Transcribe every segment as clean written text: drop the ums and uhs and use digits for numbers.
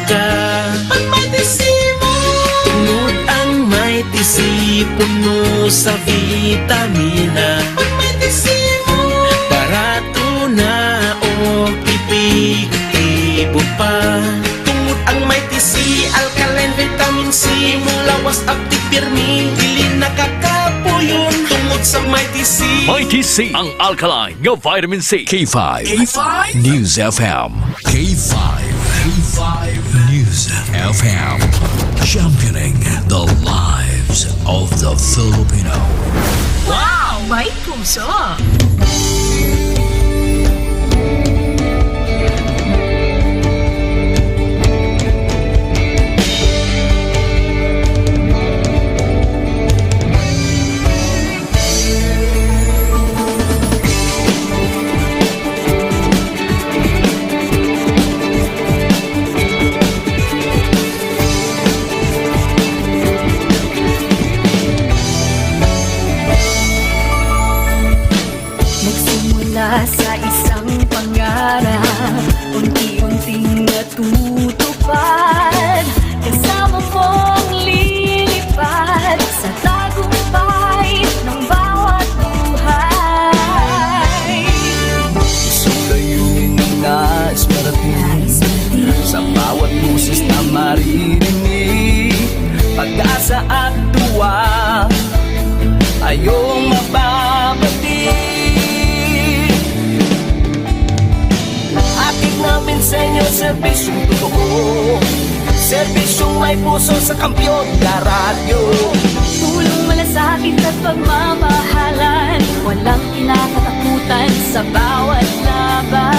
ka. Pag may tisi mo, Tungod ang may tisi puno sa vitamina. pag may tisi mo, Barato na o epektibo pa. Tungod ang may tisi, alkaline vitamin C, mulawas active pirmi, dili nakakapuyon. Tungod sa may tisi. Mighty C, ang alkaline ng vitamin C. K5. News FM. K5. News FM. Championing the lives of the Filipino. Wow! May puso! Nagsimula sa isang pangarap, unti-unting natutupad, kasama mong lilipad sa tagumpay ng bawat buhay. Isang layunin nais marating sa bawat busis na maririnig. Pag-asa at tuwa ayong mababati. Ating namin sa inyo serbisyong totoo, serbisyong may puso sa Kampiyon na Radyo. Tulong malasakit at pagmamahalan, walang kinakatakutan sa bawat laban.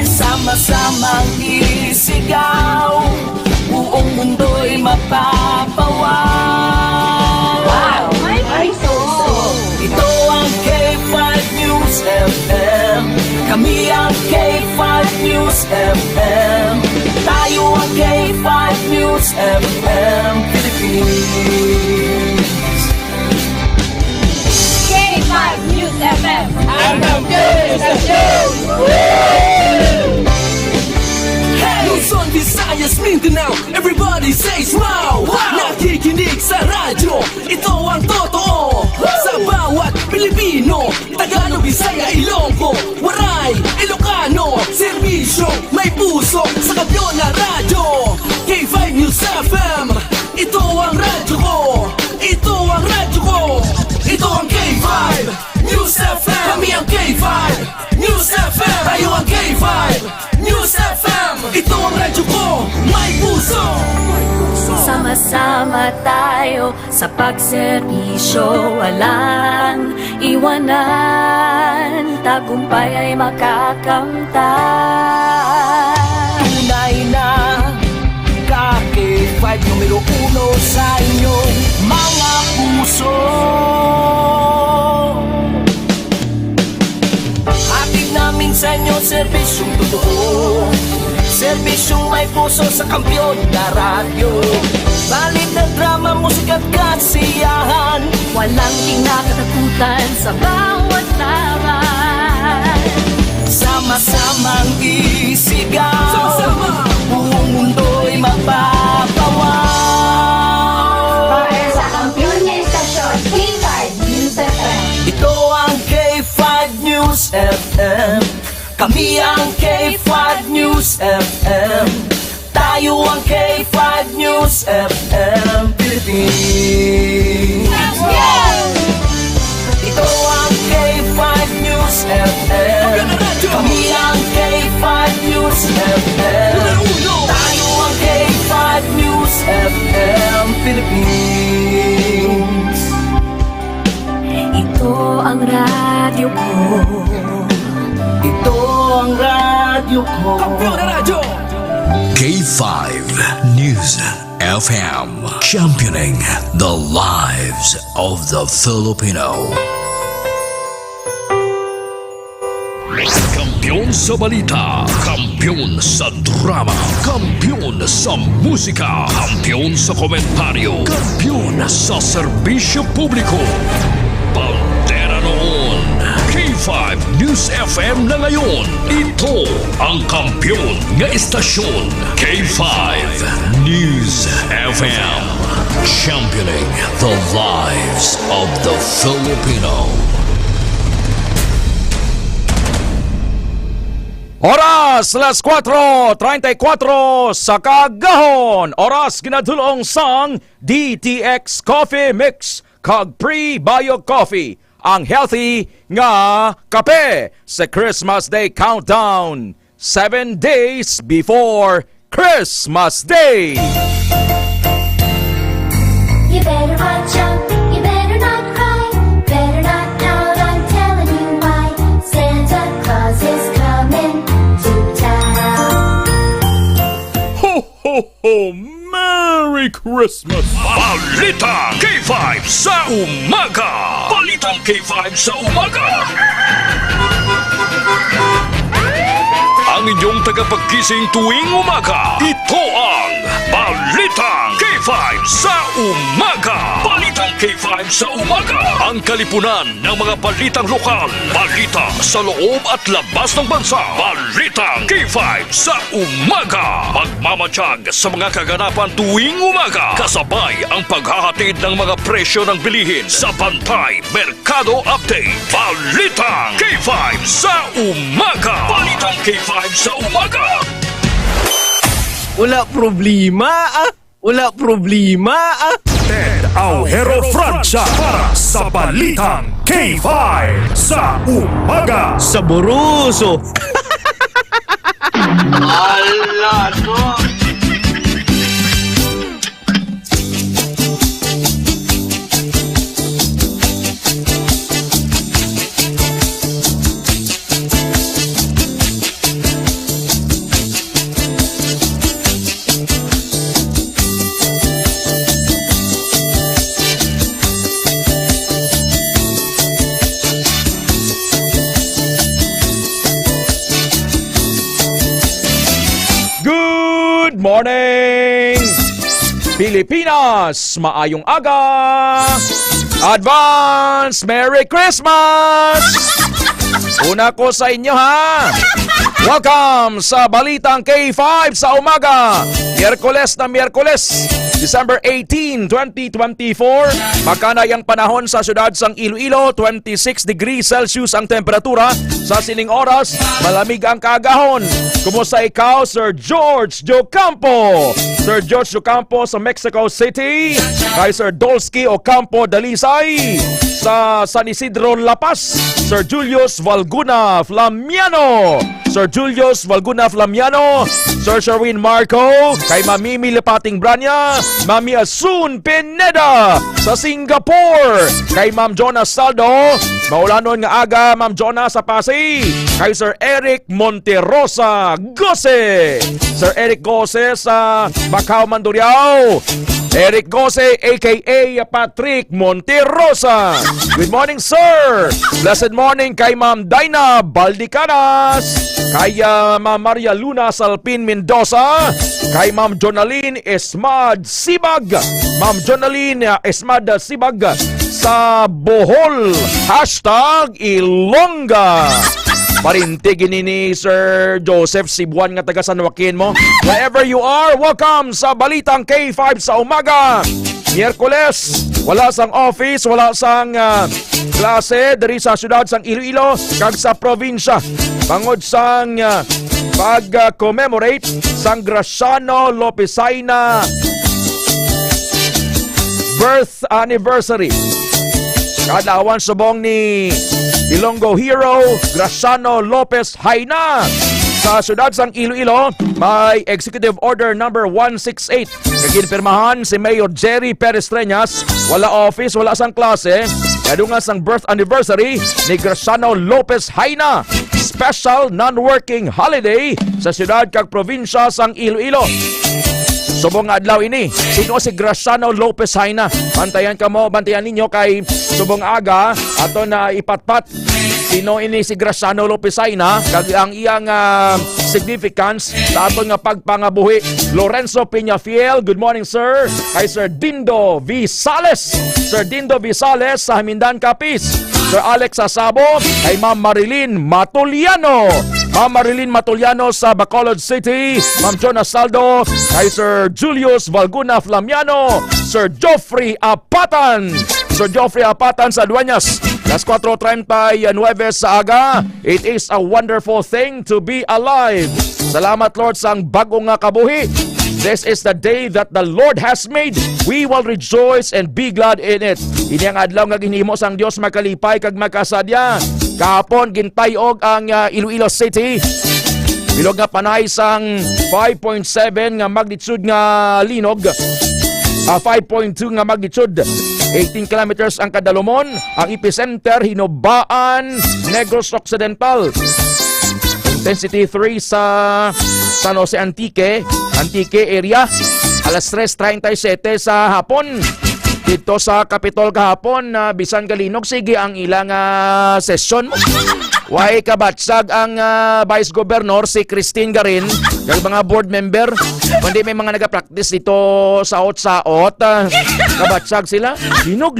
Sama-samang isigaw, buong mundo'y mapapawaw. Wow! May puso! Ito ang K5 News FM. Kami ang K5 News FM. Tayo ang K5 News FM Philippines. K5 News FM! Luzon, Visayas, Mindanao, everybody says wow! Nakikinig sa radyo, ito ang totoo. Sa bawat Pilipino, Tagalog, Bisaya, Ilonggo, Waray, Ilocano, serbisyo, may puso sa Kampiyon na Radyo. K5 News FM, ito ang radyo ko, ito ang radyo ko, ito ang K5 News FM. Kami ang K5 News FM, tayo ang K5 News FM. Ito ang radyo ko, may puso. Sama-sama tayo sa pagserbisyo, walang iwanan, tagumpay ay makakamtan. Tunay na K5 numero 1 sa inyong mga puso. Hatid namin sa inyo serbisyong totoo, serbisyong may puso sa Kampiyon na Radyo. Balit na drama, musika at kasiyahan, Walang kinakatakutan sa bawat laban. sama-samang isigaw, buong mundo'y mapapawaw. Para sa Kampiyon na Estasyon, K5 News FM. Ito ang K5 News FM. Kami ang K5 News FM. Tayo ang K5 News FM Philippines. Ito ang K5 News FM. Kami ang K5 News FM. Tayo ang K5 News FM Philippines. Ito ang radyo ko. Ito ang radyo ko. Kampiyon na radyo! K5 News FM. Championing the lives of the Filipino. Kampiyon sa balita, kampiyon sa drama, kampiyon sa musika, kampiyon sa komentaryo, kampiyon sa serbisyo publiko. Pantera noon, K5 K5 News FM na ngayon. Ito ang kampiyon nga istasyon. K5 News FM. Championing the lives of the Filipino. Oras, las 4:34 sa kagahon. Oras ginadulong sang DTX Coffee Mix kag Pre-Bio Coffee. Ang healthy nga kape sa Christmas Day countdown. 7 days before Christmas Day. You better watch out, you better not cry, better not pout, I'm telling you why. Santa Claus is coming to town. Ho, ho, ho! Merry Christmas! Balitang K5 sa umaga. Balitang K5 sa umaga. Ang inyong tagapagkising tuwing umaga. Ito ang Balitang K5 sa umaga. Balitang K5 sa umaga. Ang kalipunan ng mga balitang lokal. Balita sa loob at labas ng bansa. Balitang K5 sa umaga. Magmamatsyag sa mga kaganapan tuwing umaga. Kasabay ang paghahatid ng mga presyo ng bilihin sa Bantay Merkado Update. Balitang K5 sa umaga. Balitang K5 sa umaga. Wala problema ah. Wala problema ah. Ted Aujero Francia para sa Balitang K5 sa umaga. Saboroso. Good morning, Pilipinas! Maayong aga! Advance Merry Christmas! Una ko sa inyo ha! Welcome sa Balitang K5 sa umaga! Miyerkules na Miyerkules, December 18, 2024. Makanay ang panahon sa syudad sang Iloilo, 26 degrees Celsius ang temperatura. Sa sining oras, malamig ang kagahon. Kumusta ikaw, Sir George Jocampo? Sir George Jocampo sa Mexico City. Kay Sir Dolsky Ocampo Dalisay sa San Isidro, La Paz. Sir Julius Valguna Flamiano. Sir Julius Valguna Flamiano. Sir Sherwin Marco. Kay Mami Milipating Branya. Mami Asun Pineda sa Singapore. Kay Ma'am Jonah Saldo. Maulanon nga aga, Ma'am Jonah sa Pasay. Kay Sir Eric Monterosa Gose. Sir Eric Gose sa Bacau, Mandurriao. Eric Gose aka Patrick Monterosa. Good morning, sir. Blessed morning kay Ma'am Dina Baldicanas. Kay Ma'am Maria Luna Salpin Mendoza. Kay Ma'am Jonaline Esmad Sibag. Ma'am Jonaline Esmad Sibag sa Bohol. Hashtag Ilongga. Parintigin ni Sir Joseph Sibuan nga taga San Joaquin mo. Wherever you are, welcome sa Balitang K5 sa umaga. Miyerkules, wala sang office, wala sang klase diri sa syudad sang Iloilo kag sa probinsya. Bangod sang pag-commemorate sang Graciano Lopezaina birth anniversary. Kadlawan subong ni Ilonggo hero Graciano Lopez Haina. Sa syudad sang Iloilo, may Executive Order number 168. Kaginpirmahan si Mayor Jerry Perestreñas. Wala office, wala sang klase. Kadungan sang birth anniversary ni Graciano Lopez Haina. Special non-working holiday sa syudad kag probinsya sang Iloilo. Subong adlaw ini, sino si Graciano Lopez Haina? Bantayan ninyo kay subong aga ato na ipatpat sino ini si Graciano Lopez Haina kag ang iyang significance sa aton nga pagpangabuhi. Lorenzo Peñafiel, good morning sir. Kay Sir Dindo Visales. Sir Dindo Visales sa Hamindan Capiz. Sir Alex Asabo, kay Ma'am Marilyn Matuliano. Ma'am Marilyn Matuliano sa Bacolod City. Ma'am Jonah Saldo, kay Sir Julius Valguna Flamiano. Sir Joffrey Apatan. Sir Joffrey Apatan sa Dueñas. Las 4:39 sa aga. It is a wonderful thing to be alive. Salamat Lord sa bagong nga kabuhi. This is the day that the Lord has made. We will rejoice and be glad in it. Ini ang adlaw nga ginhimo sang Dios makalipay kag makasadya. Kahapon gintayog ang Iloilo City. Bilog nga panay sang 5.7 nga magnitude nga linog. 5.2 nga magnitude. 18 kilometers ang kadalumon. Ang epicenter Hinobaan, Negros Occidental. Intensity 3 sa San Jose Antique area. Alas 3:37 sa hapon. Dito sa Capitol kahapon, bisan kalinog, sige ang ilang session mo. Way kabatsag ang Vice Governor si Christine Garin, yung mga board member. Kundi may mga nag-practice dito saot-saot. Kabatsag sila. Linog.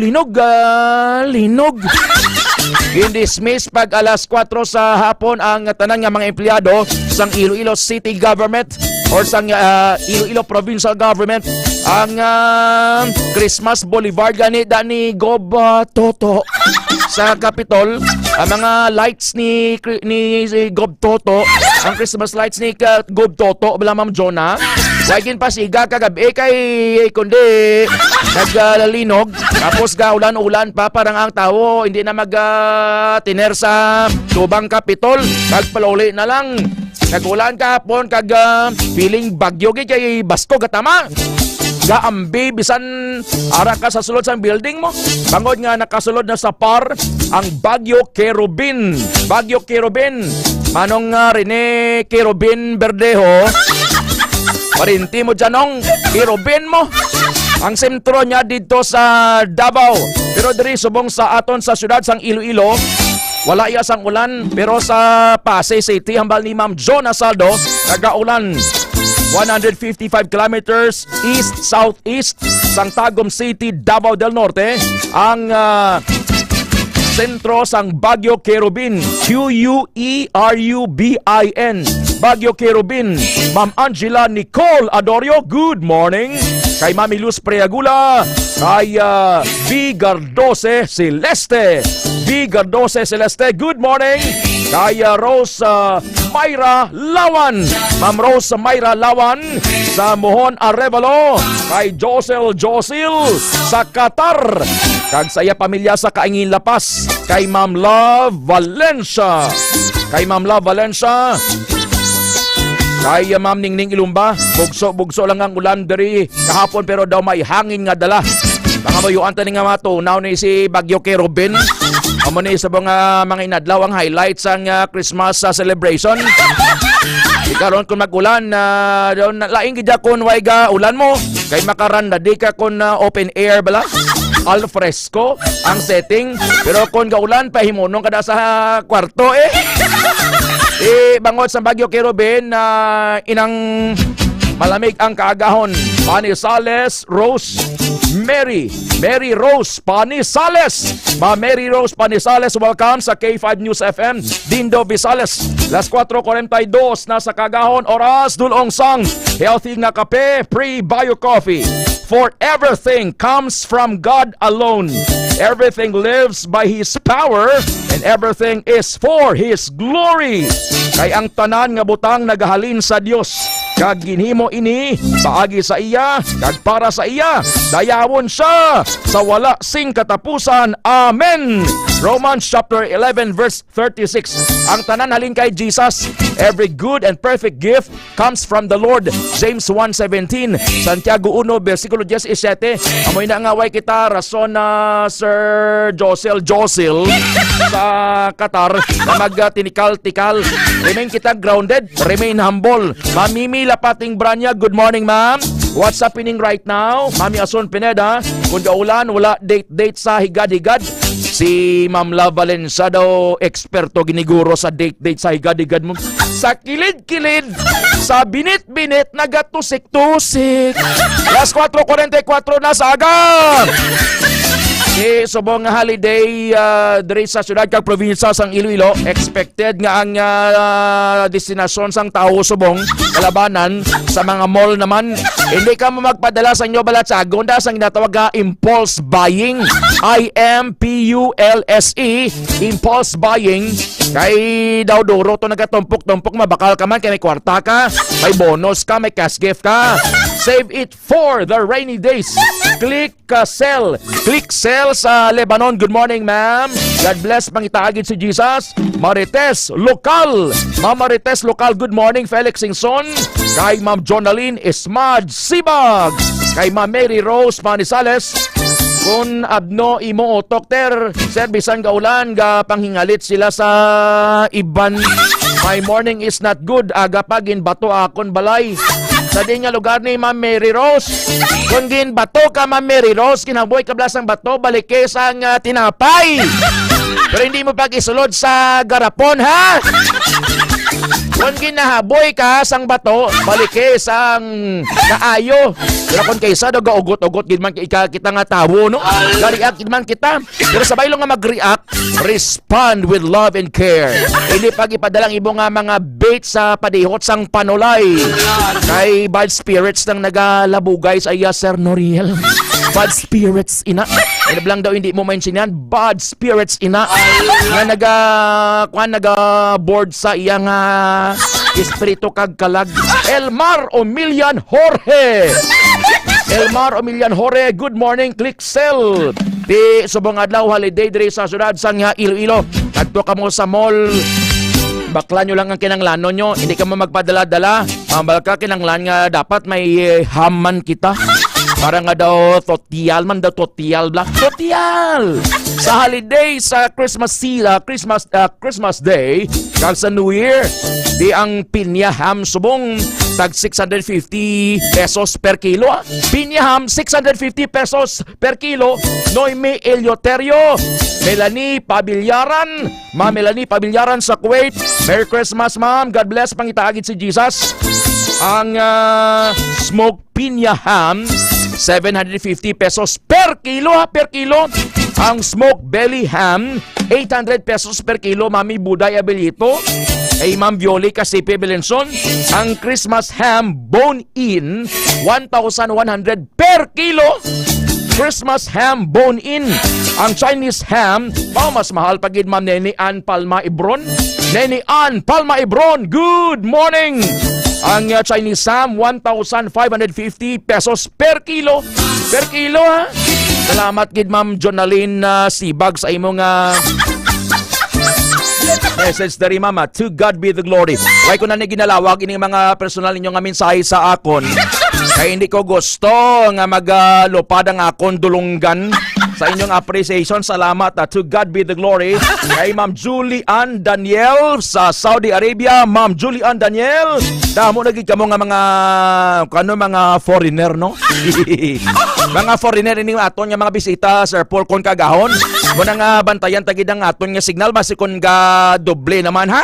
Indismiss pag alas 4 sa hapon ang tanan nga mga empleyado sang Iloilo City Government or sang Iloilo Provincial Government ang Christmas Boulevard gani ni Gob Toto sa Capitol. Ang mga lights ni Gob Toto, ang Christmas lights ni Gob Toto bala Ma'am Jonah, wagin pa siga kagabi kay kundi naglalinog tapos ulan pa parang ang tao hindi na tiner sa tubang Capitol, nagpaluli na lang. Nagulan kahapon kag feeling bagyo kay basko gatama. Gaambi bisan ara ka sa sulod sang building mo. Bangod nga nakasulod na sa par ang Bagyo Kerubin. Bagyo Kerubin. Manong Rene Kerubin Verdejo. Parinti mo dyanong Kerubin mo. Ang sentro niya dito sa Davao. Pero diri subong sa aton sa syudad sang Iloilo. Wala iya sang ulan, pero sa Pasay City, hambal ni Ma'am Jonah Saldo, nagaulan. 155 kilometers east-southeast sang Tagum City, Davao del Norte, ang sentro sang Bagyo Kerubin. Q-U-E-R-U-B-I-N. Bagyo Kerubin. Ma'am Angela Nicole Adorio, good morning. Kay Mami Luz Preagula, kay V. Gardose Celeste. V. Gardose Celeste, good morning. Kay Rose Mayra Lawan. Ma'am Rose Mayra Lawan sa Mohon Arevalo. Kay Josel sa Qatar. Kag sa iya pamilya sa Kaingin Lapas. Kay Ma'am Love Valencia. Kay Ma'am Love Valencia. Kay Ma'am Ningning Ilumba, bugso lang ang ulan diri kahapon pero daw may hangin nga dala. Baka mayuan ta ni nga matunaw ni si Bagyo Kerubin. Amo ni sa mga inadlaw ang highlights ang Christmas celebration. Ikaron kung mag-ulan laing gid kon way ga ulan mo kay makaranda di ka kon open air bala. Al fresco ang setting pero kung gaulan pahimonong kada sa kwarto bangod sa Bagyo Kerubin inang malamig ang kaagahon. Panisales Rose Mary Rose Panisales. Ma Mary Rose Panisales, welcome sa K5 News FM Dindo Visales. Las 4:42 na sa kaagahon, oras dulong sang healthy nga kape, pre-bio coffee. For everything comes from God alone. Everything lives by His power and everything is for His glory. Kay ang tanan nga butang nagahalin sa Dios. Kag ginhimo ini paagi sa iya, kag para sa iya, dayawon siya sa wala sing katapusan. Amen. Romans chapter 11 verse 36. Ang tanan halin kay Jesus. Every good and perfect gift comes from the Lord. James 1:17. Santiago 1 versikulo 17. Amoy na nga way kita rason na Sir Josel sa Qatar na magtinikal-tikal. Remain kita grounded, remain humble. Mamimi Lapating Branya, good morning ma'am. What's happening right now? Mami Ason Pineda, kung kaulan, wala date sa higad-higad. Si Ma'am Love Valencia daw, eksperto giniguro sa date sa higad-higad mo. Sa kilid-kilid, sa binit-binit, nagatusik-tusik. Las 4:44 na sa aga. subong nga holiday diri sa syudad kag probinsya sang Iloilo, expected nga ang destinasyon sang tao subong kalabanan sa mga mall naman. Hindi ka mo magpadala sa inyo balatsagon da sang ginatawag nga impulse buying. IMPULSE, impulse buying. Kay daw duro to nagatumpok-tumpok, mabakal ka man kay may kwarta ka, may bonus ka, may cash gift ka. Save it for the rainy days. Click sell. Click sell sa Lebanon. Good morning, ma'am. God bless, pangitaagid si Jesus. Marites Lokal. Ma'am Marites Lokal, good morning. Felix Singson. Kay Ma'am Jonaline Ismad Sibag. Kay Ma'am Mary Rose Manizales. Kung abno imo otok ter, sir, bisan gaulan, ga panghingalit sila sa iban. My morning is not good. Aga pa ginbato akon balay. Sa di nga lugar ni Ma'am Mary Rose. Kung ginbato ka, Ma'am Mary Rose, kinabuhay ka blas ang bato, balik kayo sa tinapay. Pero hindi mo pag isulod sa garapon, ha? Kung ginahaboy ka sang bato, balik kayo sa kaayo. Pero kung kaysa daw gaugot-ugot, gidman kita nga tawo, no? Ga-react gidman kita. Pero sabay lang nga mag-react, respond with love and care. Hindi pag ipadalang ibo nga mga bait sa padihot sang panulay. Kay bad spirits nang nagalabugay sa iya, Sir Noriel. Bad spirits, ina. Ano lang daw hindi mo mention yan? Bad spirits, ina. Nga naga-board sa iya nga espiritu kag kalag. Elmar Omilian Jorge. Elmar Omilian Jorge, good morning. Click sell. Di subong adlaw holiday diri sa syudad sang Iloilo. Kadto ka mo sa mall. Bakla nyo lang ang kinanglanon nyo. Hindi ka mo magpadala-dala. Mambal ka kinanglan nga dapat may haman kita. Para nga daw totial man daw totial black totial sa holiday sa Christmas Day kag sa New Year di ang pinya ham subong tag 650 pesos per kilo. Pinya ham 650 pesos per kilo. Noemi Eleuterio, Melanie Pabilyaran, Ma'am Melanie Pabilyaran sa Kuwait. Merry Christmas, ma'am. God bless, pangitaagid si Jesus. Ang smoked pinya ham 750 pesos per kilo, per kilo. Ang smoked belly ham 800 pesos per kilo, Mami Buday Abelito. Ay Ma'am Violi Casipe Belenson. Ang Christmas ham bone-in 1,100 per kilo. Christmas ham bone-in. Ang Chinese ham, mas mahal pagid Ma'am Neni Ann Palma Ibron. Neni Ann Palma Ibron, good morning. Ang Chinese ham 1,550 pesos per kilo. Per kilo, ha? Salamat gid Ma'am Jonaline Sibag sa imong message dari mama. To God be the glory. Kaya ko na ni ginalawag ini mga personal ninyo nga mensahe sa akon. Kaya hindi ko gusto nga maglupad ang akon dulunggan sa inyong appreciation. Salamat. To God be the glory. Kay Ma'am Julie Ann Daniel sa Saudi Arabia. Ma'am Julie Ann Daniel. Damo na gid kamo nga mga foreigner, no? Mga foreigner ini aton nga mga bisita, Sir Paul, kon kagahon. Muna nga bantayan tagid ang aton nga signal basi kon ga doble naman, ha?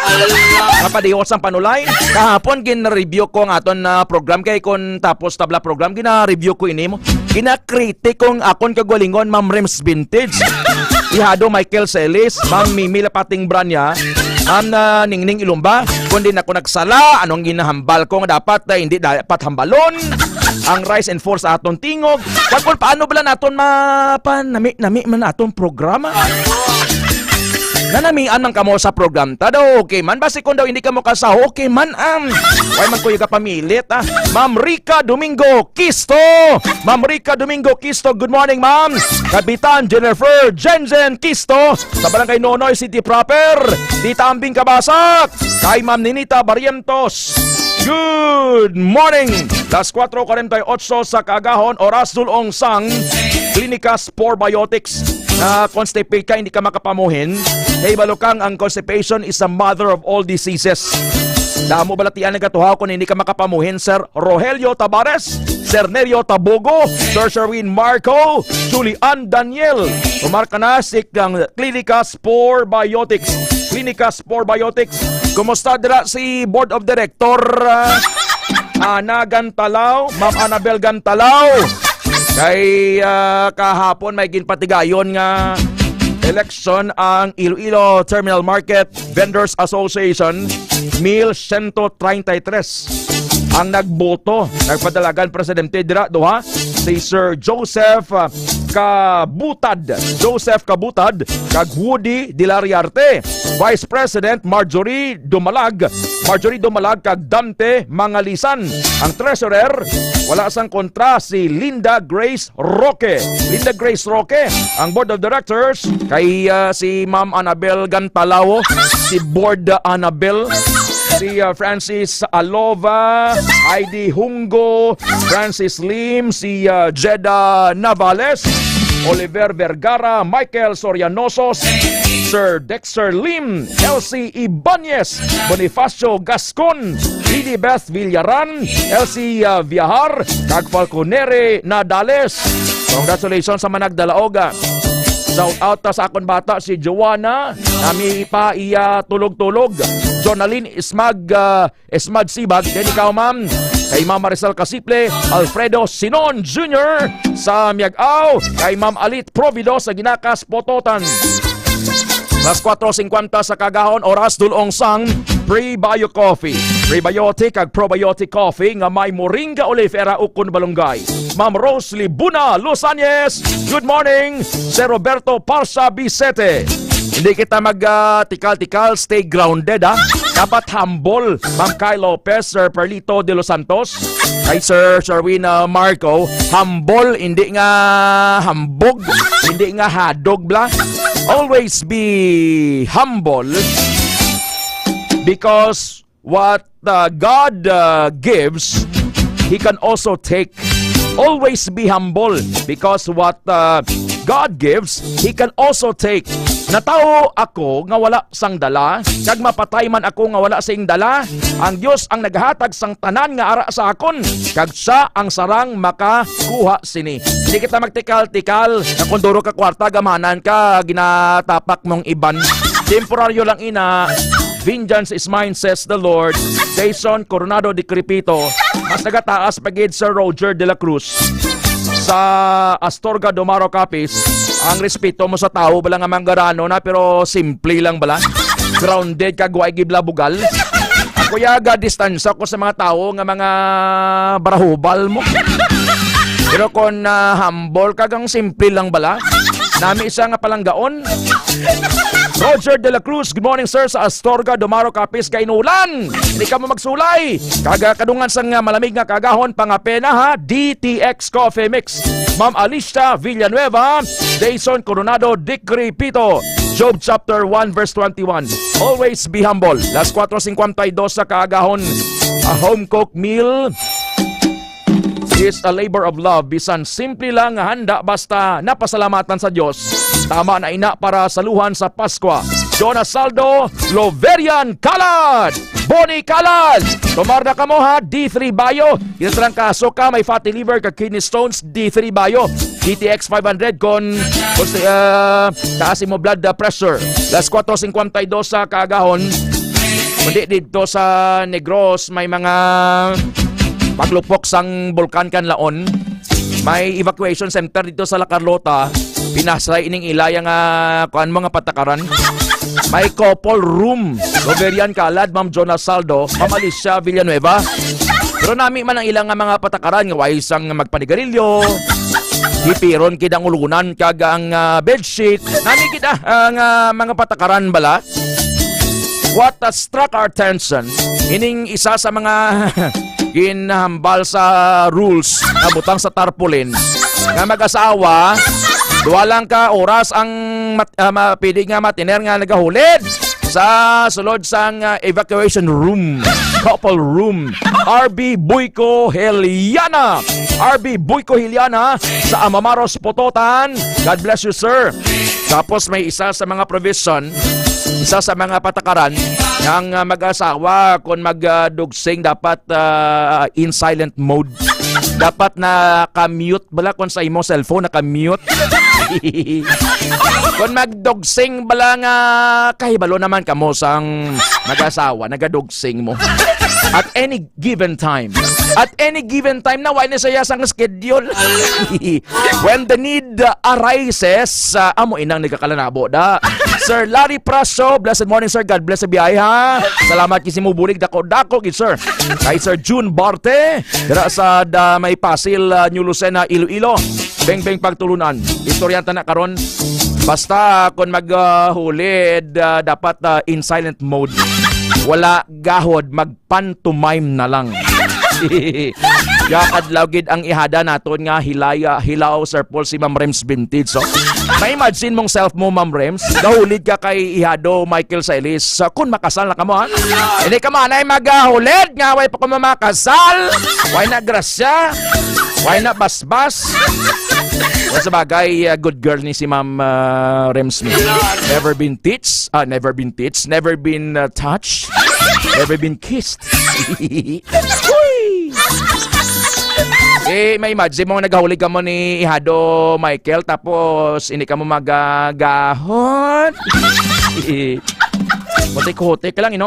Mapadihot sang panulay. Kahapon gin-review ko ang aton na program kay kon tapos tabla program gina-review ko ini mo. Gina-critic kong akon kagwalingon Ma'am Rems Vintage. Ihado Michael Celis, Ma'am Mimi Lapating Branya, Ma'am Ningning Ilumba. Kundi na ako nagsala, anong ginahambal ko nga dapat hindi dapat hambalon ang rise and fall sa aton tingog. Kung paano bala naton nami man aton programa. Nanamian man kamo sa program ta daw, okay man. Basi kung daw hindi ka mo kasaho, okay man why man ko yung kapamilit, ha? Ma'am Rica Domingo Kisto. Ma'am Rica Domingo Kisto, good morning, ma'am. Kapitan Jennifer Jensen Kisto sa Barangay Nonoy City Proper. Tita Ambing Kabasak. Kay Ma'am Ninita Barrientos, good morning. Las 4:48 sa Kagahon, oras dulong sang Clinicas for Biotics. Constipate ka, hindi ka makapamuhin. Hey, balukang ang constipation is the mother of all diseases. Damo balatian nagatuhaw kung hindi ka makapamuhin, Sir Rogelio Tabares, Sir Nerio Tabogo, Sir Sherwin Marco, Julian Daniel. Umarka na si Clinicas for Biotics. Clinicas for Biotics. Kumusta dira si Board of Director Ana Gantalaw, Ma'am Annabel Gantalaw? Kay kahapon may ginpatigayon nga election ang Iloilo Terminal Market Vendors Association 1133 ang nagboto. Nagpadalagan presidente dira duha si Sir Joseph Kabutad kag Woody Dilariarte, Vice President Marjorie Dumalag kag Dante Mangalisan. Ang treasurer wala sang kontra si Linda Grace Roque. Ang board of directors kay si Ma'am Annabel Gantalao, si Board Annabel, si Francis Alova, Heidi Hungo, Francis Lim, si Jeda Navales, Oliver Vergara, Michael Sorianosos, Sir Dexter Lim, Elsie Ibanez, Bonifacio Gascon, Lily Beth Villaran, Elsie Viahar, kag Falconere Nadales. Congratulations sa managdalaoga. Shout out sa akon bata si Joanna, nami pa iya tulog-tulog. Jonaline Ismag Sibag, then ikaw ma'am. Kay Ma'am Marisol Casiple, Alfredo Sinon Jr. sa Miagaw, kay Ma'am Alit Provido sa Ginakas Pototan. Las 4:50 sa kagahon, oras dulong sang Pre-Bio Coffee. Prebiotic ag probiotic coffee nga may moringa oleifera ukon balunggay. Ma'am Rose Libuna Los good morning. Sir Roberto Parsa Bisete. Hindi kita mag-tikal-tikal, stay grounded ha. Dapat humble. Ma'am Kai Lopez, Sir Perlito de los Santos, kay Sir Sherwin Marco, humble, hindi nga hambog, hindi nga hadog bla. Always be humble because what God gives, He can also take. Always be humble because what God gives, He can also take. Natao ako nga wala sang dala, kag mapatay man ako nga wala sing dala. Ang Dios ang naghatag sang tanan nga ara sa akon, kag siya ang sarang makakuha sini. Hindi kita magtikal-tikal na kung duro ka kwarta gamanan ka ginatapak mong iban. Temporaryo lang ina. Vengeance is mine, says the Lord. Jason Coronado de Crepito. Mas nagataas pagid Sir Roger de la Cruz sa Astorga Domaro Capiz. Ang respeto mo sa tao bala nga manggarano na, pero simple lang bala. Grounded kag way gibla bugal. Ako yaga distansya ko sa mga tao nga mga barahubal mo. Pero kung humble kag ang simple lang bala. Nami isa nga palanggaon. Roger de la Cruz, good morning sir sa Astorga, Domaro Capiz, kainulan. Hindi ka mo magsulay. Kadungan sang malamig nga kagahon, pangapena ha, DTX Coffee Mix. Ma'am Alicia Villanueva, Jason Coronado, Dick Ripito, Job chapter 1 verse 21. Always be humble. Las 4:52 sa kagahon, a home cooked meal is a labor of love. Bisan simple lang handa basta napasalamatan sa Diyos. Tama na ina para saluhan sa Pasko. Jonas Saldo, Loverian Kalad, Bonnie Kalad. Tumar na ka mo ha, D3 Bio. Inatrang kaso ka, may fatty liver ka kidney stones, D3 Bio. DTX 500 kon taas mo blood pressure. Las 4:52 sa kagahon. Kundi dito sa Negros may mga paglupok sang bulkan Kanlaon. May evacuation center dito sa La Carlota. Pinasray ining ilaya nga kuan mga patakaran. May couple room. Loverian Kalad, Ma'am Jonas Saldo, Ma'am Alicia Villanueva. Pero nami man ang ilang nga mga patakaran nga way isang magpanigarilyo. Hipiron kidang ulunan kag ang bedsheet. Nami kita ang mga patakaran bala. What struck our attention, ining isa sa mga ginahambal sa rules na butang sa tarpaulin nga mag-asawa, duwa lang ka oras ang pwede nga matiner nga nagahulid sa sulod sang evacuation room, couple room. RB Buyco Heliana sa Amamaros Pototan. God bless you sir. Tapos may isa sa mga provision, isa sa mga patakaran ng mag-asawa kung magdugsing dapat in silent mode. Dapat naka-mute bala kung sa imo cellphone naka-mute. Kung magdugsing bala nga kahibalo naman kamo sang mag-asawa nagadugsing mo at any given time. At any given time na, why na saya sang schedule. When the need arises, amo inang nagkakalanabo da. Sir Larry Praso, blessed morning sir, God bless sa biyahe ha. Salamat kisi mo bulig dako gid sir. Kay Sir June Barte, dira sa may Pasil, New Lucena, Iloilo. Beng pagtulunan. Istoryanta na karon. Basta kung maghulid, dapat in silent mode. Wala gahod, mag-pantomime na lang. Yakadlaw gid ang ihada naton nga hilaw Sir Paul si Ma'am Rems Vintage. So, may imagine mong self mo Ma'am Rems, gahulid ka kay ihado Michael Silis. Kung makasal na ka mo ha. Hindi ka manay maghulid nga way pa ko mamakasal. Why na grasya? Why na basbas? Sa bagay, good girl ni si Ma'am Rems Smith. Never been touched, never been touched, never been kissed. May imagine mo nagahuli ka mo ni Ihado Michael tapos hindi ka mo magagahon. Hotek-hotek lang,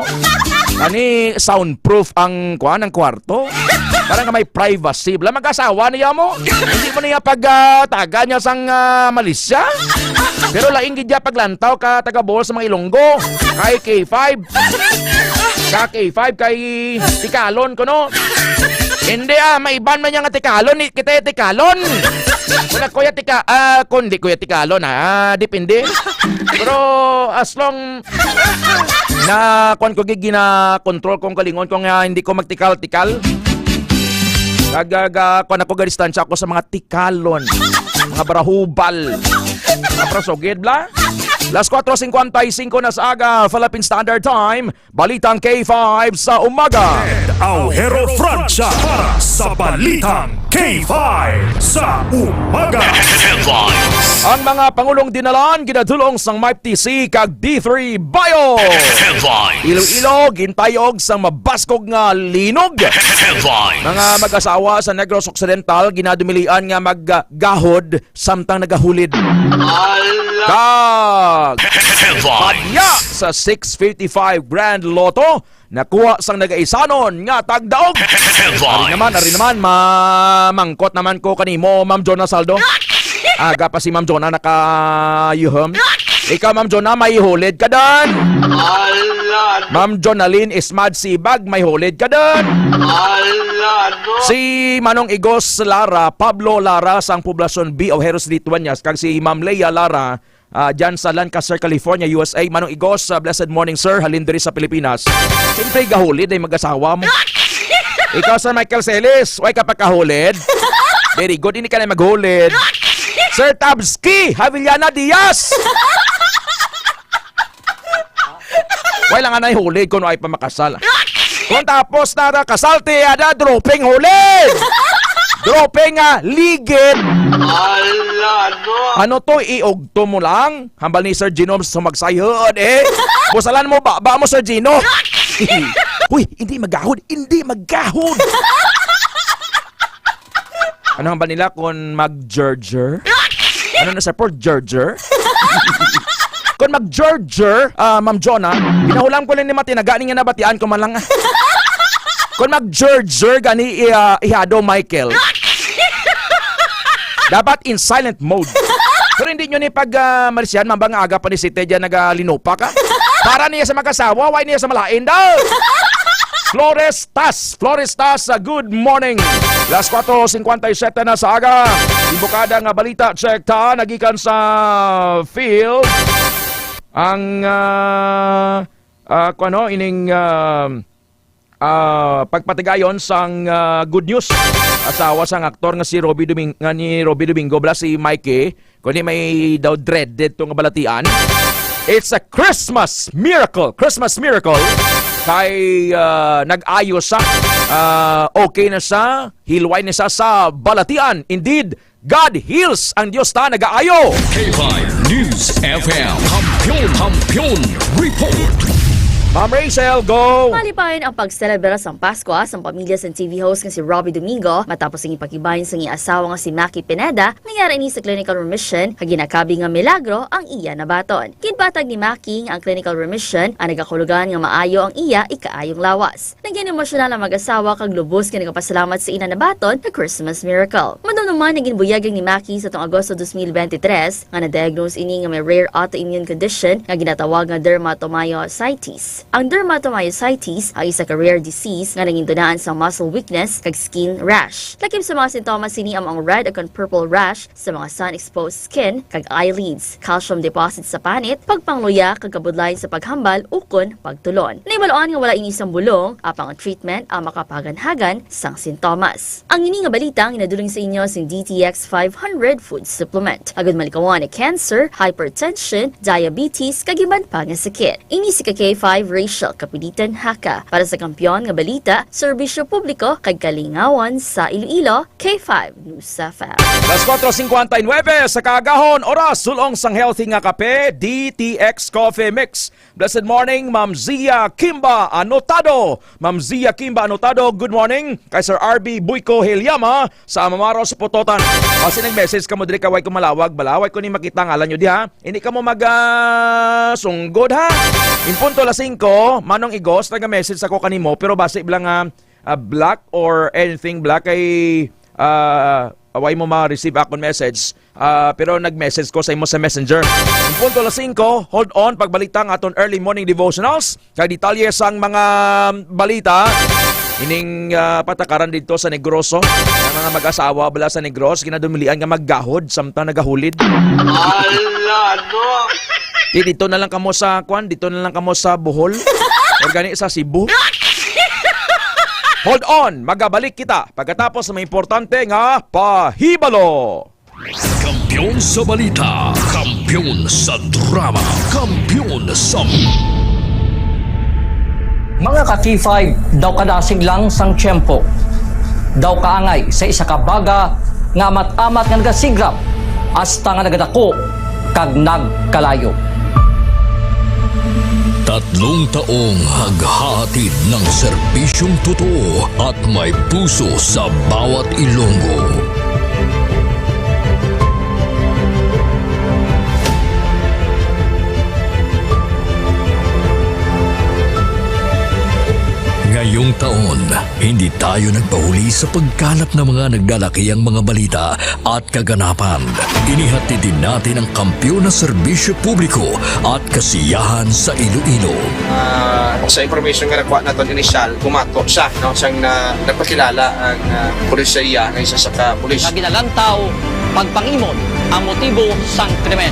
Ani soundproof ang kwarto. Parang may privacy. Wala mag-asawa niya mo. Hindi mo niya pagtaga niya sang Malaysia. Pero laing gidya paglantaw ka taga-Bohol sa mga Ilonggo. Kay K5. Ka K5 kay Tikalon ko no. Hindi may iban man niya nga Tikalon. Kita Tikalon. Wala kuya kundi kuya Tikalon depende. Pero as long na kung ko gina-control kong kalingon kung hindi ko magtikal-tikal. Kung ako ga-distansya ako sa mga tikalon, mga barahubal, mga prasogid, bla? Las 4:55 na sa aga, Philippine Standard Time, Balitang K5 sa umaga. Aujero Francia para sa Balitang K5 sa umaga. Headlines. Ang mga Pangulong dinalan, ginadulong sang MIPTC kag D3 Bio. Headlines. Iloilo, gintayog sang mabaskog nga linog. Headlines. Mga mag-asawa sa Negros Occidental, ginadumilian nga maggahod samtang nagahulid. Kag padya sa 655 Grand Lotto, nakuha sang nagaisanon nga tagdaog. Ari naman, mamangkot naman ko kanimo, Ma'am Jonah Saldo. Aga pa si Ma'am Jonah nakayuhom. Ikaw, Ma'am Jonah, may hulid ka doon. Ma'am Jonalyn Ismad Sibag, may hulid ka doon. Si Manong Igos Lara, Pablo Lara, sang poblasyon B of Heros Lituanias, kag si Ma'am Leia Lara, dyan sa Lancaster, California, USA. Manong Igos, blessed morning sir, halindiri sa Pilipinas. Siyempre, gahulid ay mag-asawa mo. Ikaw, Sir Michael Celis, way ka pagkahulid. Very good, hindi ka na maghulid. Sir Tabski, Havillana Diaz. Way lang na hulid kung ay pamakasal. Kung tapos na kasalte, dropping hulid. Dropping ligid. Ano to, iugto mo lang? Hambal ni Sir Gino sumagsayod Busalan mo ba mo Sir Gino? Uy, hindi magahod. Ano hambal nila kung mag-gerger? Ano na sa port, gerger? Kung mag-gerger, Ma'am Jonah, pinahulam ko lang ni Matinaga, nga nabatian ko man lang. Kung mag-gerger, gani ihado Michael. Dapat in silent mode. Pero hindi nyo ni pag-marisyan, mambang aga pa ni Site dyan nag-linupa ka. Para niya sa mag-asawa, why niya sa malain daw? Flores Tas, good morning. Las 4:57 na sa aga. Imbukada nga balita, check ta, nagikan sa field. Ang pagpatigayon sang good news. Asawa sang aktor nga si Robbie Domingo bla si Mikey, kundi may daw dreaded tong balatian. It's a Christmas miracle. Kay nag-ayos sa okay na sa hilway na sa balatian. Indeed, God heals ang Diyos ta nag-aayo. K5 News FM. Kampiyon Report. Ma'am Rachel, go! Malipayon ang pagselebra sa Pasko sa pamilya sa TV host nga si Robbie Domingo matapos ang ipaghibahin sa iyang asawa nga si Maki Pineda nangyari ni sa clinical remission kag ginakabi nga milagro ang iya nabaton. Kinpatag ni Maki nga ang clinical remission ang nagakulugan nga maayo ang iya ikaayong lawas. Naging emosyonal ang mag-asawa kag lubos nga nagapasalamat sa ina nabaton na Christmas miracle. Madunuman naging buyagang ni Maki sa tong Agosto 2023 nga na-diagnose ini nga may rare autoimmune condition nga ginatawag nga dermatomyositis. Ang dermatomyositis ay isa ka rare disease nga nangindunaan sa muscle weakness kag skin rash. Lakip sa mga sintomas sini ang red ug purple rash sa mga sun-exposed skin kag eyelids, calcium deposits sa panit, pagpangluya kag kabudlayan sa paghambal ukon pagtulon. Naibaloan nga wala ini isang bulong apang ang treatment ang makapaganhagan sang sintomas. Ang ini nga balita ang inadulong sa inyo sing DTX 500 food supplement. Agad malikawan ni cancer, hypertension, diabetes kag iban pa nga sakit. Ini si K5 Rachel Kapilitan Haka para sa kampyon nga balita, serbisyo publiko kag kalingawan sa Iloilo, K5 News FM. Las 4:59 sa kaagahon, oras sulong sang healthy nga kape, DTX Coffee Mix. Blessed morning, Ma'am Zia Kimba Anotado. Ma'am Zia Kimba Anotado, good morning. Kay Sir RB Buyko Hilyama sa Amamaros Pototan. Kasi nag-message ka mo diri kaway ko malawag, balaway ko ni makita ngalan nyo diha. Hindi ka mo sunggod ha. In punto las 5, Manong Igos, nag-message ako kanimo pero base bilang black or anything black ay away mo ma-receive akong message. Pero nag-message ko sa imo sa messenger. In punto las 5, hold on, pagbalitang aton early morning devotionals. Kay detalye sang mga balita, ining patakaran dito sa Negroso. Ang mga mag-asawa bala sa Negros, ginadumilian nga maggahod, samtang nagahulid. Ala, no! Dito na lang kamo sa dito na lang kamo sa Bohol. Organi sa Cebu. Hold on, magabalik kita pagkatapos ng importante nga pahibalo. Kampiyon sa balita, kampiyon sa drama, kampiyon sa... Mga ka-T5, daw kadasig lang sang tiyempo. Daw kaangay sa isa ka baga nga amat-amat nga nagasigrap hasta nga nagadako kag nagkalayo. 3 taong haghahatid ng serbisyong totoo at may puso sa bawat Ilonggo. Ngayong taon, hindi tayo nagpahuli sa pagkalat ng mga naglalakihang mga balita at kaganapan. Inihatid din natin ang kampiyon na serbisyo publiko at kasiyahan sa Iloilo. Sa information nga nakuha natin initial, kumato siya, no? Siyang nagpakilala ang pulis sa iya, ng isa sa ka-pulis. Naginalantaw, pagpangimon ang motibo sang krimen.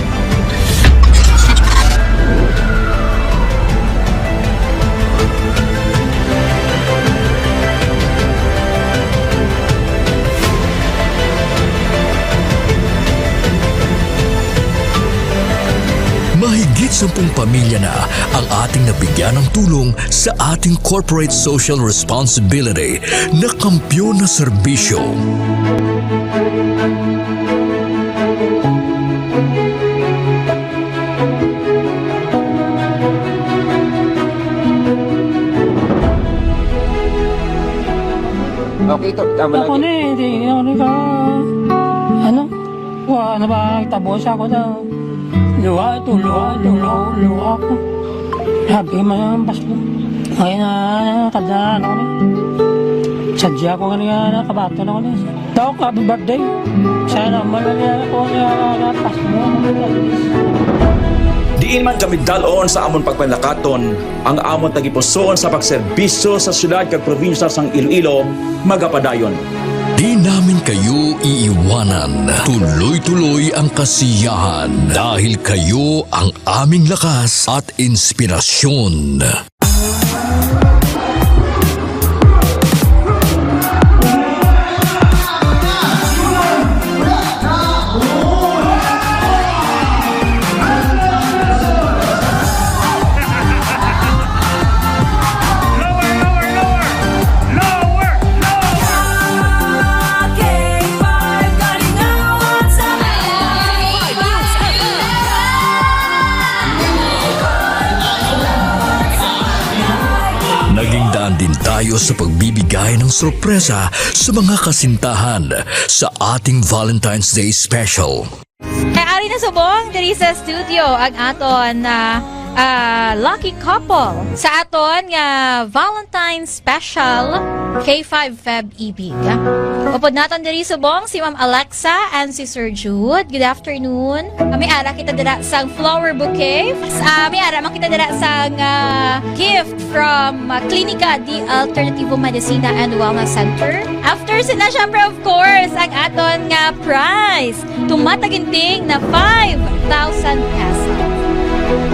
Mahigit 10 pamilya na ang ating nabigyan ng tulong sa ating corporate social responsibility na kampiyon na serbisyo. Okay, ito, tama Ako lang. hindi ako ka, wala ba, tabos ako daw. Luha ko. Sabi mo yung Pasko. Ngayon na, kadaan ako sadya ko kanina, kabato na ako niya. Daw, happy birthday. Sana malala ko niya, Pasko. Diin man kami dalon sa amon pagpanlakaton, ang amon tagipusoon sa pagserbisyo sa syudad kag probinsya sang Iloilo, magapadayon. Di namin kayo iiwanan. Tuloy-tuloy ang kasiyahan dahil kayo ang aming lakas at inspirasyon. tayo sa pagbibigay ng sorpresa sa mga kasintahan sa ating Valentine's Day special. Kay ari na subong diri sa studio ang aton na lucky couple sa aton nga Valentine's special K5 Feb Ibig. Upod naton diri subong si Ma'am Alexa and si Sir Jude. Good afternoon. May ara kita dira sang flower bouquet. May ara man kita dira sang gift from Clinica di Alternativo Medicina and Wellness Center. After sina syempre of course ang aton nga prize. Tumataginting na 5,000 pesos.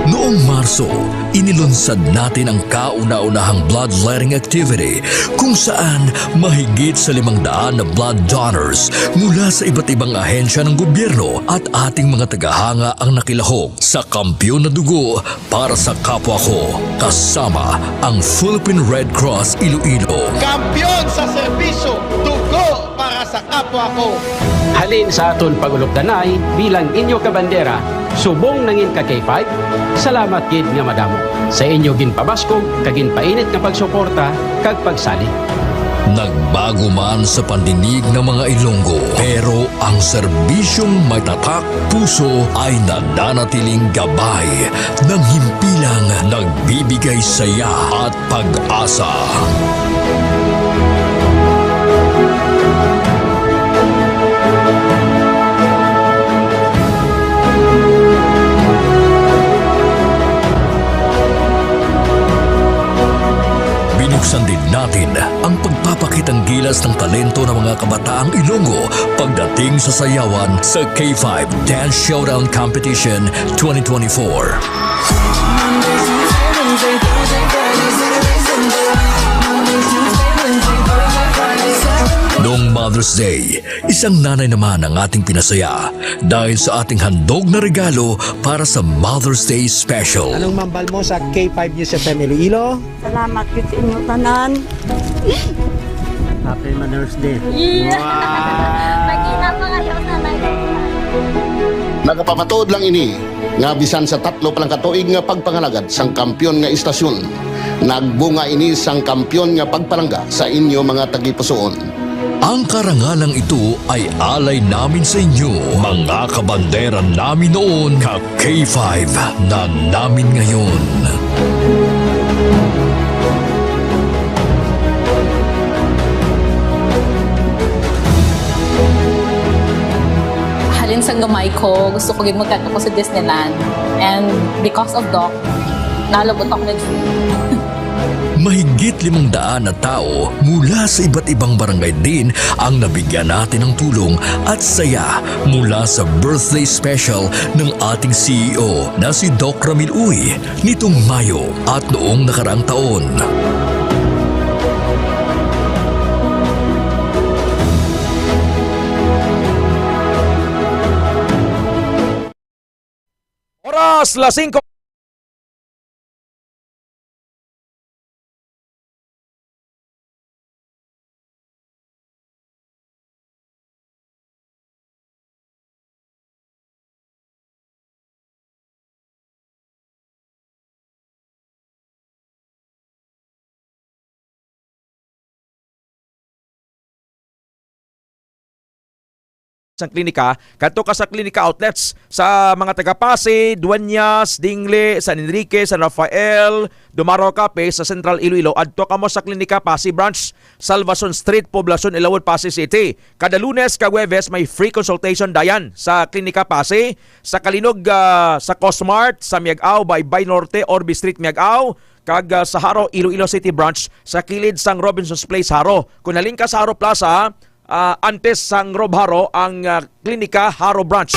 Noong Marso, inilunsad natin ang kauna-unahang bloodletting activity kung saan mahigit sa 500 na blood donors mula sa iba't ibang ahensya ng gobyerno at ating mga tagahanga ang nakilahok sa Kampiyon na Dugo para sa kapwa ko, kasama ang Philippine Red Cross Iloilo. Kampiyon sa serbisyo, dugo para sa kapwa ko. Halin sa aton pagulog-danay bilang inyo kabandera, subong nangin ka K5, salamat gid nga madamo. Sa inyo ginpabaskog, kaginpainit nga pagsuporta, kag pagsali. Nagbago man sa pandinig ng mga Ilonggo, pero ang serbisyong may tatak puso ay nananatiling gabay ng himpilang nagbibigay saya at pag-asa. Binuksan din natin ang pagpapakitang gilas ng talento ng mga kabataang Ilonggo pagdating sa sayawan sa K5 Dance Showdown Competition 2024. Noong Mother's Day, isang nanay naman ang ating pinasaya dahil sa ating handog na regalo para sa Mother's Day special. Anong mambal mo sa K5 News FM Iloilo? Salamat yun sa inyo tanan. Happy Mother's Day. Magina pa kayo sa Nagapamatuod lang ini nga bisan sa 3 palang katuig nga pagpangalagad sang kampiyon nga istasyon. Nagbunga ini sang kampiyon nga pagpalangga sa inyo mga tagipusoon. Ang karangalang ito ay alay namin sa inyo, mga kabandera namin noon, ka K5 na namin ngayon. Halin sa gamay ko, gusto ko gid magkadto ko sa Disneyland. And because of Doc, nalabot ako na Mahigit 500 na tao mula sa iba't ibang barangay din ang nabigyan natin ng tulong at saya mula sa birthday special ng ating CEO na si Doc Ramil Uy nitong Mayo at noong nakaraang taon. Oras, 5:00. Sa klinika, kadto ka sa klinika outlets sa mga taga-Pasig, Dueñas, Dingle, San Enrique, San Rafael, Dumaro Cape sa Central Iloilo. Adto ka mo sa klinika Pasig Branch, Salvacion Street, Poblacion, Ilawod, Pasig City. Kada Lunes, Huwebes may free consultation dayan sa klinika Pasig, sa Kalinog, sa Cosmart, sa Miagao, Baybay Norte, Orbi Street, Miagao, kag sa Haro, Iloilo City Branch, sa kilid sang Robinson's Place, Haro. Kung naling ka sa Haro Plaza, antes sang Rob Haro ang klinika Haro Branch.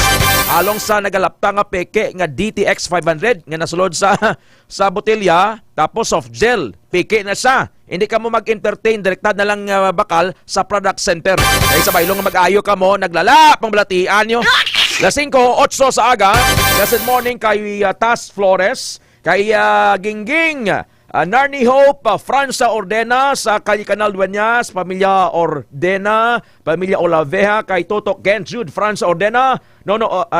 Along sa nagalapta nga peke nga DTX 500 nga nasulod sa botelya tapos soft gel. Peke na siya. Hindi ka mo mag-entertain, direktad na lang bakal sa product center. Kaya sa baylong mag-ayo ka mo, naglalap ang balatian nyo. 5:08 sa aga. Good morning kay Tas Flores, kay Gingging, Narni Hope, Franza Ordena sa kay Canal Dueñas, Pamilya Ordena, Pamilya Olaveja, kay Toto Kent Jude, Franza Ordena,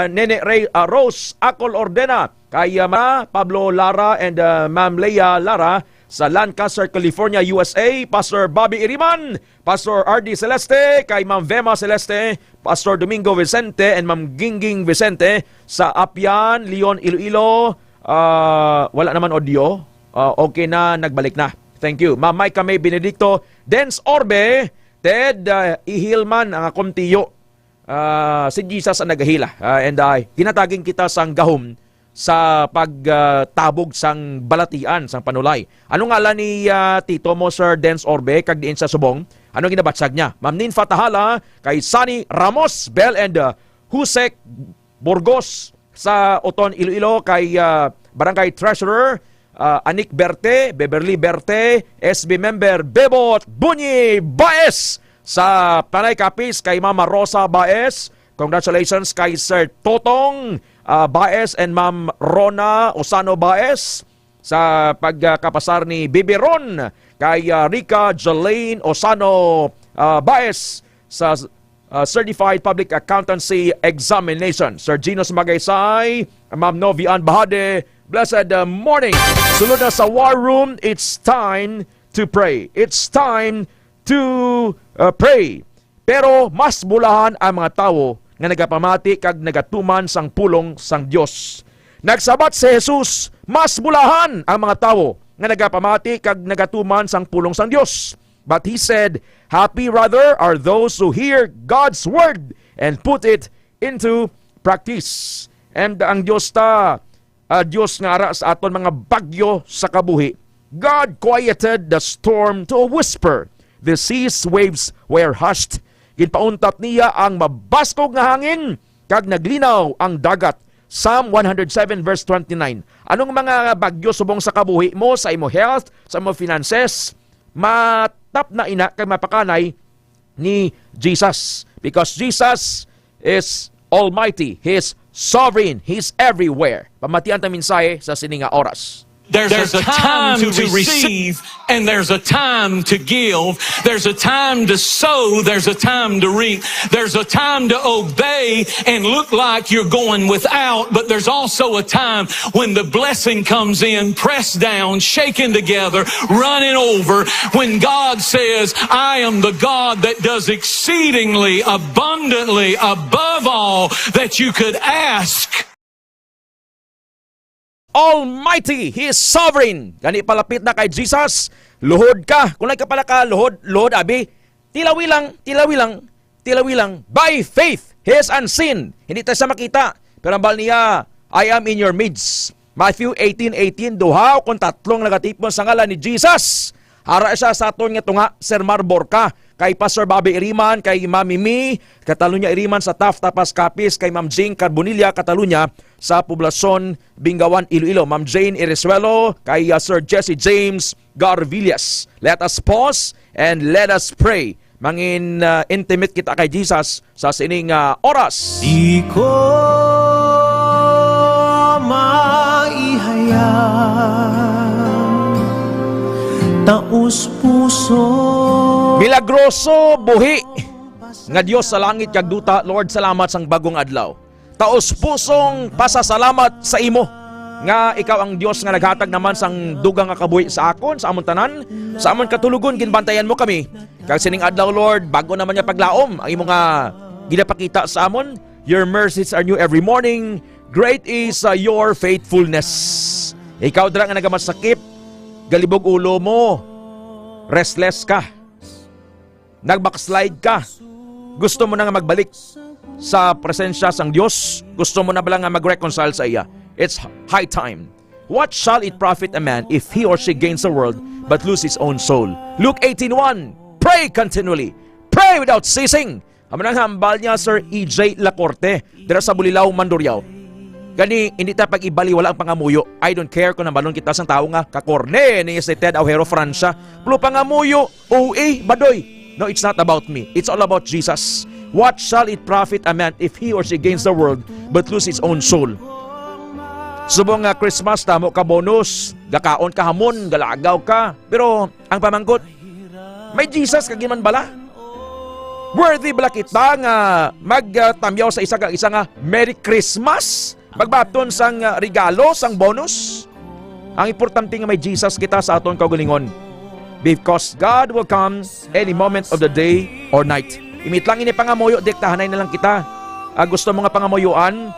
Nene Ray Rose Acol Ordena, kay Pablo Lara and Ma'am Leia Lara sa Lancaster, California, USA, Pastor Bobby Iriman, Pastor R.D. Celeste, kay Ma'am Vema Celeste, Pastor Domingo Vicente, and Ma'am Gingging Vicente sa Apian, Leon, Iloilo. Wala naman audio. Okay na, nagbalik na. Thank you. Ma'am Micah May Benedicto, Dens Orbe, Ted Ihilman, ang akong tiyo. Si Jesus ang nagahila. And hinatagin kita sang gahom sa pagtabog sang balatian, sang panulay. Ano ngala ni Tito mo, Sir Dens Orbe, kag diin sa subong? Ano ginabatsag niya? Ma'am Ninfa Tahala, kay Sunny Ramos, Bell and Husek Burgos sa Oton, Iloilo, kay Barangay Treasurer, Anik Berte, Beverly Berte, SB member Bebot Bunyi Baez sa Panay Kapis, kay Mama Rosa Baez. Congratulations kay Sir Totong Baez and Ma'am Rona Osano Baez sa pagkapasar ni Bibi Ron, kay Rica Jelaine Osano Baez sa Certified Public Accountancy Examination. Sir Ginos Magaysay, Ma'am Novian Bahade, blessed morning. Sunod na sa War Room, it's time to pray. It's time to pray. Pero mas bulahan ang mga tao nga nagapamati kag nagatuman sang pulong sang Dios. Nagsabat si Jesus, mas bulahan ang mga tao nga nagapamati kag nagatuman sang pulong sang Dios. But he said, happy rather are those who hear God's word and put it into practice. And ang Dios Dios nga ara sa aton mga bagyo sa kabuhi. God quieted the storm to a whisper. The sea's waves were hushed. Ginpauntat niya ang mabaskog nga hangin, kag naglinaw ang dagat. Psalm 107 verse 29. Anong mga bagyo subong sa kabuhi mo, sa imo health, sa imo finances, matap na ina kay mapakanay ni Jesus. Because Jesus is Almighty. He is sovereign. He is everywhere. Pamatian ta mensahe sa sininga oras. There's a time to receive and there's a time to give. There's a time to sow. There's a time to reap. There's a time to obey and look like you're going without. But there's also a time when the blessing comes in, pressed down, shaken together, running over. When God says, I am the God that does exceedingly abundantly above all that you could ask. Almighty, He is sovereign. Gani palapit na kay Jesus, luhod ka. Kung ka pala ka, luhod abi, tilawi lang. By faith, He is unseen. Hindi tayo sa makita. Pero ang bal niya, I am in your midst. Matthew 18:18, duhaw kung tatlong nagatipon sa ngalan ni Jesus. Hara siya sa aton nga tunga, Sir Marbor ka. Kay Pastor Bobby Iriman, kay Mami Mi, Catalunya Iriman sa Taft Tapas Capiz, kay Ma'am Jane Carbonilla, Catalunya sa Poblacion Bingawan, Iloilo. Ma'am Jane Irizuelo, kay Sir Jesse James Garvillas. Let us pause and let us pray. Mangin intimate kita kay Jesus sa sining oras. Di ko maihayag taos puso milagroso buhi nga Dios sa langit kag duta. Lord, salamat sang bagong adlaw. Taos pusong pasasalamat sa imo nga ikaw ang Dios nga naghatag naman sang dugang nga kabuhi sa akon, sa amon tanan, sa amon katulugon. Ginbantayan mo kami kag sining adlaw, Lord, bago naman niya paglaom ang imo nga ginapakita sa amon. Your mercies are new every morning. Great is your faithfulness. Ikaw dira nga nagamasakip, galibog ulo mo, restless ka, nag-backslide ka, gusto mo na nga magbalik sa presensya sang Diyos, gusto mo na ba nga mag-reconcile sa iya. It's high time. What shall it profit a man if he or she gains the world but lose his own soul? Luke 18:1. Pray continually. Pray without ceasing. Amo nang hambal niya Sir EJ Lacorte dira sa Bulilao, Mandurriao. Gani hindi ta pag-ibali wala ang pangamuyo. I don't care kung nabalon kita sang tao nga kakorne ni si Ted Aujero Francia. Pulo pangamuyo, badoy. No, it's not about me. It's all about Jesus. What shall it profit a man if he or she gains the world but lose his own soul? Subong nga Christmas, tamo ka bonus, gakaon ka hamon, galagaw ka. Pero ang pamangkot, may Jesus kagiman bala? Worthy bala kita nga magtamyaw sa isa nga Merry Christmas? Magbaton sang regalo, sang bonus? Ang importante nga may Jesus kita sa aton kaugalingon. Because God will come any moment of the day or night. Imit lang ini pangamoyo, diktahanay na lang kita. Gusto mo nga pangamoyoan,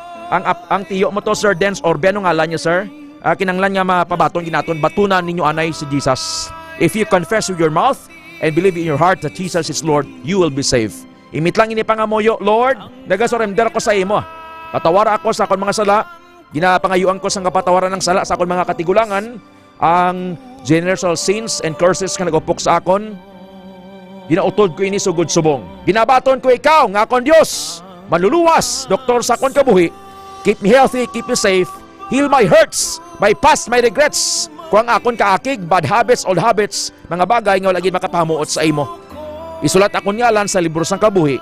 ang tiyo mo to, Sir Dens Orbe, ano ngalan niya, sir? Kinanglan nga mapabaton, ginaton, batunan ninyo anay si Jesus. If you confess with your mouth and believe in your heart that Jesus is Lord, you will be saved. Imit lang ini pangamoyo, Lord, nagasurrender ko sa imo. Patawara ako sa akong mga sala, ginapangayuan ko sa kapatawaran ng sala sa akong mga katigulangan, ang general sins and curses ka nagupok sa akon, ginautod ko ini sugod subong. Ginabaton ko ikaw, nga akon Diyos, maluluwas, doktor sa akon kabuhi, keep me healthy, keep me safe, heal my hurts, my past, my regrets, kung akon kaakig, bad habits, old habits, mga bagay nga lagi makapamuot sa imo. Isulat akon ngalan sa libro sang kabuhi.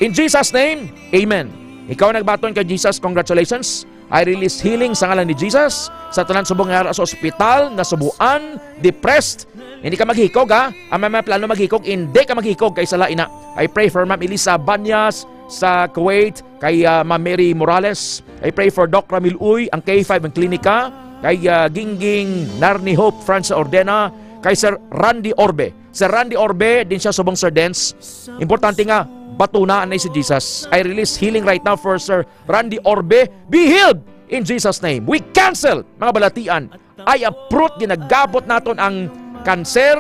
In Jesus' name, Amen. Ikaw nagbaton kay Jesus, congratulations. I release healing sa ngalan ni Jesus sa tanan subong nga sa ospital, nasubuan, depressed. Hindi ka maghikog ha. Ang mga plano maghikog, hindi ka maghikog kay sala ina. I pray for Ma'am Elisa Banyas sa Kuwait, kay Ma'am Mary Morales. I pray for Doc Ramil Uy, ang K5 ang klinika, kay Gingging Narni Hope Francia Ordena, kay Sir Randy Orbe. Sir Randy Orbe, din siya subong Sir Dens. Importante nga, batunaan na si Jesus. I release healing right now for Sir Randy Orbe. Be healed in Jesus' name. We cancel, mga balatian. I uproot, ginagabot naton ang cancer,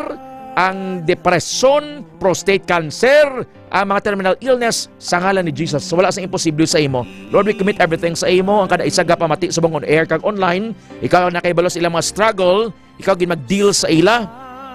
ang depression, prostate cancer, ang mga terminal illness sa ngalan ni Jesus. So, wala sang imposible sa imo. Lord, we commit everything sa imo. Ang kada isa pamati subong on air kag online. Ikaw na kaibalo sa ilang mga struggle. Ikaw gin mag-deal sa ila.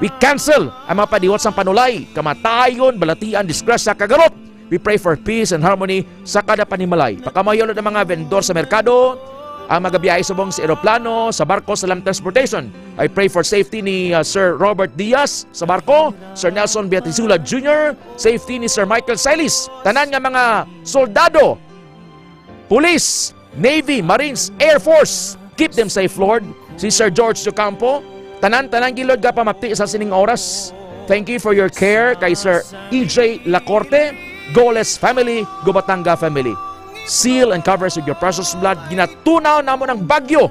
We cancel ang mga padiwot sang panulay, kamatayon, balatian, disgrasya, kagarot. We pray for peace and harmony sa kada panimalay. Pagkamayon ng mga vendor sa merkado, ang magabiyahe subong sa eroplano, sa barko, sa land transportation. I pray for safety ni Sir Robert Diaz sa barko, Sir Nelson Beatisula Jr., safety ni Sir Michael Silis, tanan nga mga soldado, police, Navy, Marines, Air Force. Keep them safe, Lord. Si Sir George Ocampo, tanan gilod ka pamapti sa sining oras. Thank you for your care kay Sir EJ Lacorte, Goles family, Gubatanga family. Seal and covers with your precious blood. Ginatunaw na mo ng bagyo.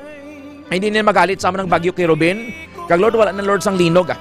Hindi nila magalit sa mo ng bagyo kay Robin. Kag Lord, wala na Lord sang linog.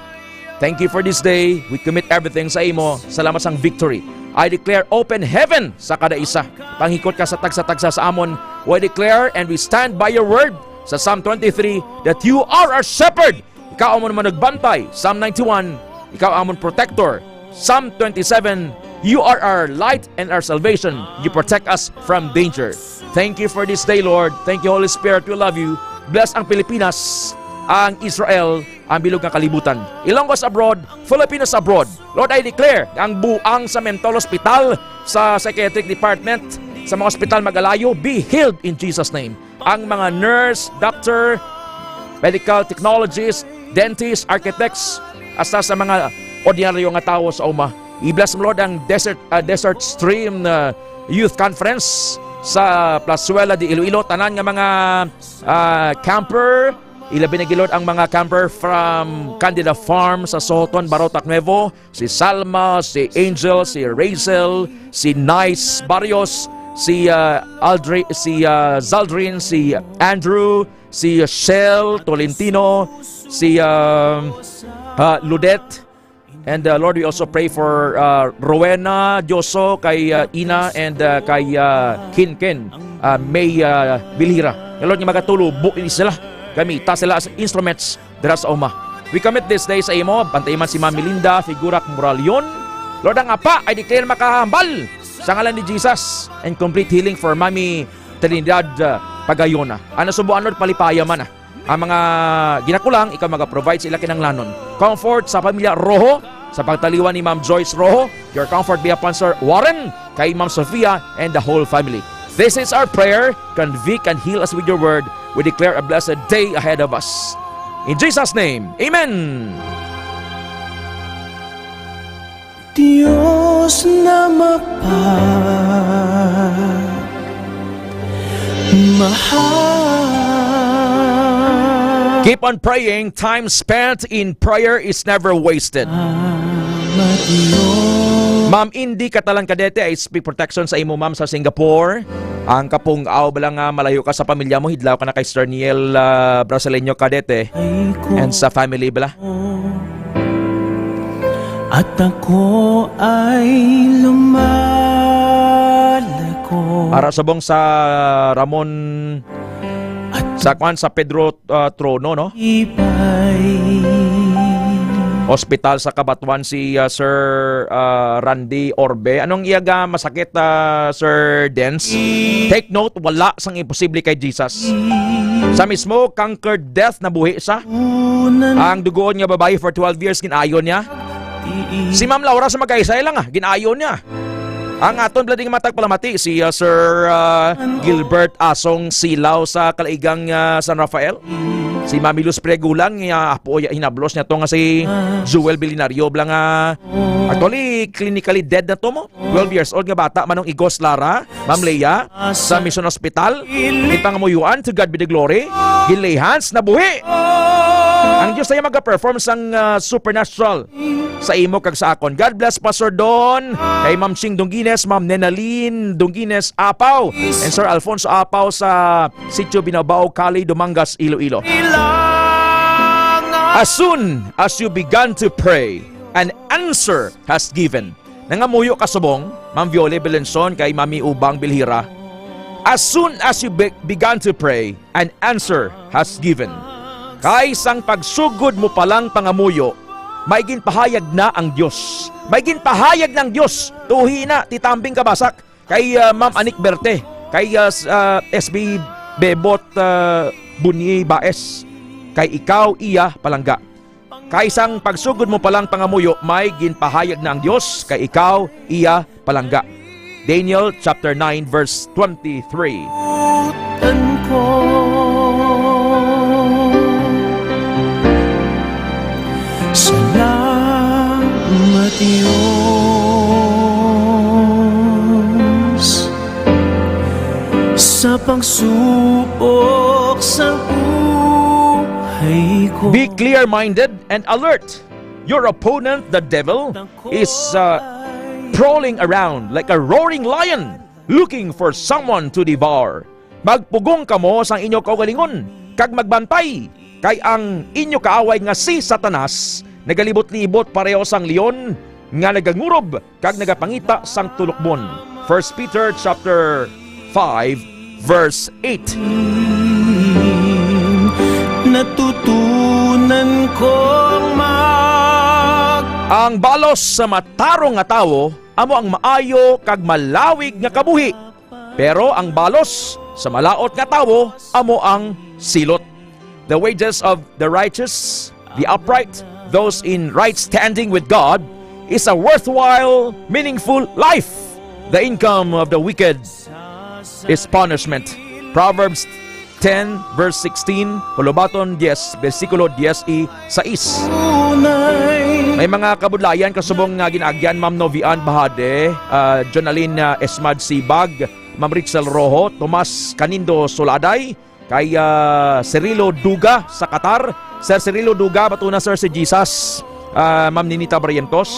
Thank you for this day. We commit everything sa imo. Salamat sang victory. I declare open heaven sa kada isa. Panghikot ka sa tagsa-tagsa sa amon. We declare and we stand by your word sa Psalm 23 that you are our shepherd. Ikaw amon man nagbantay. Psalm 91, ikaw amon protector. Psalm 27, you are our light and our salvation. You protect us from danger. Thank you for this day, Lord. Thank you, Holy Spirit. We love you. Bless ang Pilipinas, ang Israel, ang bilog ng kalibutan. Ilonggo abroad, Filipinos abroad. Lord, I declare, ang buang sa mental hospital, sa psychiatric department, sa mga hospital magalayo, be healed in Jesus' name. Ang mga nurse, doctor, medical technologists, dentists, architects, hasta sa mga ordinaryo nga tao sa uma. I-bless mo, Lord, ang Desert Stream Youth Conference sa Plazuela de Iloilo. Tanan nga mga camper, ilabi na gilod ang mga camper from Candida Farm sa Soton, Barotac Nuevo. Si Salma, si Angel, si Rachel, si Nice Barrios, si Zaldrin, si Andrew, si Shell Tolentino, si Ludet. And Lord, we also pray for Rowena Dioso, kay Ina, and kay Kin May Bilhira. Lord, nga magatulo, buin sila. Gamita sila as instruments dira sa uma. We commit this day sa imo. Bantay man si Ma'am Melinda Figurak Moralion. Lord, ang apa, I declare makahambal sa ngalan ni Jesus, and complete healing for Mami Trinidad Pagayona. Ano subuan, Lord, palipaya man ang mga ginakulang, ikaw mag-provide sila kinanglanon. Comfort sa pamilya Rojo, sa pagtaliwan ni Ma'am Joyce Rojo. Your comfort be upon Sir Warren, kay Ma'am Sofia, and the whole family. This is our prayer. Convict and heal us with your word. We declare a blessed day ahead of us. In Jesus' name, Amen. Diyos na mahal. Keep on praying. Time spent in prayer is never wasted. Ma'am Indy Katalan Kadete, I speak protection sa imo, ma'am, sa Singapore. Ang kapungaw bala nga malayo ka sa pamilya mo, hidlaw ka na kay Sterniel Brasileño Cadete and sa family bala. At ako ay lumalako. Para subong sa Ramon sa Pedro Trono, no? Hospital sa Kabatuan si Sir Randy Orbe. Anong iyaga masakit, Sir Dens? Take note, wala sang imposible kay Jesus. Sa mismo conquered death na buhi sa. Ang dugoon nga babae for 12 years ginayon niya. Si Ma'am Laura sa magkaisay lang ginayon niya. Ang aton blading matagpalamati si Sir Gilbert Asong Silaw sa Kalaigang San Rafael. Si Mami Luz Pregulang apo hinablos niya to nga si Joel Bilinario blang actually clinically dead na to mo. 12 years old nga bata manong Igos Lara, Ma'am Leia sa Mission Hospital. Ipangamuyuan, to God be the glory. Gilehans na buhi. Ang Diyos tayo mag-perform sang supernatural sa imo kag sa akon. God bless Pastor Don, kay Ma'am Ching Dungines, Ma'am Nenalyn Dungines Apaw, and Sir Alfonso Apaw sa Sitio Binabaw, Cali, Dumangas, Iloilo. As soon as you began to pray, an answer has given. Nangamuyo kasubong, Ma'am Viole Belenson, kay Mami Ubang Bilhira. As soon as you began to pray, an answer has given. Kay sang pagsugod mo palang pangamuyo, may ginpahayag na ang Diyos. May ginpahayag ng Diyos. Tuhi na, titambing kabasak. Kay Ma'am Anik Berte, kay SB Bebot Bunyi Baes, kay ikaw iya palangga. Kay sang pagsugod mo palang pangamuyo, may ginpahayag na ang Diyos, kay ikaw iya palangga. Daniel chapter 9 verse 23. Salamat Diyos sa pagsubok sa buhay ko. Be clear-minded and alert. Your opponent, the devil, is prowling around like a roaring lion, looking for someone to devour. Magpugong kamo sang inyo kaugalingon, kag magbantay, kay ang inyo kaaway nga si Satanas, nagalibot-libot pareho sang leon, nga nagangurob, kag nagapangita sang tulokbon. 1 Peter chapter 5 verse 8. Natutunan kong ang balos sa matarong nga tawo amo ang maayo kag malawig nga kabuhi. Pero ang balos sa malaot nga tawo amo ang silot. The wages of the righteous, the upright, those in right standing with God, is a worthwhile, meaningful life. The income of the wicked is punishment. Proverbs 10 verse 16, Hulubaton 10 versikulo 10 6. May mga kabudlayan kasubong nga ginagyan Ma'am Novian Bahade, Jonaline Esmad Sibag, Ma'am Ritzel Rojo, Tomas Canindo Soladay, kay Cirilo Duga sa Qatar. Sir Cirilo Duga, bato na sir si Jesus. Ma'am Ninita Barrientos.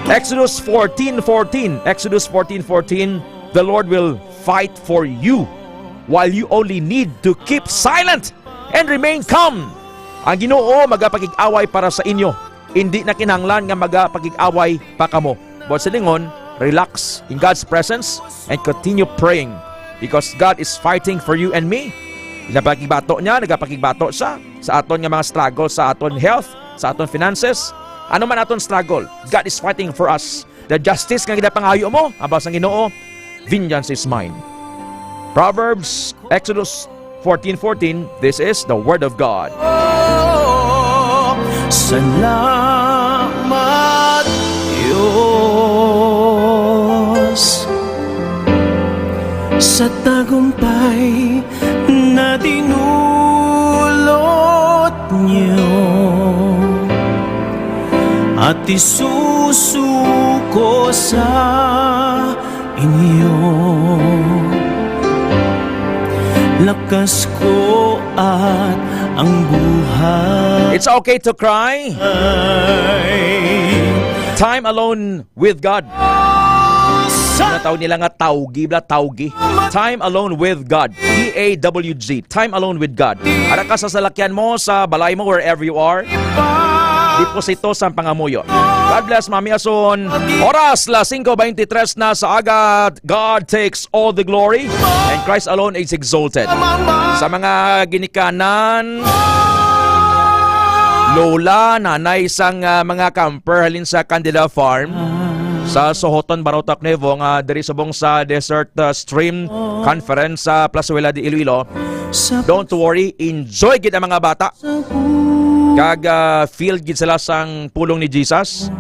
Exodus 14:14. Exodus 14:14. The Lord will fight for you while you only need to keep silent and remain calm. Ang Ginoo magapakig-away para sa inyo. Hindi na kinahanglan nga magapakig-away pa kamo. But sa lingon, relax in God's presence and continue praying because God is fighting for you and me. Nagapakigbato niya, nagapakigbato siya sa aton nga mga struggle, sa aton health, sa aton finances. Ano man aton struggle, God is fighting for us. The justice nga ginapangayo mo, abas ang Ginoo, vengeance is mine. Proverbs, Exodus 14:14, this is the word of God. Salamat Diyos sa tagumpay na dinulot niyo at isusuko sa inyo. Lakas ko at ang buhay. It's okay to cry. Time alone with God. Tawag nila nga tawgi. Time alone with God. TAWG. Time alone with God. Ara ka sa salakyan mo, sa balay mo, wherever you are. Deposito sa pangamuyo. God bless, Mami Ason. Oras, 5:23 na sa aga. God takes all the glory and Christ alone is exalted. Sa mga ginikanan, lola, nanay, sang mga camper halin sa Candida Farm, sa Sohoton, Barotac, Nuevo, nga diri subong sa Desert Stream Conference sa Plazuela de Iloilo. Don't worry, enjoy gid ang mga bata. Kag feel gid sila sang pulong ni Jesus.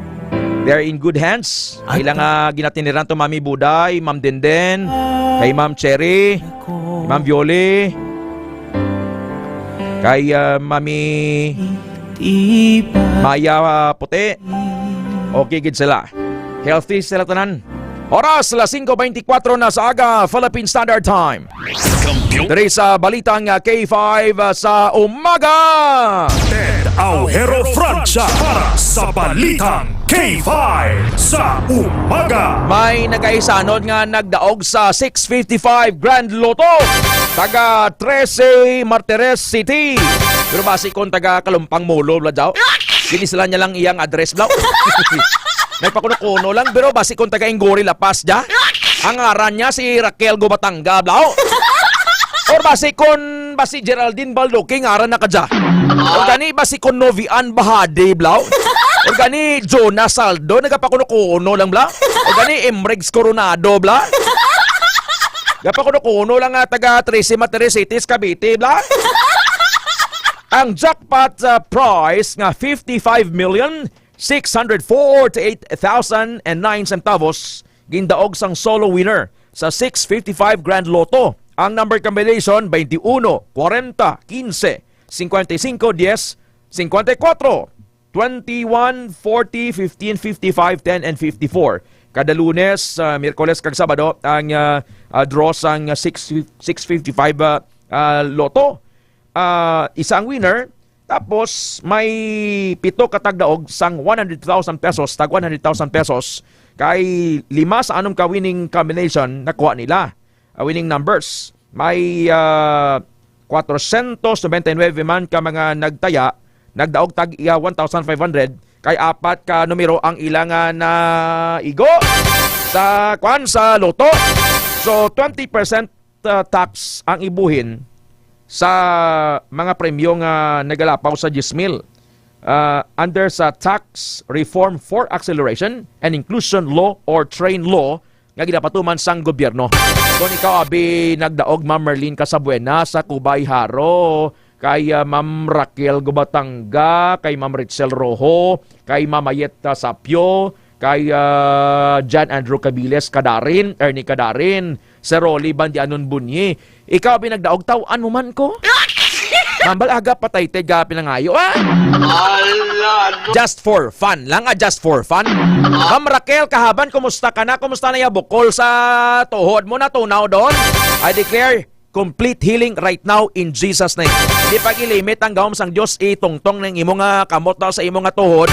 They're in good hands. Ilang ginatiniran to Mami Buday, Ma'am Denden, kay Ma'am Cherry, Ma'am Viole, kay Mami Maya Puti. Okay gid sila. Healthy sila tanan. Oras, 5:24 na sa aga, Philippine Standard Time. Dari sa balitang K5 sa umaga. Ted Aujero Francia para sa balitang K5 sa umaga. May nagaisanod nga nagdaog sa 655 Grand Lotto. Taga 13 Martires City. Pero basi kung taga Kalumpang Molo bla daw. Kini sila niya lang iyang address bla. Nagpakuno-kuno lang pero basi kung taga Ingori La Paz ja. Ang ngaran niya si Raquel Gobatanga bla. Or basi Geraldine Baldoque ngaran na kadya. Or gani basi kon Novian Bahade bla. Or gani Jonas Saldo nagapakuno-kuno lang bla. Or gani Emregs Coronado bla. Nagapakuno-kuno lang nga taga 13 Martires Cavite bla. Ang jackpot prize nga 55,648,009 centavos gindaog sang solo winner sa 655 Grand Lotto. Ang number combination 21, 40, 15, 55, 10, 54, 21, 40, 15, 55, 10, and 54. Kada Lunes, Miyerkules kag Sabado ang draw sang 655 Lotto. Isang winner, tapos may 7 katagdaog sang 100,000 pesos, tag 100,000 pesos, kay 5 sa anong ka-winning combination nakuha nila. Winning numbers. May 499 man ka mga nagtaya, nagdaog tag 1,500, kay 4 ka numero ang ilang na igo sa Lotto. So 20% tax ang ibuhin sa mga premyo nga nagalapaw sa 10,000 under sa Tax Reform for Acceleration and Inclusion Law or Train Law nga ginapatuman sang gobyerno. Kung ikaw abi nagdaog Ma'am Merlin Casabuena sa Cubay Haro, kay Ma'am Raquel Gobatanga, kay Ma'am Richel Rojo, kay Ma'am Ayeta Sapio, kay John Andrew Cabiles Kadarin, Ernie Kadarin, Sir Rolly Bandianon Bunyi. Ikaw binagdaog tawan mo man ko. Mambal aga patay tega pinangayo Just for fun lang, just for fun. Ma'am Raquel Kahaban, kumusta ka na? Kumusta na ya bukol sa tuhod mo na tunaw doon? I declare complete healing right now in Jesus name. Di pag-ilimit ang gawam sang Diyos itungtong ng imong kamot sa imong tuhod.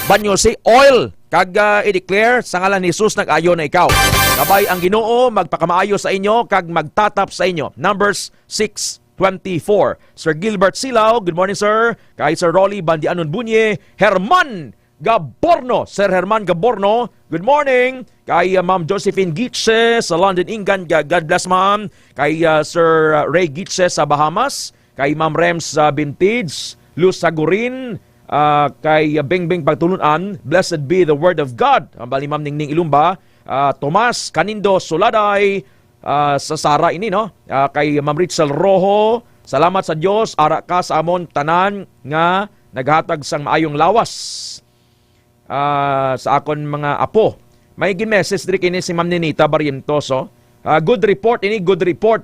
Banyo si oil kag i-declare sa ngalan ni Jesus nag-ayo na ikaw. Kabay ang Ginoo magpakamaayo sa inyo kag magtatap sa inyo. Numbers 6:24. Sir Gilbert Silao, good morning sir. Kay Sir Rolly Bandianon Bunye, Herman Gaborno, Sir Herman Gaborno, good morning. Kay Ma'am Josephine Gitse sa London, England, God bless ma'am. Kay Sir Ray Gitse sa Bahamas, kay Ma'am Rems Vintage, Luz Sagurin, kay Bengbeng Pagtulunan, blessed be the word of God. Ang bali Ma'am Ningning Ilumba, Tomas Canindo Soladay, sa Sara ini no, kay Ma'am Richel Rojo, salamat sa Dios ara ka sa amon tanan nga naghatag sang maayong lawas sa akon mga apo. May gi-message diri kini si Ma'am Ninita Barrientoso. Good report ini, good report.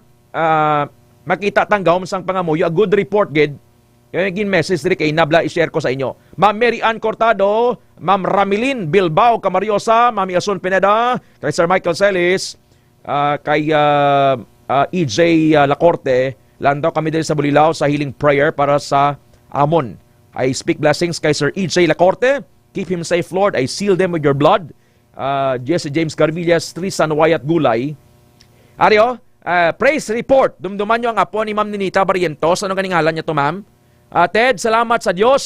Makita tanggawom sang pangamuyo, good report gid. Yung gin-message diri kay nabla i-share ko sa inyo. Ma'am Mary Ann Cortado, Ma'am Ramilin Bilbao Camariosa, Ma'am Yason Pineda, kay Sir Michael Celis, kay EJ Lacorte, landaw kami din sa Bulilao sa healing prayer para sa amon. I speak blessings kay Sir EJ Lacorte. Keep him safe, Lord. I seal them with your blood. Jesse James Garvillas, Trisan Wyatt Gulay. Aryo, praise report. Dumduman nyo ang apo ni Ma'am Ninita Barrientos. Ano ganing ngalan niya to, ma'am? Ted, salamat sa Diyos.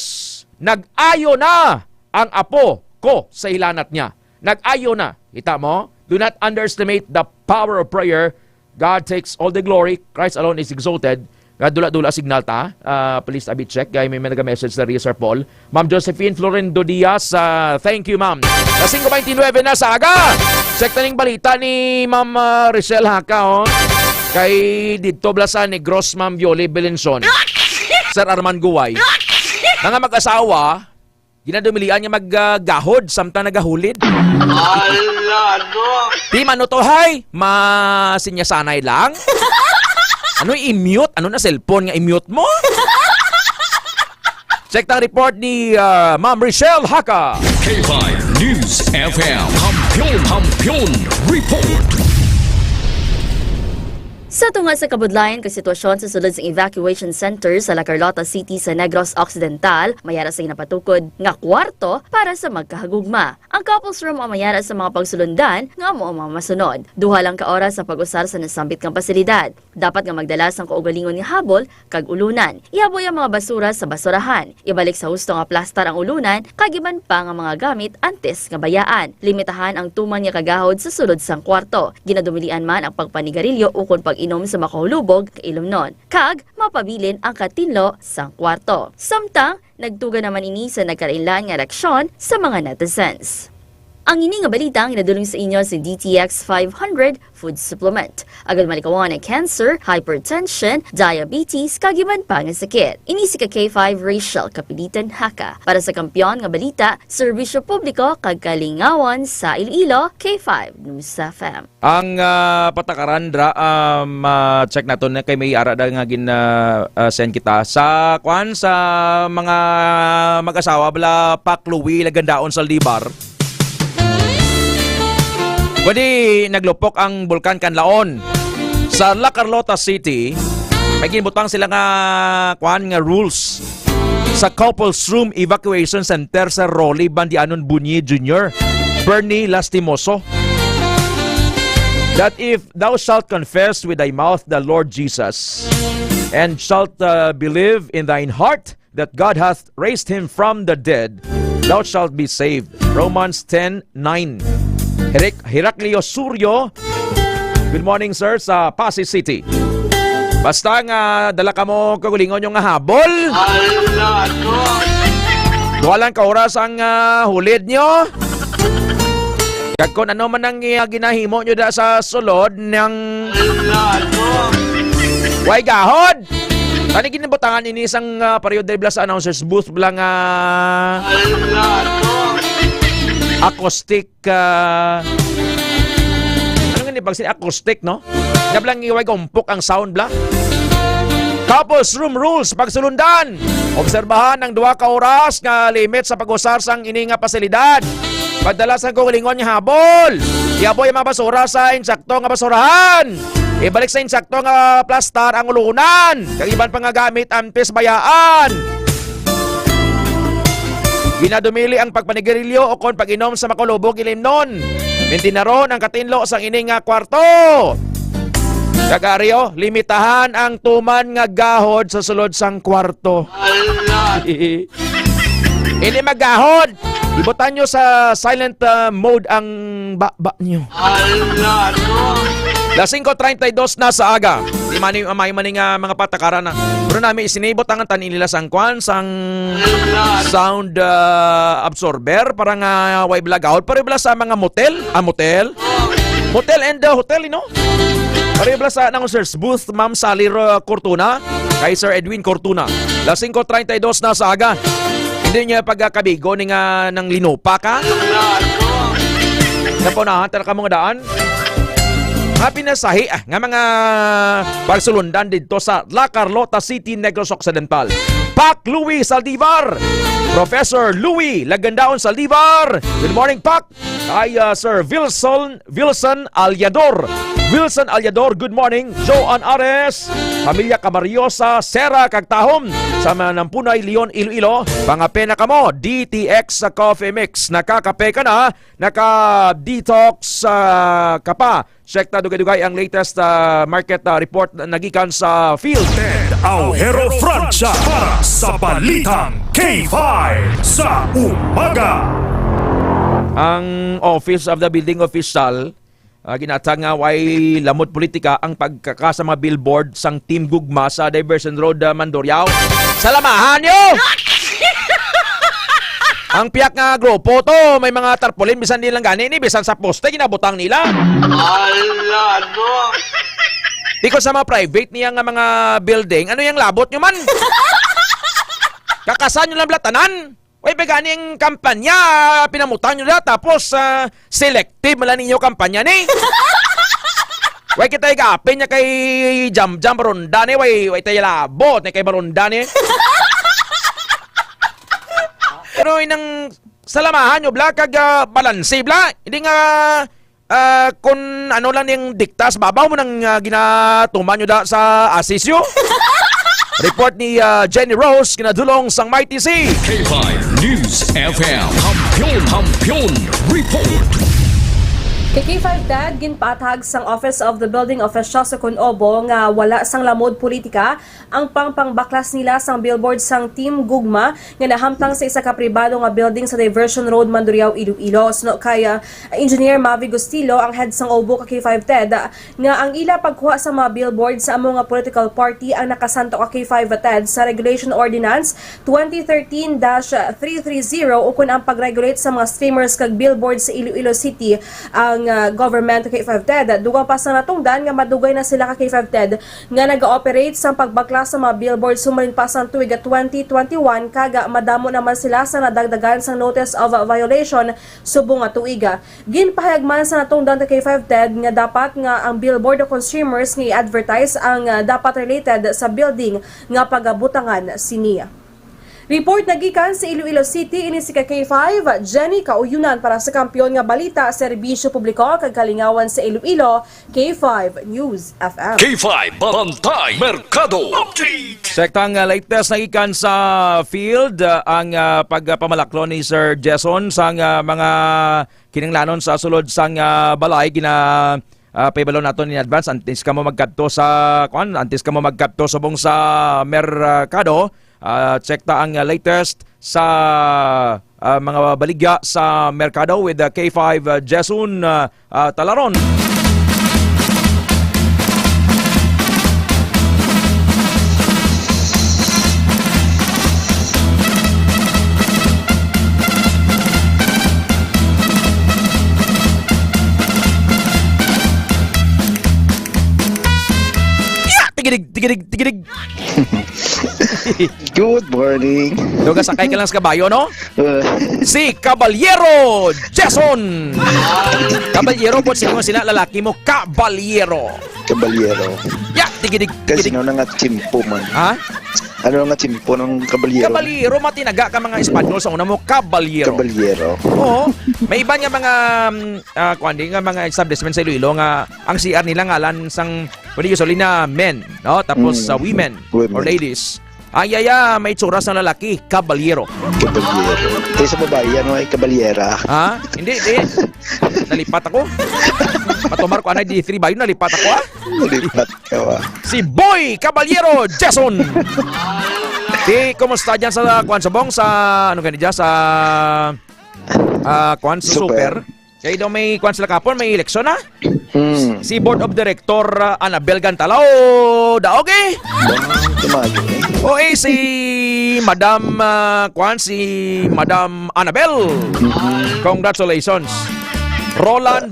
Nag-ayo na ang apo ko sa hilanat niya. Nag-ayo na. Kita mo? Do not underestimate the power of prayer. God takes all the glory. Christ alone is exalted. Dula-dula signal ta. Please abit check. Gaya may nag-message na rin, Sir Paul. Ma'am Josephine Florendo Diaz, thank you, ma'am. Lasing 29 na sa aga. Check na ning balita ni Ma'am Richelle Haka, oh. Kay dito blasan ni Gross Ma'am Violi Belenson. Sir Arman Guway. Nga mag-asawa, ginadumilian niya maggahod samtang nagahulid. Ala, no. Di man to, hay. Masinyasanay lang. Ano i-mute? Ano na cellphone nga i-mute mo? Check ang report ni Ma'am Richelle Haka. K5 News FM. Kampiyon Report. Sa tunga sa kabudlayan kay sitwasyon sa sulod sa evacuation center sa La Carlota City sa Negros Occidental, mayara sa inapatukod nga kwarto para sa magkahagugma. Ang couples room ang mayara sa mga pagsulundan nga mo ang mga masunod. Duha lang ka oras sa pag-usar sa nasambit kang pasilidad. Dapat nga magdala sang kaugalingon nga habol kag ulunan. Ihaboy ang mga basura sa basurahan. Ibalik sa husto nga plastar ang ulunan kag iban pa nga mga gamit antes nga bayaan. Limitahan ang tuman nga kagahod sa sulod sang kwarto. Ginadumilian man ang pagpanigarilyo ukon pag-inom sa makahulubog kailom nun. Kag mapabilin ang katinlo sang kwarto. Samtang nagtuga naman ini sa nagkarainlan nga reaksyon sa mga netizens. Ang ini nga balita ang inadulong sa inyo sa DTX 500 food supplement. Agad malikawan ang cancer, hypertension, diabetes, kagiban pa nga sakit. Ini si K5 Rachel Kapilitan Haka. Para sa kampiyon nga balita, serbisyo publiko kag kalingawan sa Iloilo, K5 News FM. Ang patakaran dra check naton na kay may ara da nga send kita sa kwan sa mga mag-asawa bala pakluwi lagandaon sa Libar. Pwede naglupok ang Bulkan Kanlaon sa La Carlota City. May ginbutang sila nga kwan nga rules sa couples room evacuation center sa Rolly Bandianon Bunye Jr. Bernie Lastimoso. That if thou shalt confess with thy mouth the Lord Jesus and shalt believe in thine heart that God hath raised him from the dead, thou shalt be saved. Romans 10:9. Heraklio Suryo, good morning sir sa Pasig City. Basta nga dala ka mo kagulingon yung habol. Walang ka oras ang hulid nyo. Kag kung ano man ang ginahimo nyo da sa sulod ng way gahod. Tani ginibutangan ini isang period dahil sa announcers booth bilang acoustic ano nga ni pagsin acoustic no? Nablang iway gumpok ang sound bla. Couples room rules pagsulundan. Obserbahan ng 2 ka oras nga limit sa pag-usar sang ini nga pasilidad. Pagdala sa kulingon nga habol. Iyaboy ang mga basura sa insakto nga basurahan. Ibalik sa insakto nga plastar ang ulunan. Kag iban pa nga gamit antes bayaan. Ginadumili ang pagpanigarilyo o kon pag-inom sa makulubog ilimnon. Mentinaron ang katinlo sang ining nga kwarto. Kagaryo, limitahan ang tuman nga gahod sa sulod sang kwarto. Ini magahod. Ibutan nyo sa silent mode ang ba nyo. La 5:32 na sa aga. Di mani amay maning mga patakaran na. Pero namin isinibot ang tanin nila sang kwan sang sound absorber para nga way blackout. Para bala sa mga motel, motel and hotel, you know. Para bala sa nang search booth Ma'am Sally Cortuna, kay Sir Edwin Cortuna. La 5:32 na sa aga. Hindi niya pagkakabigo ni nga ng linupa ka. Napunahan tara ka mga daan. Nga pinasahi nga mga pagsulundan dito sa La Carlota City, Negros Occidental. Pac Louis Saldivar, Professor Louis Lagandaon Saldivar. Good morning, Pac. Kay Sir Wilson Alyador. Wilson Alyador, good morning. Joan Ares, Pamilya Camariosa, Sera Kagtahom, sa Manampunay, Leon, Iloilo. Pangapena ka mo, DTX sa Coffee Mix. Nakakape ka na, naka-detox ka pa. Check na dugay-dugay ang latest market report na nagikan sa field. Ted Aujero Francia para sa Balitang K5 sa umaga. Ang Office of the Building Official ginatag nga way lamot politika ang pagkakasa mga billboard sang Team Gugma sa Diversion Road, Mandurriao. Salamahan nyo! Ang piyak nga grupo to, may mga tarpaulin, bisan nilang gani ni, bisan sa poste, ginabutang nila. Ala, no? Iko sa mga private niya nga mga building, ano yung labot nyo man? Kakasan nyo lang blatanan. Uy, begani ang kampanya, pinamutang nyo na, tapos selective mala ninyo kampanya ni. Uy, kita igapin niya kay Jam Baronda ni, uy, tayo labot ni kay Baronda ni. Pero inang salamahan nyo, bla, kag balansi, bla. Hindi nga, kung ano lang yung diktas, babaw mo nang ginatuman nyo da sa asisyo. Report ni Jenny Rose, kinadulong sang Mighty C. K5 News FM. Kampiyon Report. Kay K5 Dad, ginpatag sang Office of the Building Official sa Kunobo nga wala sang lamod politika ang pangpangbaklas nila sang billboard sang Team Gugma nga nahamtang sa isa ka pribado nga building sa Diversion Road, Mandurriao, Iloilo. No, kaya Engineer Mavi Gustilo, ang head sang Obo kay K5 Ted, nga ang ila pagkuha sa mga billboard sa among nga political party ang nakasanto ka K5 Ted sa Regulation Ordinance 2013-330 o kung ang pag-regulate sa mga streamers kag billboard sa Iloilo City ang government kay K5 Ted. Dugang pa sa natungdan nga madugay na sila ka K5 Ted nga nag-ooperate sa pagbaklas sa mga billboard sumalin pa sa tuig 2021 kaga madamo naman sila sa nadagdagan sa notice of violation subong nga tuiga. Ginpahayagman sa natungdan kay K5 Ted nga dapat nga ang billboard o consumers nga i-advertise ang dapat related sa building nga pagabutangan siniya. Report nagikan sa Iloilo City, ini si K5, Jenny Kauyunan para sa Kampiyon nga Balita, Serbisyo Publiko, kag Kalingawan sa Iloilo, K5 News FM. K5 Bantay Merkado Update. Sektang latest nagikan sa field, ang pagpamalaklo ni Sir Jason sang mga kinanglanon sa sulod sang balay gina paibalo naton in advance antes ka mo magkadto sa subong sa merkado. Check ta ang latest sa mga baligya sa merkado with K5 Jason Talaron. Tigidig. Good morning. Doga sakay ka lang sa kabayo, no? Si Caballero Jason. Caballero po sila lalaki mo, Caballero. Ya, tigidig. Kasi ano nga chimpo man. Ha? Ano nga chimpo ng Caballero? Caballero, matinaga ka mga Espanyol sa una mo, Caballero. Oo. May iba nga mga mga establishment sa Iloilo nga ang CR nila ngalan sang usually na men, no? Tapos women or ladies. Ayaya, may tsuras ng lalaki, Caballero. Kaya sa babae, ano ay Caballera? Ha? Hindi. Nalipat ako. Matumar ko anay D3 ba yun? Nalipat ako, ha? Nalipat ka, ha? Si Boy Caballero Jason. Kumusta dyan sa Sabong? Sa, ano ganyan dyan? Sa Super. Kaya daw may sila kapon, may eleksyon na. Si Board of Director Annabel Gantalao daoge. Si Madam Madam Annabel. Congratulations. Roland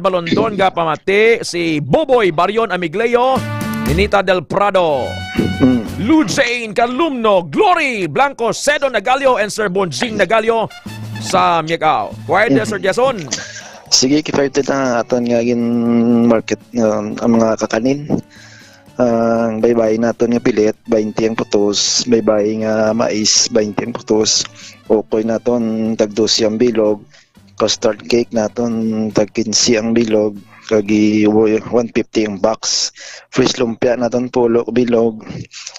Balondon ga pamati, si Boboy Barion Amigleo, Ninita Del Prado, Lujane Calumno, Glory Blanco, Sedo Nagalio, and Sir Bonjing Nagalio sa Miagao. Quiet, Sir Jason. Sige, kiparted na aton nga market ang mga kakanin. Ang baybay naton nga pilit, 20 ang putos. Baybay nga mais, 20 ang putos. Ukoy naton, tag 12 ang bilog. Custard cake naton, tag 15 ang bilog. Kagi 150 ang box. Fresh lumpia naton, pulo bilog.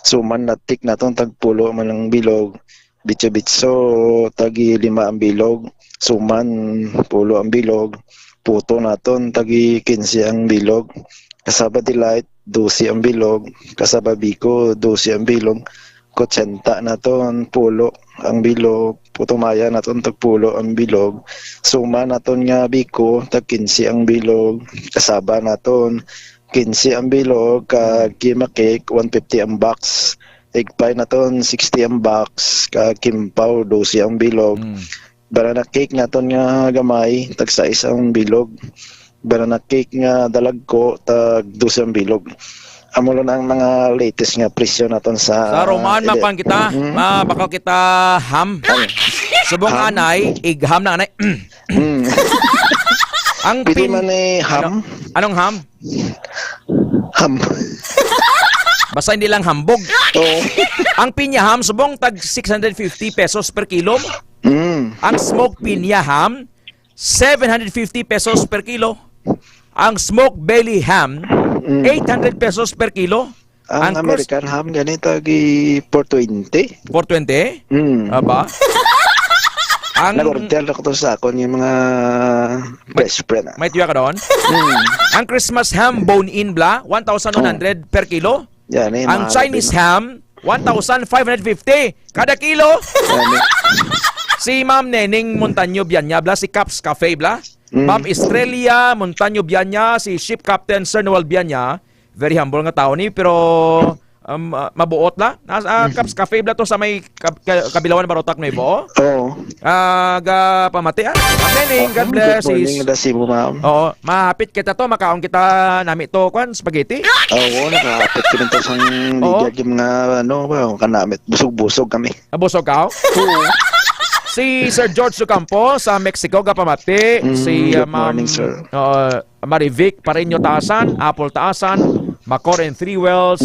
Suman latik naton, tag pulo man ang bilog. Bitso-bitso, tagi 5 ang bilog. Suman, pulo ang bilog. Puto naton, tagi 15 ang bilog. Kasaba delight, 12 ang bilog. Kasaba biko, 12 ang bilog. Kotsenta naton, pulo ang bilog. Putumaya naton, tagpulo ang bilog. Suma naton nga biko, tag 15 ang bilog. Kasaba naton, 15 ang bilog. Kima cake, 150 ang box. Egg pie naton, 60 ang box. Kimpaw, 12 ang bilog. Banana cake naton nga gamay, tag 6 ang bilog. Banana cake nga dalag ko, tag 12 ang bilog. Amo lang ang mga latest nga presyo naton sa Roman, mapang kita. Baka kita ham. Subong anay, igham na anay. Ang pili man ni ham. Anong ham? Ham. Basta hindi lang hambog. Oo. Ang pinya ham, subong tag 650 pesos per kilo. Ang smoked pinya ham, 750 pesos per kilo. Ang smoked belly ham, 800 pesos per kilo. Ang American ham ganito gi 420. 420? Aba? Nag-order ako to sa akon yung mga best friend. May tuya ka doon? Ang Christmas ham bone-in bla, 1,100 per kilo. Yan, ang Chinese ham, 1,550 kada kilo. Si Ma'am Neneng Montaño Bianya bla, si Caps Cafe bla. Ma'am Estrella Montaño Bianya, si Ship Captain Sir Noel Bianya. Very humble nga tao ni, pero mabuot la. Caps Cafe bla to sa may kabilawan Barotac na ibo. Oo. Ga pamati Ma'am Neneng, God bless. Good morning, dasi mo, ma'am. Oo, mahapit kita to, makaon kita nami to kwan spaghetti. Oo, nakahapit ko nito sa yung mga kanamit. Busog-busog kami. Busog ka? Oo. Si Sir George Ocampo sa Mexico, kapamati. Si good morning, sir. Marivic Pareño Taasan, Apple Taasan, Macoren Three Wells,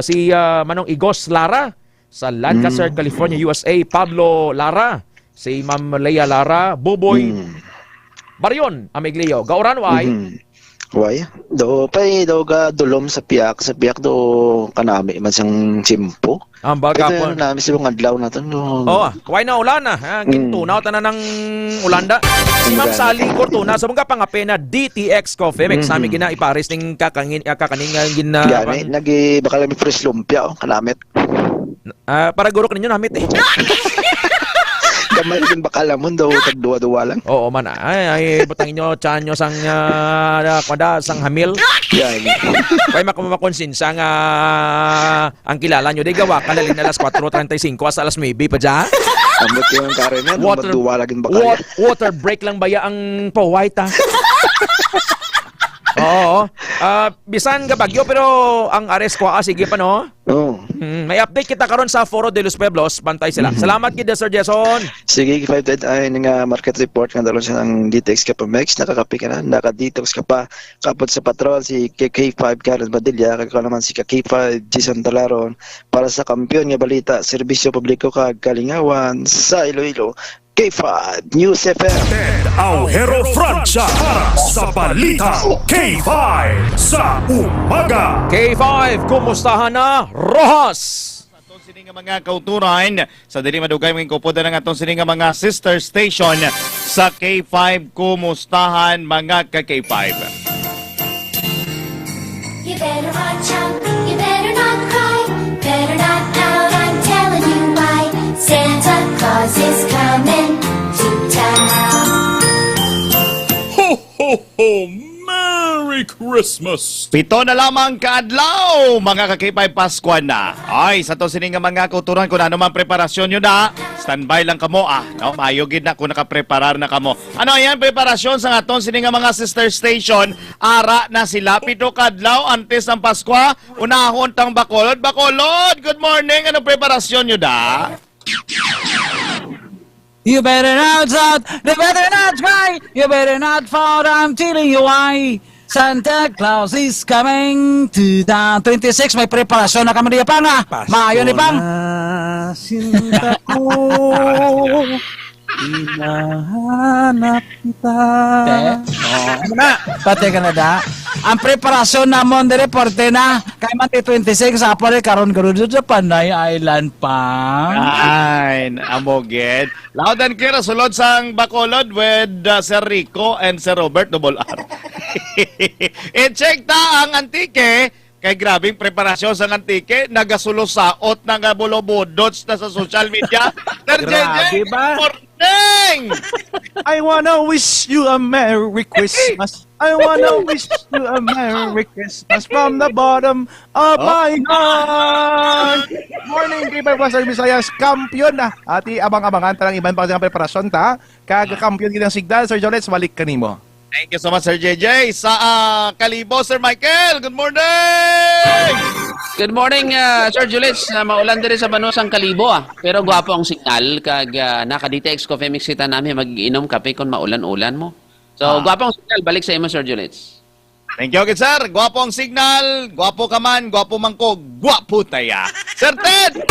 si Manong Igos Lara sa Lancaster, California, USA, Pablo Lara, si Ma'am Leia Lara, Buboy Barion, Amiglio, Gauran Way. Way, do ga dulom sa piyak do kanami man sang chimpo. Ang baga po. Nami sa mga adlaw naton. Why na ulan na? Gintunaw tanan ng Ulanda. Si Ma'am Sally Cortuna sa mga pangapena DTX Coffee, may kasami gina ipares ning kakaning gina. Gani nagi bakal mi fresh lumpia kanamit. Para guro ninyo namit eh. Gamay din bakal mo daw tag duwa-duwa lang. Oo man ay butangin nyo tiyan nyo sang sang hamil. Yan. Kaya makumakonsinsa nga ang kilala nyo. Di gawa ka naling alas 4:35 hasta alas 9 pa dyan. Amot yung karena. Duwa laging bakal. Water break lang ba ang paway ta? Oo. Bisan ka bagyo pero ang ares ko sige pa no. Oo. May update kita karon sa Foro de los Pueblos, bantay sila. Salamat kid Sir Jason. Sige, 5 ay nga market report nga dalon sa ng DTX ka pa Mex, nakakapi ka na, naka-detox ka pa. Kapot sa patrol si KK5 Carlos Badilla, kagko naman si KK5 Jason Talaron para sa kampiyon nga balita, serbisyo publiko kag kalingawan sa Iloilo. K5 News FM. Aujero Francia para sa balita K5 sa umaga. K5, kumustahan na Rojas? Atong sini nga mga kauturan sa dili madugay mga kupoda ng atong sini nga mga sister station sa K5, kumustahan mga ka K5. You better watch out, you better not cry, better not pout, I'm telling you why. Santa Claus is coming to town. Ho, ho, ho! Merry Christmas! Pito na lamang kaadlaw, mga kakipay Pasko na. Ay, sa to sining nga mga kauturan, kung ano man preparasyon nyo na, standby lang kamo no? Mayugid na kung nakapreparar na kamo. Ano yan, preparasyon sa aton sining nga mga sister station, ara na sila, pito kaadlaw, antes ng Pasko, unahon tang Bacolod. Bacolod, good morning, ano preparasyon nyo da? You better not shout, you better not cry, you better not fall, I'm telling you why. Santa Claus is coming to town. 26, may preparasyon na kami niya pa nga. Maayo ni Pang. Sinta ko, hinahanap kita. Ano na? Pati ka na da. Ang preparasyon na mo dire porte na kay Mati 26 sa pare karon sa Panay Island pa. Ay, amoged. Loud and clear, sulod sang Bacolod with Sir Rico and Sir Robert Double R. I-check ta ang antike. Kay grabing preparasyon sa antike, nagasulosaot na nga bulobudots na sa social media. Sir JJ, morning! I wanna wish you a Merry Christmas. I wanna wish you a Merry Christmas from the bottom of my heart. Morning, K5 Western Visayas, kampiyon na. Ati abang-abangan talang iban pa sa preparasyon ta. Kaga-kampiyon kitang sigdal, Sir Jolets, balik kanimo. Thank you so much, Sir JJ. Sa Kalibo, Sir Michael, good morning! Good morning, Sir Julits. Maulan din sa Banusang Kalibo. Pero gwapo ang signal. Kag nakaditex ko, Femix kita namin mag-inom kape kung maulan-ulan mo. So, gwapo ang signal. Balik sa imo, Sir Julits. Thank you, good sir. Gwapo ang signal. Gwapo ka man. Gwapo man ko. Gwapo taya. Sir Ted!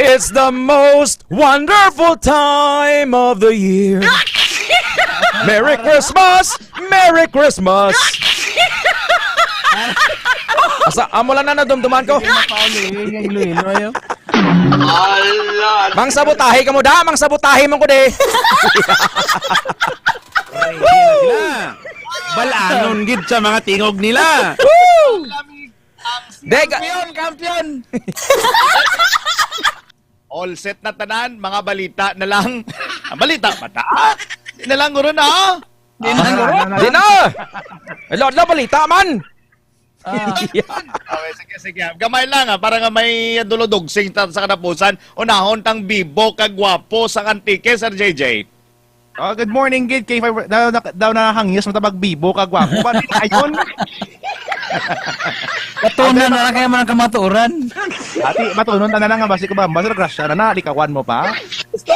It's the most wonderful time of the year. Merry Christmas! Merry Christmas! Asa, amo lang na nadumduman ko. Mang sabotahe ka mo da, mang sabotahe mo ko de. Balanon gid sa mga tingog nila. Kampiyon! All set na tanan, mga balita na lang. Ang balita, mata? Di na lang guro na. Di na! Lord na balita man! Okay, sige. Gamay lang para nga may dulodogsing sa kanapusan. Unahon tang bibo kagwapo sa antike, Sir JJ. Good morning, Gid. K5 daw na hangyos matabag bibo kagwapo. Ba din ayon? Katunan na lang kayo mga kamaturan. Ati, matunon na lang nga basi ko ba? Basir grasya na likawan mo pa. Gusto!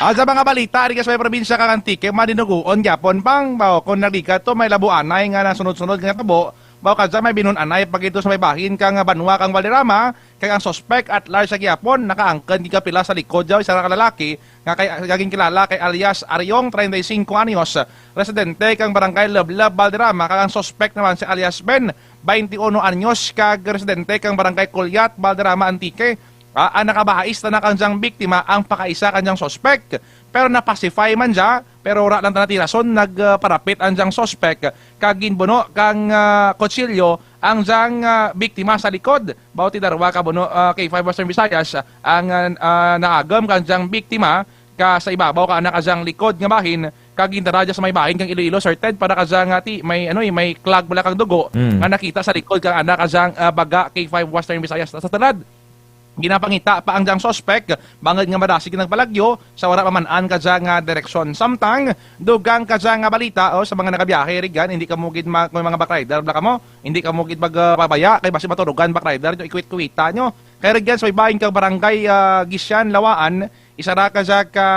Sa mga balita, rikas may probinsya kang antike, madinuguon, Japon pang, bao, kung nalika to, may labuanay nga na sunod-sunod nga tabo, bao kadya may binunanay, pag ito sa may bahin kang banwa kang Valderrama, kaya ang suspect at large sa Japon, nakaangkan, di kapila sa likod daw, isang kalalaki, nga kaging kilala kay alias Aryong, 35 anyos, residente kang barangay Lablab, Valderrama, kaya ang suspect naman si alias Ben, 21 anyos, kag residente kang barangay Kulyat, Valderrama, Antique, ang nakabahais na nakanjang biktima ang pakaisa kanyang sospek. Pero napacify man siya, pero wala lang tanatirason, nagparapit ang jang sospek. Kaginbuno kang kutsilyo ang jang biktima sa likod. Bawti darwa kabuno K5 Western Visayas ang naagam kang jang biktima ka sa ibabaw ka anak kajang likod nga bahin kagindaraja sa may bahin kang Iloilo sorted para kajang may clog bala kang dugo nga nakita sa likod kang anak kajang baga K5 Western Visayas sa talad. Ginapangita pa ang jang sospek, bangad nga madasig ng balagyo, sa wala pamanaan ka dyan nga direksyon. Samtang, dugang ka dyan nga balita, sa mga nakabiyahe, rigan, hindi ka mugid kung mga backrider, blaka mo, hindi ka mugid magpabaya, kay basi maturugan backrider, yung ikwit-kwita nyo. Kaya rigan, sa ibahin kang barangay Gisyan, Lawaan, isara ka dyan ka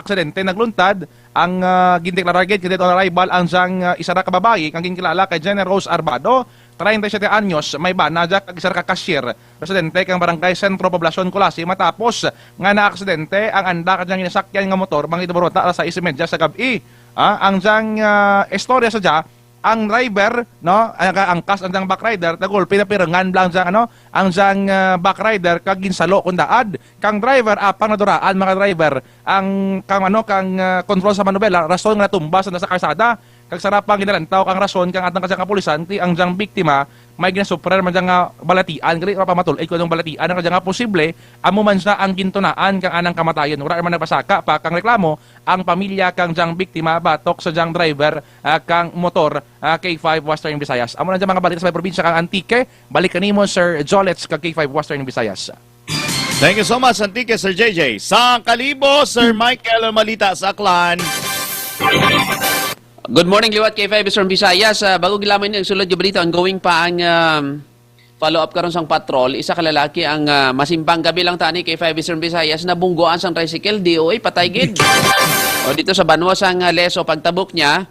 aksidente, nagluntad, ang gindeklaragid, kadit on arrival, ang dyan isara ka babae, kang kinkilala kay Jenny Rose Arbado, 37 anyos, may banadya kag isar ka cashier, residente kang barangay Sentro Poblacion Kulasi, matapos nga na-aksidente ang anda kanyang inasakyan nga motor, mga itaborota sa 6:30 sa gabi. Ang jang istorya sa dya, ang driver, no, ang angkas ang jang backrider, nagulpi na pirangan blang jang ang jang backrider kag ginsalo kun daad, kang driver apang naduraan mga driver, ang kang control sa manubela, rason nga natumba sa kalsada. Kag sarapang ginalantaw kang rason kang atang kasang kapulisan ti ang jang biktima may ginasuprer man nga balatian gali pamatulay ko ng balatian ang nga posible amo man sa ang gintunaan kang anang kamatayon wala man nagpasaka pa kang reklamo ang pamilya kang jang biktima batok sa jang driver kang motor K5 Western Visayas. Amo na jang mga balita sa probinsya kang Antique, balik kanimo Sir Jolets kag K5 Western Visayas. Thank you so much Antique, Sir JJ. Sa Kalibo, Sir Michael Malita sa Aklan. Good morning, Liwat K5 from Visayas. Bago gilaman yung sulod yung balita, ongoing pa ang follow-up karon sang patrol. Isa ka lalaki ang masimpang gabi lang tani K5 from Visayas na bunggoan sang tricycle, DOA, patay gid. O dito sa Banwa sang Leso, pagtabok niya,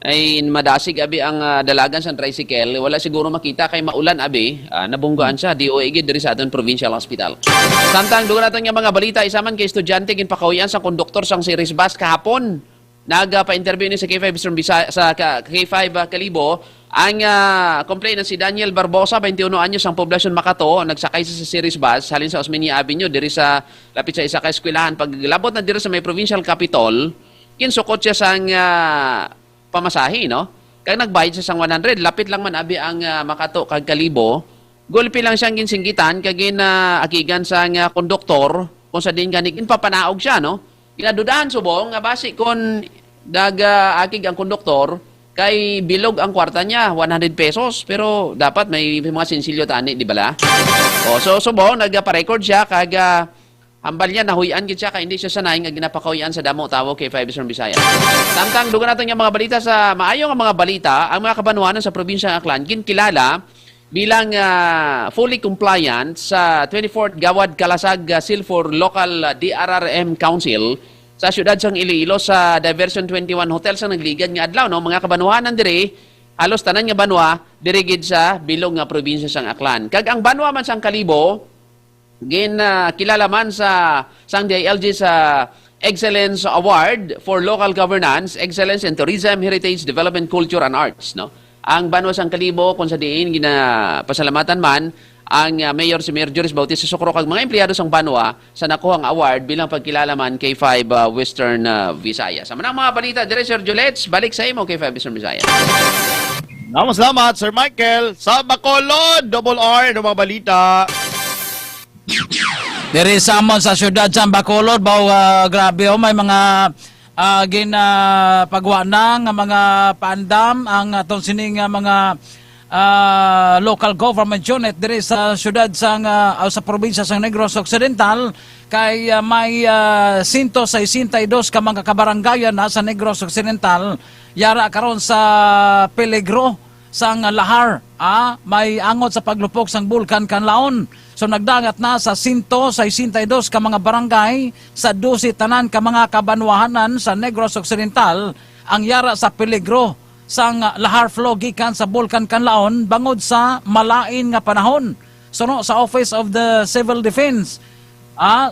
ay madasig abi ang dalagan sa tricycle, wala siguro makita kay maulan abi, nabunggaan siya DOAG diri sa aton provincial hospital. Samtang dugo naton nga mga balita isaman kay estudyante ginpakawian sa konduktor sang series bus kahapon. Nagpa-interview ni sa K5 sa K5 Kalibo ang complainant si Daniel Barbosa, 21 anyos ang poblasyon Makato, nagsakay sa series bus halin sa Osmeña Avenue diri sa lapit sa isa ka eskwelahan. Paglabot na diri sa may provincial capital, kinsukot siya sang pamasahe, no? Kaya nagbayad siya sang 100, lapit lang man abi ang Makato kag Kalibo. Gulpi lang siyang ginsinggitan kag akigan sang konduktor kung sa din ganig papanaog siya, no? Ginadudahan subong nga basi kon akig ang konduktor kay bilog ang kwarta niya 100 pesos pero dapat may mga sinsilyo tani di bala. So subong nagpa-record siya kag hambal niya nahuyan gid siya kay hindi siya sanay nga ginapakawian sa damo tawo kay 5 Eastern Visayas. Samtang dugo naton nga mga balita sa maayo nga mga balita, ang mga kabanwanan sa probinsya ng Aklan kilala bilang fully compliant sa 24th Gawad Kalasag Silfor Local DRRM Council sa siyudad sang Iloilo sa Diversion 21 Hotel sa nagligad nga adlaw, no? Mga kabanwanan diri halos tanan nga banwa diri gid sa bilog nga probinsya sang Aklan. Kag ang banwa man sang Kalibo kilala man sa sang DILG sa Excellence Award for Local Governance, Excellence in Tourism, Heritage, Development, Culture and Arts, no? Ang banwa sang Kalibo kung sa diin ginapasalamatan man ang Mayor si Mayor Joris Bautista Socro kag mga empleyado sang banwa sa nakuhang award bilang pagkilala man kay 5 Western Visayas. Sa manang mga balita dire Sir Julets, balik sa imo kay 5 Western Visayas. Salamat Sir Michael sa Bacolod, Double R ng mga balita. Diri samon sa syudad sa Bacolod, grabe may mga ginapagwa na nga mga paandam ang atong sining mga local government unit diri sa syudad sa probinsya sa Negros Occidental kay may 162 ka mga kabaranggayan na sa Negros Occidental yara karon sa peligro sang lahar may angot sa paglupok sang bulkan Kanlaon. So nagdangat na sa 162 ka mga barangay sa 12 tanan ka mga kabanwahanan sa Negros Occidental ang yara sa peligro sang lahar flow gikan sa bulkan Kanlaon bangod sa malain nga panahon. Suno sa Office of the Civil Defense.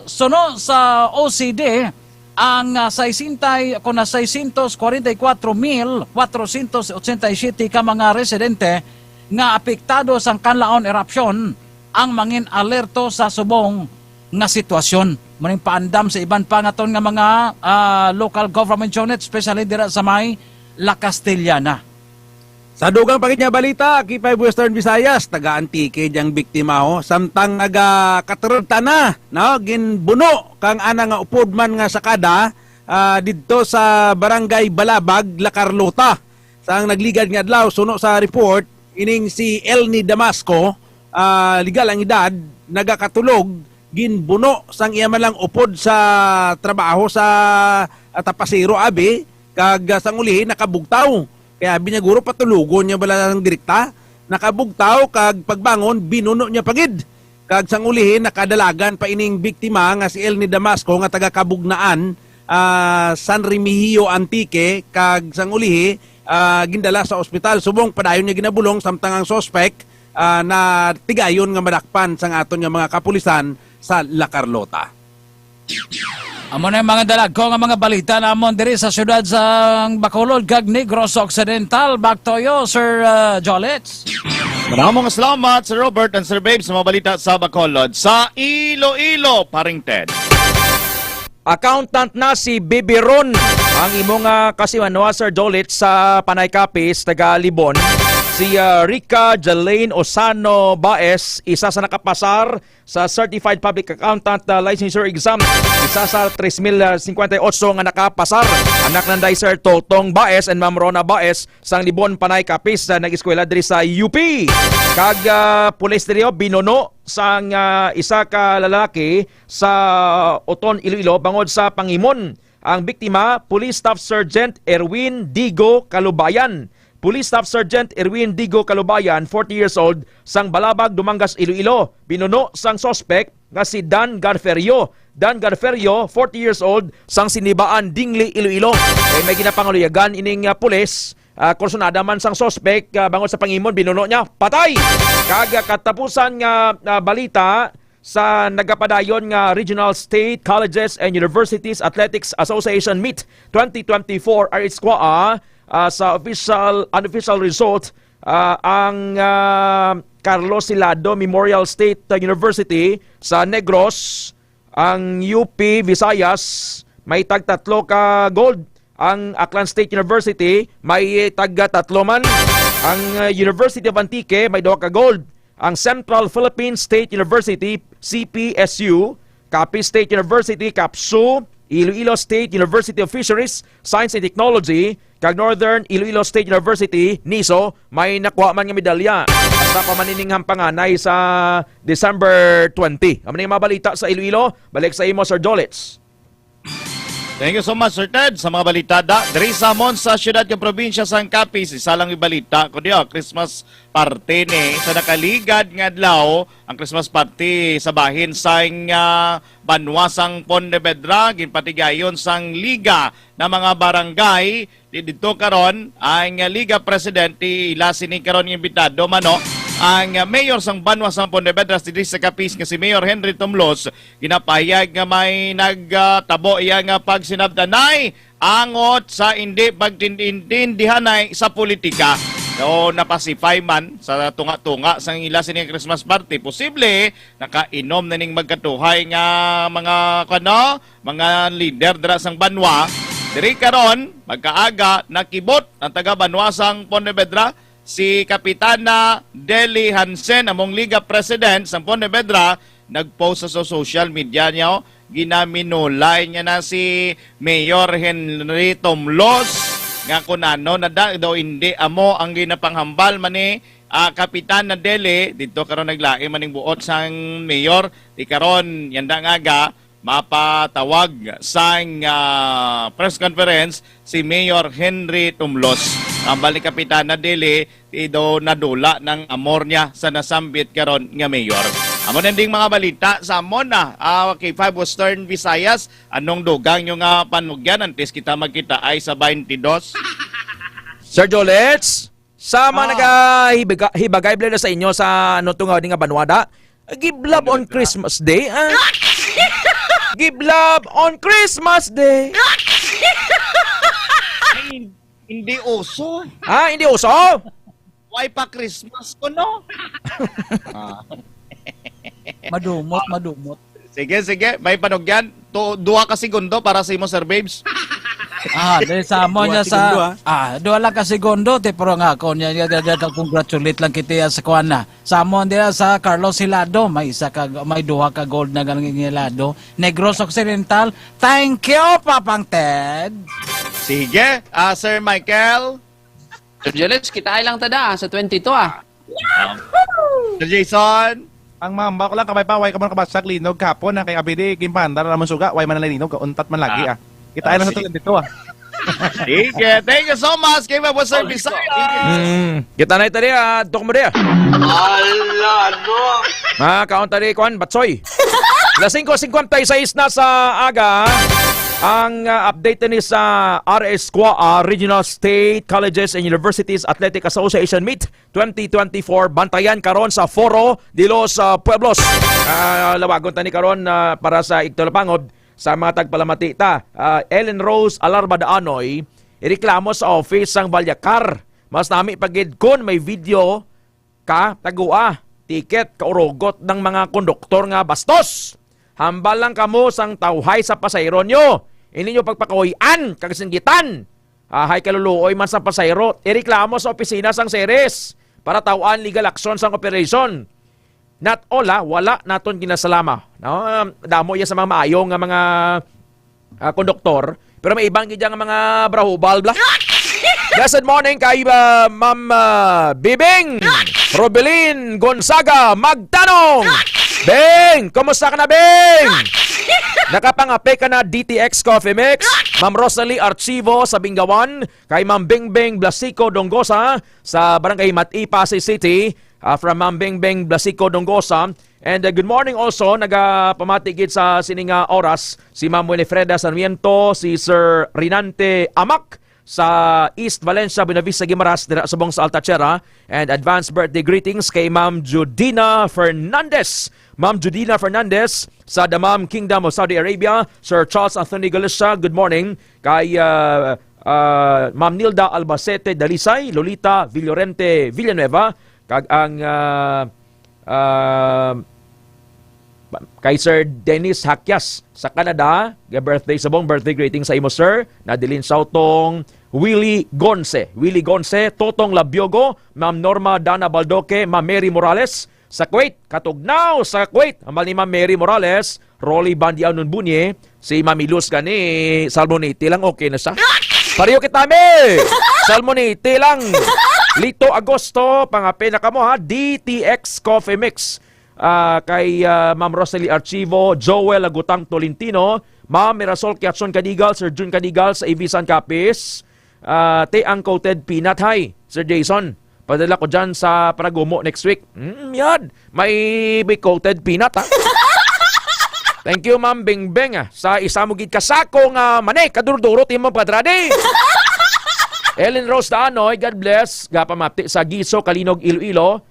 Suno sa OCD ang 644,487 ka mga residente nga apektado sang Kanlaon eruption ang mangin alerto sa subong nga sitwasyon. Maning paandam sa iban pa nga ton nga mga local government unit, especially dira sa may La Castellana. Sa dugang pakit niya balita, K5 Western Visayas, taga-antike diyang biktima ho. Samtang katurta na, no? Ginbuno kang ana nga upod man nga sakada dito sa barangay Balabag, La Carlota. Sang nagligad nga adlaw, suno sa report, ining si Elni Damasco, legal ang edad, nagakatulog, ginbuno sang iya man lang upod sa trabaho sa Tapasiro abi, kag sang ulihin nakabugtaw. Kaya binaguro patulugon niya bala ng direkta, nakabugtaw kag pagbangon binuno niya pagid. Kag sang ulihin nakadalagan pa ining biktima nga si Elni Damasco nga taga Kabugnaan, San Remigio Antique, kag sang ulihi gindala sa ospital. Subong padayon niya ginabulong samtang ang suspect na tigayon nga madakpan sang aton nga mga kapulisan sa La Carlota. Amo na yung mga dalag ko nga mga balita namon diri sa syudad sa Bacolod kag Negros Occidental. Back to you, Sir Jolets. Maraming salamat Sir Robert and Sir Babe sa mga balita sa Bacolod. Sa Iloilo, paring Ted. Accountant na si Bibi Ron ang imong kasimanwa Sir Jolets sa Panay Capis, taga Libon. Si Rica Jalaine Osano Baez, isa sa nakapasar sa Certified Public Accountant Licensure Exam. Isa sa 3,058 nga nakapasar. Anak ng Sir Totong Baez and Ma'am Rona Baez sang Libon Panay Capis na nag-eskwela diri sa UP. Kag pulis diri binuno sang isa ka lalaki sa Oton Iloilo bangod sa pangimon. Ang biktima, Police Staff Sergeant Erwin Digo Kalubayan. Police Staff Sergeant Erwin Digo Kalubayan, 40 years old, sang Balabag, Dumangas, Iloilo. Binuno sang suspect nga si Dan Garferio. Dan Garferio, 40 years old, sang Sinibaan, Dingli, Iloilo. Kay may ginapangaluyagan ining pulis kursunada man sang sospek bangon sa pangimon binuno niya patay. Kaga katapusan nga balita sa nagapadayon nga Regional State Colleges and Universities Athletics Association Meet 2024 RSQA sa unofficial result ang Carlos Silado Memorial State University sa Negros, ang UP Visayas may tag-3 ka gold, ang Aklan State University may tag-3 man, ang University of Antique may 2 ka gold, ang Central Philippine State University CPSU, Capiz State University CAPSU, Iloilo State University of Fisheries, Science and Technology, kag Northern Iloilo State University NISO may nakuha man nga medalya basta pamanininghan panganay sa December 20. Amo ning mabalita sa Iloilo, balik sa imo Sir Jolitz. Thank you so much, Sir Ted, sa mga balita. Dari sa Mon, sa siyudad ng probinsya sang Capiz, isa lang ibalita ko diyo, Christmas party ni sa nakaligad nga adlaw, ang Christmas party sa bahin sang Banwa sang Pontevedra, ginpatigayon sang liga na mga barangay dito karon ang Liga Presidente ila sini karon imbitado mano ang mayor sang Banwa sang Pontevedra diri sa Capiz nga si Mayor Henry Tumlos ginapahayag nga may nagtabo iya nga pagsinabdanay angot sa hindi pagtindihanay sa politika. So napasify man sa tunga-tunga sang ila sini Christmas party, posible nakainom na ning magkatuhay nga mga leader dira sang Banwa. Diri karon magkaaga nakibot ang taga Banwa sang Pontevedra si Kapitana Deli Hansen among Liga President sa Pontevedra nagpost sa social media niya ginaminulay niya na si Mayor Henry Tumlos nga kunano na daw hindi amo ang ginapanghambal mani Kapitana Deli dito karon naglaim maning buot sang mayor di karon yanda nga mapatawag sang press conference si Mayor Henry Tumlos. Ang balik Kapitana Dele, ido nadula ng amor niya sa nasambit karon nga mayor. Amo nanding mga balita sa amon na K5 Western Visayas, anong dugang nyo nga panugyan antes kita magkita ay sa 22? Sir Jolets, sama nagahibagay blend sa inyo sa ano to nga nga Banwada. Give love on Christmas Day. Give love on Christmas Day. Hindi uso. Hindi uso? Why pa Christmas ko, no? Madumot. Sige. May panugyan. 2 ka segundo para sa imo, Sir Babes. Dahil sa mo niya sa... 2 lang ka segundo, pero nga ako niya congratulate lang kita sa kuana. Sa mo niya sa Carlos Hilado, may 2 ka gold na ganang Hilado. Negros Occidental, thank you, Papang Ted. Sige, Sir Michael. Sir Jelets, kita ay lang tada sa 22 Sir Jason. Ang mamba ko lang kamay pa, way ka man kabasak linog kapon na kay Abidi, kimpandar naman suga, way man nalinog, kauntat man lagi Kita ay lang sa 22 Sige, thank you so much. Kaya po Sir Bisaya. Kita na ito rin, tok mo rin. Kaon tali, Kwan, Batsoy. Las 5:56 na sa aga. Ang update ni sa RSQA Regional State Colleges and Universities Athletic Association Meet 2024 bantayan karon sa Foro de los Pueblos. Lawagon tani karon para sa Igtulapangob sa mga tagpalamati ta. Ellen Rose Alarba Daanoy ireklamo sa office sang Valyacar. Mas nami pagid kun may video ka tagua tiket kaurogot ng mga konduktor nga bastos. Hambal lang kamo sang tawhay sa pasayro nyo. Hindi nyo pagpakawian, kagasinggitan. Hay kaluluoy man sa pasayro. Ireklamo sa opisina sang Ceres para tawaan legal action sang operation. Not all wala naton ginasalama. No? Damo iya sa mga maayong nga mga konduktor. Pero may ibang gidya nga mga brahubal bla. Good morning kay Ma'am Bibing Robelin Gonzaga Magtanong. Beng! Kumusta ka na, Beng? Nakapangape ka na DTX Coffee Mix, Ma'am Rosalie Archivo sa Bingawan, kay Ma'am Bingbing Blasico Dongosa sa Barangay Mati, Pasay City, from Ma'am Bingbing Blasico Dongosa. And good morning also, nagapamatigid sa sininga oras, si Ma'am Winifreda Sarmiento, si Sir Rinante Amak, sa East Valencia, Buenavista, Guimaras, dira sa Bong sa Altachera. And advance birthday greetings kay Ma'am Judina Fernandez. Ma'am Judina Fernandez sa Dammam Kingdom of Saudi Arabia. Sir Charles Anthony Galicia, good morning. Kay Ma'am Nilda Albacete Dalisay, Lolita Villorente Villanueva, kag ang kay Sir Dennis Hakyas sa Canada, birthday sa bong birthday greeting sa imo sir. Nadilin Sautong Willie Gonce, Totong Labiogo, Ma'am Norma Dana Baldoque, Ma'am Mary Morales sa Kuwait, katugnaw sa Kuwait. Amal ni Ma'am Mary Morales, Rolly Bandiao Nunbunye, si Mami Luz gani Salmonite lang okay na siya. Pariyo kitami. Salmonite lang. Lito Agosto, pangapin na kamo ha, DTX Coffee Mix. Kay Ma'am Rosalie Archivo, Joel Agutang Tolentino, Ma'am Mirasol Kiatson Kadigal, Sir Jun Kadigal sa Avisan Capis, Teang Coated Peanut High, Sir Jason. Padala ko dyan sa Paragumo next week. Yan, may coated peanut ha. Thank you Ma'am Bengbeng sa isamugid kasakong manek, kadurdurot yung mga padrade. Ellen Rose Daanoy, God bless, gapamapti sa Giso, Kalinog, Iloilo.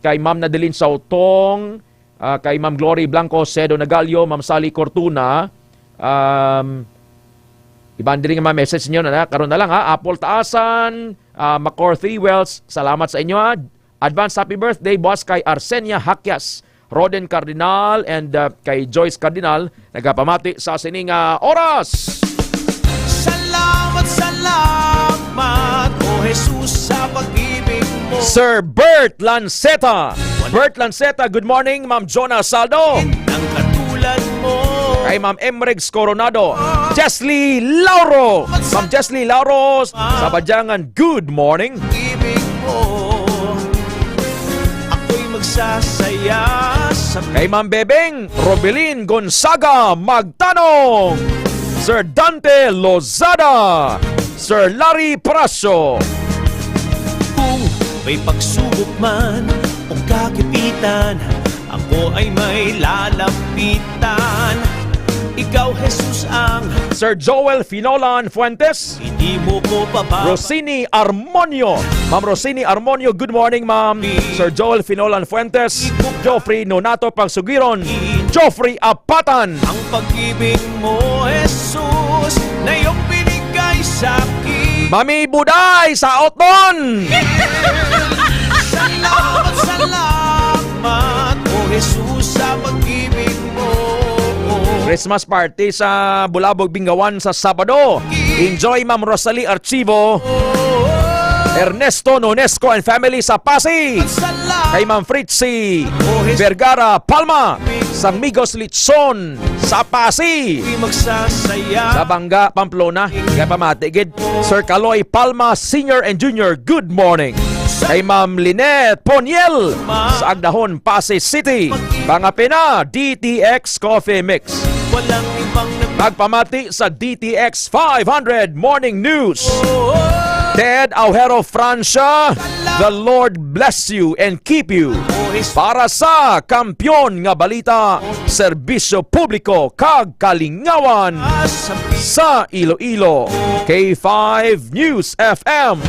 Kay Ma'am Nadeline Sautong, kay Ma'am Glory Blanco, Cedo Nagalio, Ma'am Sally Cortuna, ibandiri nga mga message niyo na karon na lang ha. Apple Taasan, Macor 3 Wells, salamat sa inyo ha. Advance happy birthday boss kay Arsenia Hakyas, Roden Cardinal, and kay Joyce Cardinal, nagapamati sa sining oras. Salamat, O Jesus, sa pag-ibig mo. Sir Bert Lanceta. Bert Lanceta, good morning. Ma'am Jonah Saldo. Ang katulad mo. Kay Ma'am Emrex Coronado. Jesly Lauro. Ma'am Jesly Lauro sa Badyangan, good morning. Ibig mo. Ako'y magsasaya sa... Kay Ma'am Bebeng Robelin Gonzaga magtanong. Sir Dante Lozada. Sir Larry Praso. Kung may pagsubok man o kagipitan, ako ay may lalapitan. Ikaw, Jesus, ang Sir Joel Finolan Fuentes. hindi mo ko pababa. Rosini Armonio. Ma'am Rosini Armonio, good morning ma'am. Sir Joel Finolan Fuentes. Joffrey Nonato Pagsugiron. Joffrey Apatan. Ang pag-ibig mo, Jesus, na iyong binigay sa akin. Mami Buday sa Outdon. Salamat, O Jesus, sa pag-ibig mo. Christmas party sa Bulabog, Bingawan sa Sabado. Enjoy Ma'am Rosalie Archivo. Ernesto Nonesco and family sa Pasig. Kay Ma'am Fritzy Vergara Palma. San Migos Litson sa Pasig. Sa Bangga, Pamplona. Kaya pamatigid. Sir Kaloy Palma Senior and Junior, good morning. Kay Ma'am Lynette Poniel sa Agdahon, Pasig City. Pangapina, DTX Coffee Mix. Magpamati sa DTX 500 Morning News. Ted Aujero Francia, the Lord bless you and keep you. Para sa Kampiyon nga Balita, Serbisyo Publiko kag Kalingawan sa Iloilo, K5 News FM.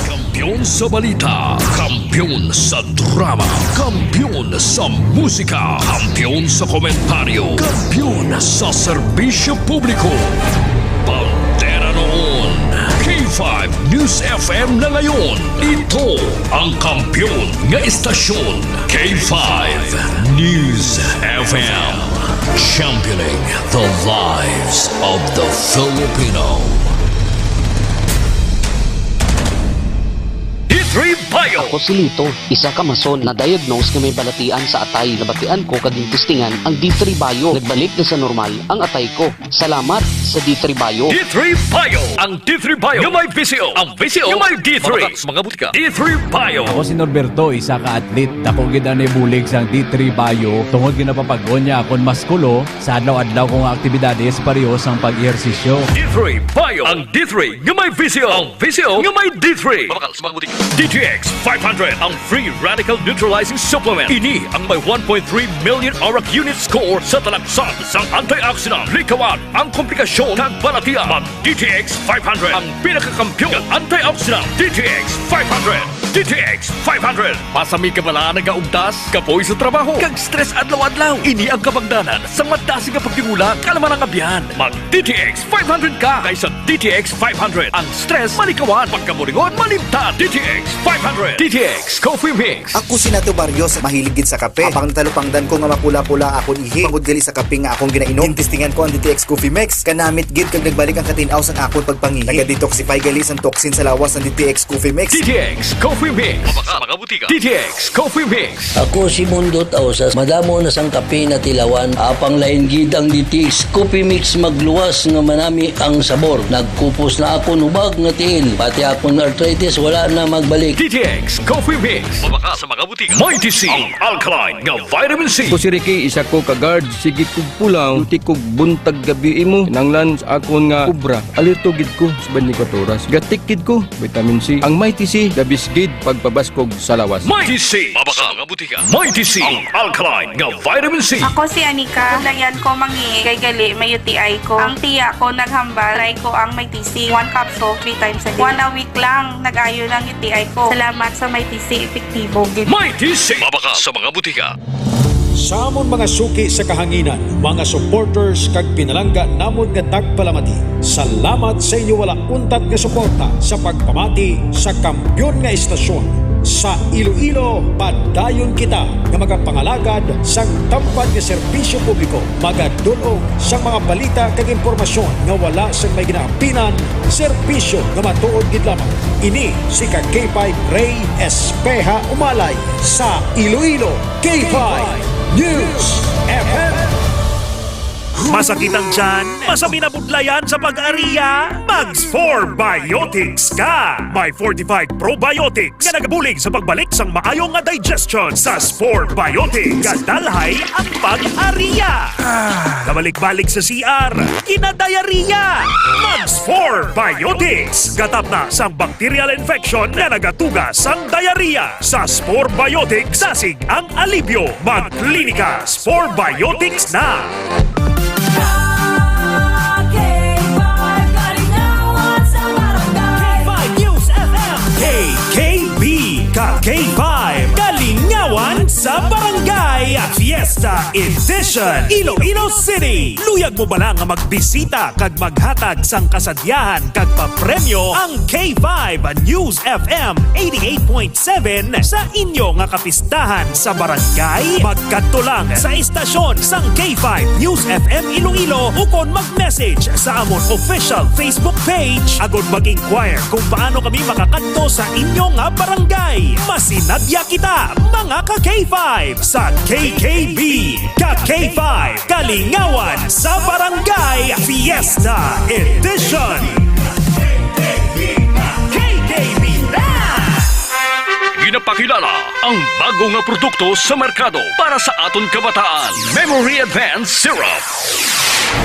Kampiyon sa balita, kampiyon sa drama, kampiyon sa musika, kampiyon sa komentaryo, kampiyon sa serbisyo publiko. Pantera noon, K5 News FM na ngayon. Ito ang kampiyon nga istasyon, K5 News FM. Championing the lives of the Filipino. D3 Bio. Ako si Lito, isa ka mason na diagnose nga may balatian sa atay. Nabatian ko kaging testingan ang D3 Bio. Nagbalik na sa normal ang atay ko. Salamat sa D3 Bio. D3 Bio. Ang D3 Bio yung may VCO. Ang VCO yung may D3. Mga butika. D3 Bio. Ako si Norberto, isa ka atlet. Dako gid ani bulig sang D3 Bio. Tungod ginapapagod niya akon maskulo sa adlaw-adlaw kong aktibidades pareho sang pag-ehersisyo. D3 Bio. Ang D3 yung may VCO. Ang VCO yung may D3. Mga butika. DTX 500 ang free radical neutralizing supplement. Ini ang may 1.3 million ORAC unit score sa talaksan sang antioxidant. Likawan ang komplikasyon ng balatian. Mag DTX 500 ang pinakakampyon ng antioxidant. DTX 500. DTX 500. Pasami ka bala nagaugtas, kapoy sa trabaho, kag stress adlaw-adlaw. Ini ang kabagdanan sa madasi nga pagtingulang kalaman ang abyan. Mag DTX 500 ka kaysa DTX 500. Ang stress malikawan, pagkamuringon malimtan. DTX 500. DTX Coffee Mix. Ako si Nato Barrios, mahilig gid sa kape. Apang natalupangdan ko nga mapula-pula akong ihi. Pagod gali sa kape nga akong ginainom. Tintistingan ko ang DTX Coffee Mix. Kanamit gid kag nagbalik ang katinaw sa akong pagpangihi. Naga-detoxify gali sang toxin sa lawas ng DTX Coffee Mix. DTX Coffee Mix. Mabaka mga butika. DTX Coffee Mix. Ako si Mundo Tausas, madamo na sang kape na tilawan, apang lain gid ang DTX Coffee Mix magluwas nga manami ang sabor. Nagkupos na ako nubag nga tiil, pati akong arthritis wala na magbalik. DTX Coffee Mix. Mabaka sa mga butika. Mighty C. Ang alkaline nga vitamin C. Ko si Ricky, isa ko ka-guard, sige kog pulang, tuti kog buntag gabi imo, nanglan sa akon nga kubra, alerto gid ko sa 24 oras. Gatikid ko, vitamin C. Ang Mighty C, dabis gid pagpabaskog sa lawas. Mighty C. Mabaka mga butika. Mighty C. Ang alkaline nga vitamin C. Ako si Anika, layan ko mangi, kay gali may UTI ko. Ang tiya ko naghambal, try ko ang may TC. 1 capsule, 3 times a day. 1 a week lang, nag-ayo ng UTI ko. Salamat sa may TC, epektibo. Mighty C. Mabaka sa mga butika. Sa amon mga suki sa kahanginan, mga supporters kag pinalangga namon nga tagpalamati. Salamat sa inyo wala untat nga suporta sa pagpamati sa kampyon nga istasyon. Sa Iloilo, padayon kita nga magapangalagad sa tampad nga serbisyo publiko. Magadulog sa mga balita kag impormasyon nga wala sa may ginaapinan, serbisyo nga matuod gid lamang. Ini si K5 Ray Espeja Umalay sa Iloilo K5 News FM. Masakit ang tiyan? Masami na budlayan sa pag-ariya? Mags 4 Biotics ka! May 45 probiotics nga nagabulig sa pagbalik sang maayong nga digestion sa Spore Biotics. Kadalhay ang pag-ariya. Kabalik-balik sa CR, kinadayariya. Mags 4 Biotics. Gatap na sang bacterial infection na nagatuga sang diarrhea. Sa Spore Biotics, sasig ang alibyo. Magklinika Spore Biotics na! KKB K5 Kalingawan sa Barangay Fiesta Edition Iloilo City. Luyag mo bala nga magbisita kag maghatag sang kasadyahan kag papremyo ang K5 News FM 88.7 sa inyo nga kapistahan sa barangay. Magkadto lang sa istasyon sang K5 News FM Iloilo ukon mag-message sa amon official Facebook page agud mag-inquire kung paano kami makakadto sa inyo nga barangay. Masinadya kita mga ka-K5 sa KKB Ka-K5 Kalingawan sa Barangay Fiesta Edition. KKB na! Ginapakilala ang bago nga produkto sa merkado para sa aton kabataan. Memory Advanced Syrup.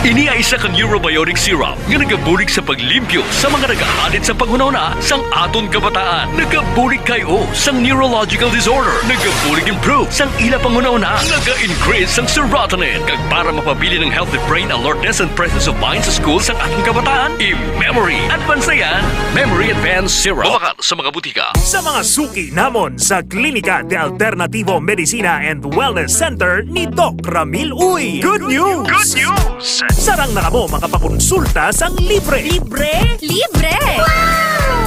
Ini ay isa ka neurobiotic syrup nga nagabulig sa paglimpyo sa mga nagahalit sa panghunahuna sang aton kabataan. Nagabulig kayo sang neurological disorder. Nagabulig improve sang ila panghunahuna. Naga-increase sang serotonin. Kag para mapabili ng healthy brain alertness and presence of mind sa school sang ating kabataan, i-Memory Advance na yan. Memory Advanced Syrup. Mabakal sa mga butika. Sa mga suki namon sa Klinika de Alternativo Medicina and Wellness Center ni Doc Ramil Uy. Good news! Good news! Sarang na kamo makapakonsulta sang libre. Libre? Libre!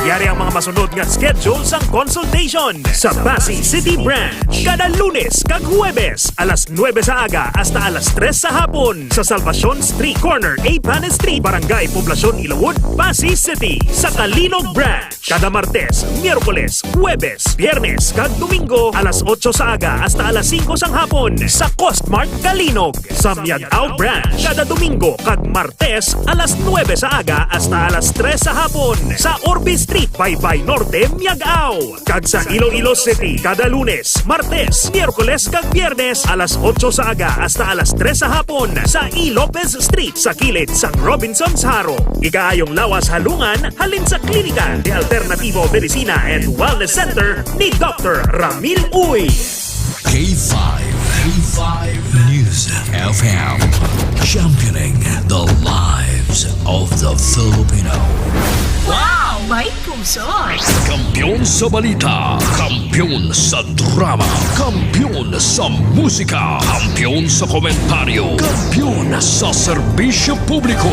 Yari ang mga masunod nga schedule sang consultation sa Pasig City Branch. Kada Lunes kag Huwebes, alas 9 sa aga hasta alas 3 sa hapon sa Salvacion Street Corner, Apan Street, Barangay Poblacion, Ilawod, Pasig City. Sa Kalinog Branch, kada Martes, Miyerkules, Huwebes, Biyernes kag Domingo, alas 8 sa aga hasta alas 5 sang hapon sa Costmart Kalinog. Sa Miagao Branch, kada Domingo kag Martes, alas 9 sa aga hasta alas 3 sa hapon sa Orbis Street Street, Baybay Norte, Miagao. Kag sa Iloilo City, kada Lunes, Martes, Miyerkules kag Biyernes alas 8 sa aga hasta alas 3 sa hapon sa E. Lopez Street sa kilid sang Robinson's Haro. Ikaayong lawas halungan halin sa klinika ni Alternativo Medicina and Wellness Center ni Dr. Ramil Uy. K5 News FM, championing the lives of the Filipino. Wow! May puso! Kampiyon sa balita, kampiyon sa drama, kampiyon sa musika, kampiyon sa komentaryo, kampiyon sa serbisyo publiko.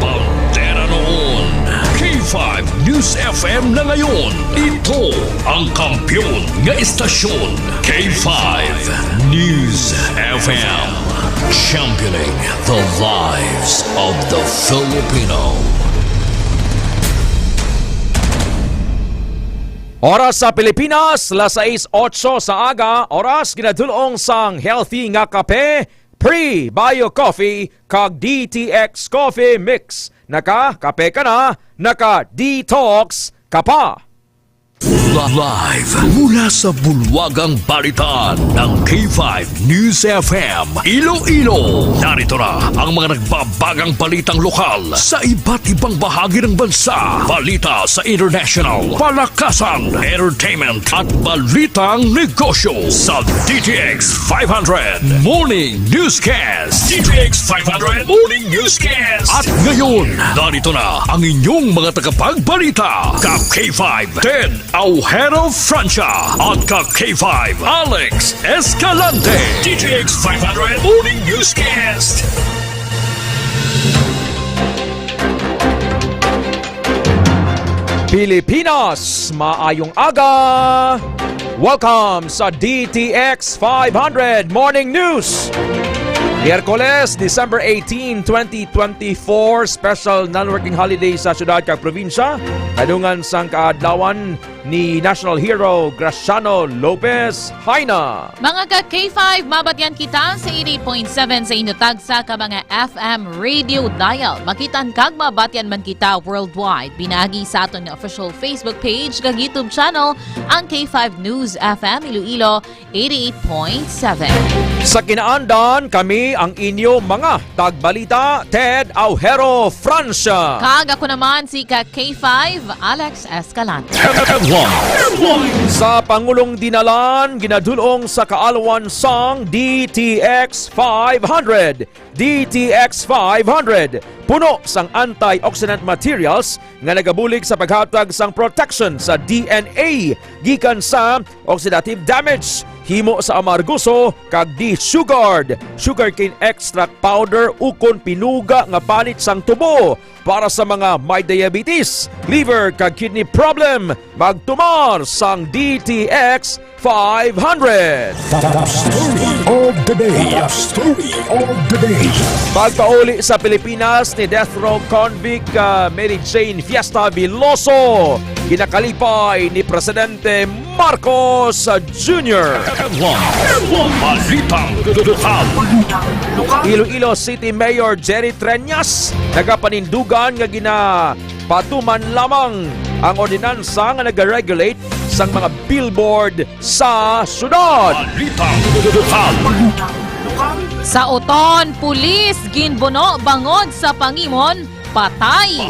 Pantera noon, K5 News FM na ngayon. Ito ang kampiyon nga istasyon. K5 News FM, championing the lives of the Filipino. Oras sa Pilipinas, las 6:08 sa aga, oras ginadulong sang healthy nga kape, Pre-Bio Coffee, kag DTX Coffee Mix. Naka-kape ka na, naka-detox ka pa. Live mula sa bulwagang balitaan ng K5 News FM Iloilo. Narito na ang mga nagbabagang balitang lokal sa iba't ibang bahagi ng bansa. Balita sa international, palakasan, entertainment at balitang negosyo sa DTX 500 Morning Newscast. DTX 500 Morning Newscast. At ngayon, narito na ang inyong mga tagapagbalita. Ka K5 Ted Aujero Francia at ka K5 Alex Escalante. DTX 500 Morning Newscast. Pilipinas, maayong aga! Welcome sa DTX 500 Morning News. Miyerkules, December 18, 2024, special non-working holiday sa syudad kag probinsya. Kadungan sang kaadlawan ni National Hero Graciano Lopez Haina. Mga ka-K5, mabatyan kita sa 88.7 sa inyo tagsa ka mga FM radio dial. Makitan kag mabatyan man kita worldwide. Binagi sa aton nga official Facebook page kag YouTube channel ang K5 News FM Iloilo 88.7. Sa kinaandan, kami ang inyo mga tagbalita, Ted Aujero Francia. Kag ako naman si ka-K5 Alex Escalante. Sa Pangulong Dinalan, ginadulong sa kaalawan sang DTX 500. DTX 500, puno sang antioxidant materials nga nagabulig sa paghatag sang protection sa DNA gikan sa oxidative damage, himo sa amarguso kag de-sugared, sugarcane extract powder ukon pinuga nga palit sang tubo para sa mga may diabetes, liver kag kidney problem. Magtumar sang DTX 500. Top story of the day. Top story of the day. Pagpauli sa Pilipinas ni death row convict Mary Jane Fiesta Veloso, kinakalipay ni Presidente Marcos Jr. Iloilo City Mayor Jerry Treñas nagapanindugan nga ginapatuman lamang ang ordinansa nga nag-regulate sang mga billboard sa syudad. Sa Oton, pulis ginbuno bangod sa Pangimon, patay.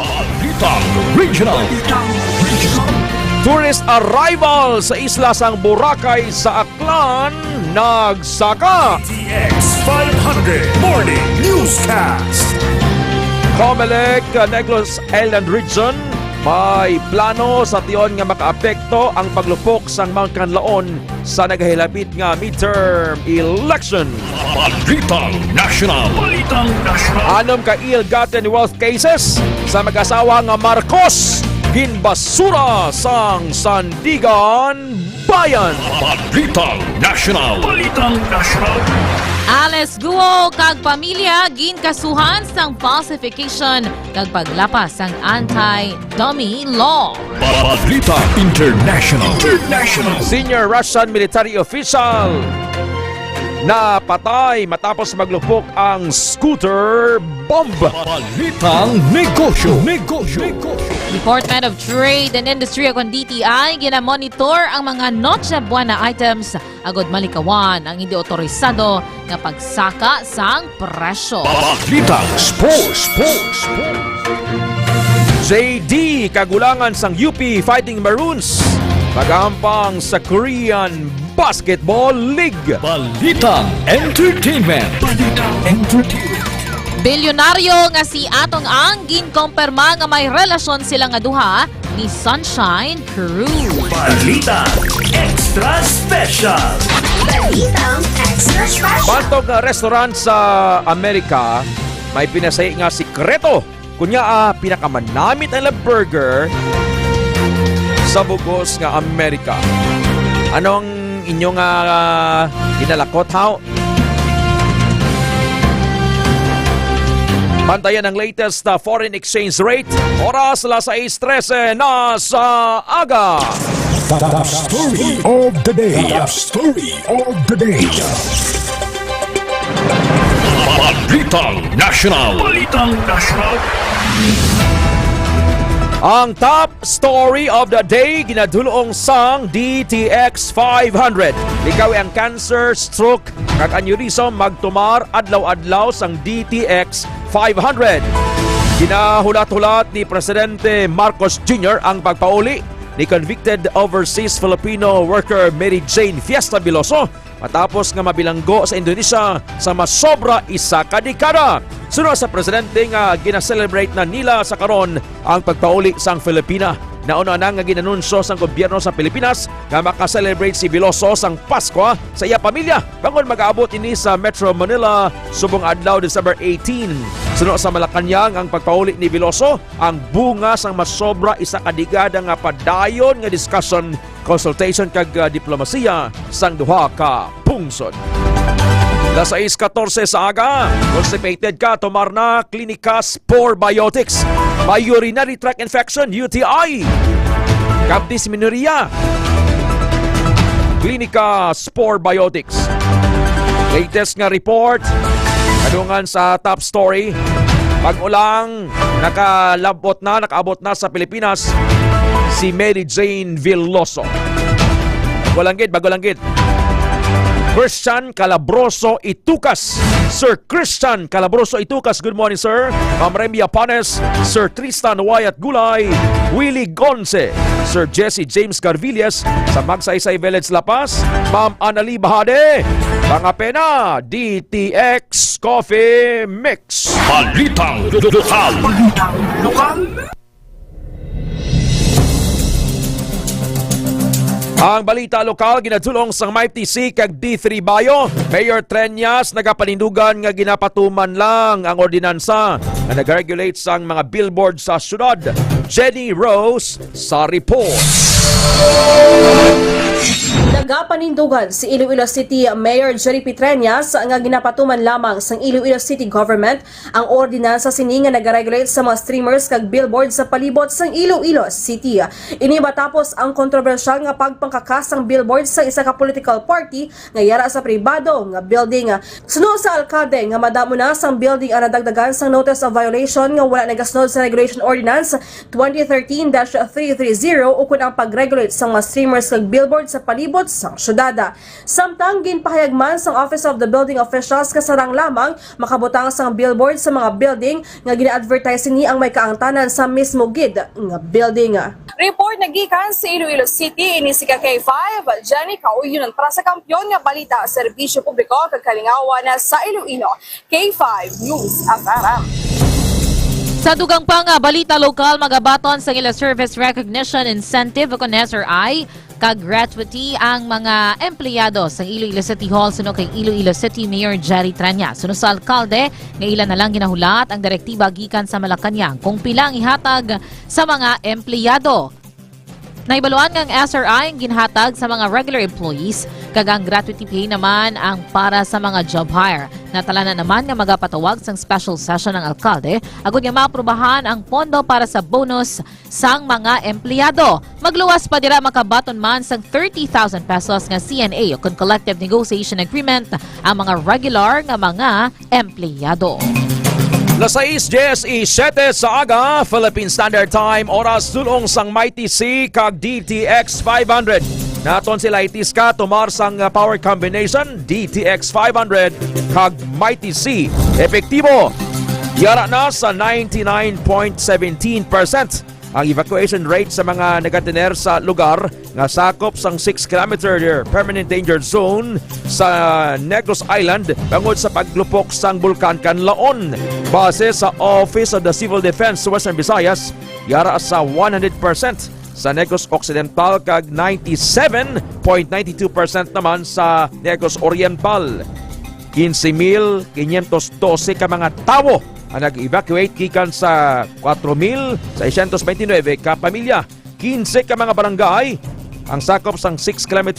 Tourist arrival sa isla sang Boracay sa Aklan nagsaka. DTX 500 Morning Newscast. Comelec, Negros Island Region, may plano sa tiyon nga makaapekto ang paglupok sang Mount Canlaon sa nagahilapit nga midterm election. Balitang National. Anom ka ill-gotten wealth cases sa mag-asawa nga Marcos ginbasura sang Sandigan Bayan. Balitang National. Alice Guo kag pamilya ginkasuhan sang falsification kag paglapas sang anti-dummy law. Balita International. Senior Russian military official napatay matapos maglupok ang scooter bomb. Balitang negosyo. Department of Trade and Industry o DTI ginamonitor ang mga Noche Buena items agod malikawan ang hindi otorisado nga pagsaka sang presyo. Balitang sports. JD kagulangan sang UP Fighting Maroons magampang sa Korean Basketball League. Balitang entertainment. Bilyonaryo nga si Atong Ang ginkompirma nga may relasyon sila nga duha ni Sunshine Cruz. Balita Extra Special. Balitang Extra Special. Bantog nga restaurant sa Amerika, may pinasay nga sikreto. Kunya pinakamanamit ang burger sa bugos nga Amerika. Anong inyong ginalakot how? Bantayan ang latest foreign exchange rate. Oras 6:13 na sa aga. The story of the day. Balitang national. Ang top story of the day ginadulong sang DTX 500. Ikaw ang cancer, stroke, kag aneurysm magtumar adlaw-adlaw sang DTX 500. Ginahulat-hulat ni Presidente Marcos Jr. ang pagpauli ni convicted overseas Filipino worker Mary Jane Fiesta Biloso matapos nga mabilanggo sa Indonesia sa masobra isa ka dekada. Sunod sa presidente nga ginaselebrate na nila sa karon ang pagpauli sang Filipina. Nauna na nga ginanunsyo sang gobyerno sa Pilipinas nga makaselebrate si Biloso sang Pasko sa iya pamilya bangon mag-aabot ini sa Metro Manila subong adlaw December 18. Sunod sa Malacanang ang pagpauli ni Biloso ang bunga sang masobra isa ka dekada nga padayon nga discussion, consultation kag diplomasiya sang duha ka pungsod. Las 6:14 sa aga, constipated ka, tumar na Klinika Spore Biotics. May urinary tract infection, UTI. Dysmenorrhea. Klinika Spore Biotics. Latest nga report, kadungan sa top story, pag-ulang nakaabot na sa Pilipinas si Mary Jane Villoso. Bago langgit. Christian Calabroso Itucas. Sir Christian Calabroso Itucas, good morning sir. Ma'am Remy Apanes, Sir Tristan Wyatt Gulay, Willie Gonce, Sir Jesse James Carvillas sa Magsaysay Village La Paz, Ma'am Annalie Bahade, mga pena, DTX Coffee Mix. Balitang lokal. Ang balita lokal ginadulong sang MyTC kag D3 Bayo. Mayor Treñas nagapanindugan nga ginapatuman lang ang ordinansa na nag-regulate sang mga billboard sa syudad. Jenny Rose sa report. Nagapanindugan si Iloilo City Mayor Jerry Treñas nga ginapatuman lamang sang Iloilo City Government ang ordinansa sini nga nag-regulate sa mga streamers kag billboard sa palibot sang Iloilo City. Ini matapos ang kontrobersyal nga pagpangkakas sang billboard sa isa ka political party nga yara sa pribado nga building. Sunod sa alkalde nga madamo na sang building ang nadagdagan sang notice of violation nga wala nagasunod sa Regulation Ordinance 2013-330 ukon ang pag-regulate sang mga streamers kag billboard sa palibot sang syudad. Samtang ginpahayagman sang Office of the Building Officials kasarang lamang makabutang sang billboard sa mga building nga gina-advertise ni ang may kaangtanan sa mismo gid nga building. Report nagikan sa Iloilo City ini si K5 Jenny Kauyon para sa kampyon nga balita serbisyo publiko kag kalingawan sa Iloilo. K5 News FM. Sa dugang pang balita lokal, magabaton sa ila Service Recognition Incentive o SRI kag gratuity ang mga empleyado sa Iloilo City Hall suno kay Iloilo City Mayor Jerry Treñas. Suno sa alkalde, nga ilan na lang ginahulat ang direktiba gikan sa Malacanang kung pilang ihatag sa mga empleyado. Naibaluan ng SRI ang ginhatag sa mga regular employees Kagang gratuity pay naman ang para sa mga job hire. Natala na naman nga magapatawag sang special session ng alkalde agud nga maaprubahan ang pondo para sa bonus sang mga empleyado. Magluwas pa dira makabaton man sang 30,000 pesos nga CNA o kon collective negotiation agreement ang mga regular nga mga empleyado. Las 6:17 sa aga, Philippine Standard Time, oras dulong sang Mighty C kag DTX 500. Naton sila itiska tumar sang power combination DTX 500 kag Mighty C. Epektibo, yara na sa 99.17%. Ang evacuation rate sa mga nagatiner sa lugar nga sakop sang 6 km permanent danger zone sa Negros Island bangod sa paglupok sang bulkan Kanlaon. Base sa Office of the Civil Defense sa Western Visayas, yara sa 100% sa Negros Occidental kag 97.92% naman sa Negros Oriental. 15,512 ka mga tawo ang nag-evacuate gikan sa 4,629 ka pamilya. 15 ka mga barangay ang sakop sang 6 km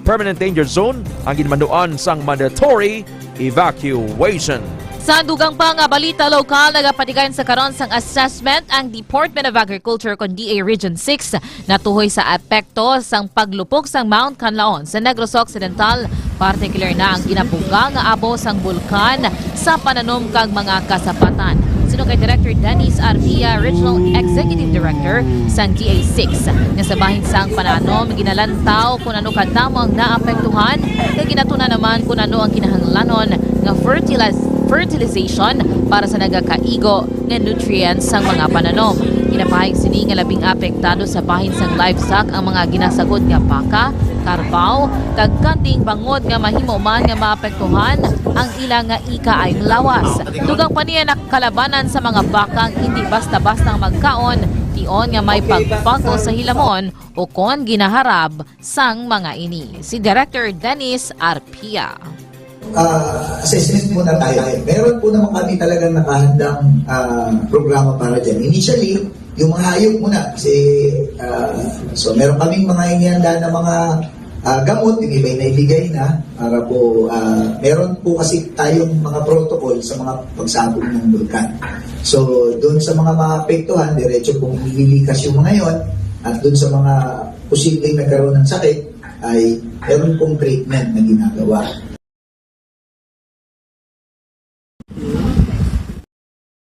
permanent danger zone ang ginmanduan sang mandatory evacuation. Sa dugang pa nga balita lokal, nagapatigayon sa karon sang assessment ang Department of Agriculture kon DA Region 6 natuhoy sa epekto sang paglupok sang Mount Kanlaon sa Negros Occidental. Particular na ang ginabuga nga abo sang bulkan sa pananom kag mga kasapatan. Sino kay Director Dennis Arpia, Regional Executive Director sang DA6. Nga sa bahin sang pananom, ginalantaw kung ano kadamo ang naapektuhan, kay ginatuna naman kung ano ang kinahanglanon nga fertilization para sa nagakaigo nga nutrients sang mga pananom. Ginapahing sini nga labing apektado sa bahin sang livestock ang mga ginasagod nga baka, karbaw, kag kanting bangod nga mahimo man nga maapektuhan ang ilang nga ikaayong lawas. Dugang pa niya nakalabanan sa mga bakang hindi basta-basta magkaon, tion nga may pagbago sa hilamon o kon ginaharab sang mga ini. Si Director Dennis Arpia. Assessment muna tayo. Meron po naman kami talagang nakahandang programa para dyan. Initially, yung mga hayop muna. Kasi, so meron kaming mga inihanda na mga gamot, yung iba'y naibigay na para po, meron po kasi tayong mga protocol sa mga pagsabog ng bulkan. So, doon sa mga maapektuhan, diretso pong ililikas yung mga yon, at doon sa mga posibleng nagkaroon ng sakit, ay meron pong treatment na ginagawa.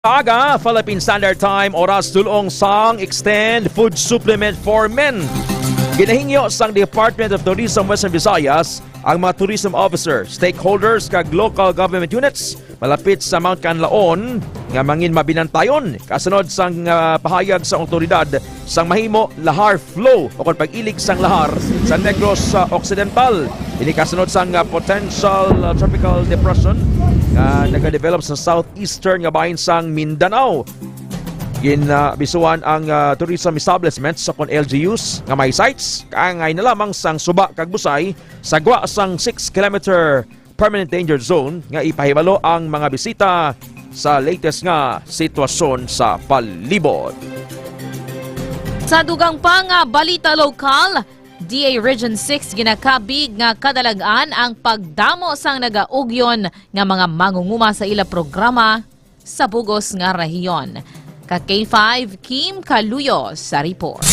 Aga, Philippine Standard Time, oras dulong sang Extend Food Supplement for Men. Ginahingyo sang Department of Tourism Western Visayas ang mga tourism officer, stakeholders kag local government units malapit sa Mount Kanlaon nga mangin mabinantayon kasunod sang pahayag sa otoridad sang mahimo lahar flow o kon pag-ilig sang lahar sa Negros Occidental. Ini kasunod sang potential tropical depression nga nagadevelop sa southeastern nga bahin sang Mindanao. Ginabisuan ang tourism establishments sa kon LGUs nga may sites kaangay na lamang sang Suba kag Busay sa gwa sang 6 km permanent danger zone nga ipahibalo ang mga bisita sa latest nga sitwasyon sa palibot. Sa dugang pa nga balita lokal, DA Region 6 ginakabig nga kadalagan ang pagdamo sang nagaugyon nga mga mangunguma sa ila programa sa bugos nga rehiyon. Ka K5 Kim Kaluyo sa report.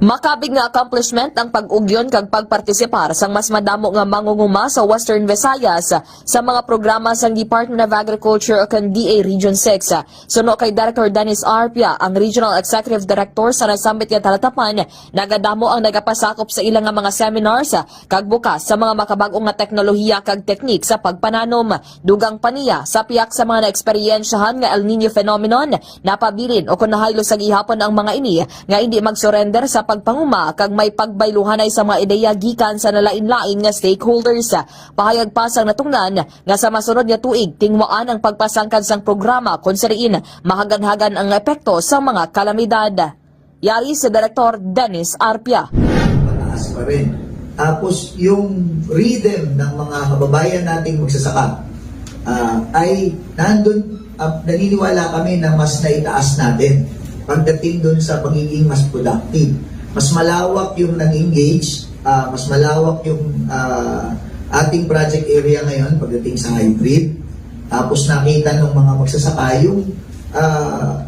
Makabig nga accomplishment ang pag-ugyon kag pagpartisipar sang mas madamo nga mangunguma sa Western Visayas sa mga programa sang Department of Agriculture o kan DA Region 6. Suno kay Director Dennis Arpia, ang Regional Executive Director sa nasambit nga talatapan, nagadamo ang nagapasakop sa ilang nga mga seminars kag bukas sa mga makabag-ong nga teknolohiya kag teknik sa pagpananom. Dugang paniya sa piyak sa mga naeksperyensyahan nga El Nino phenomenon, napabilin o kung nahaylo sa gihapon ang mga ini nga hindi mag-surrender sa pagpanguma kag may pagbayluhanay sa mga ideya gikan sa nalain-lain nga stakeholders. Pahayag pa sang natungnan nga sa masunod nga tuig tingwaan ang pagpasangkad sang programa kung sariin mahagan-hagan ang epekto sa mga kalamidad. Yari si Director Dennis Arpia. Mataas pa rin. Tapos yung rhythm ng mga kababayan nating magsasaka ay nandun, naniniwala kami na mas naitaas natin pagdating dun sa pagiging mas productive. mas malawak yung nag-engage, mas malawak yung ating project area ngayon pagdating sa hybrid. Tapos nakita ng mga magsasaka yung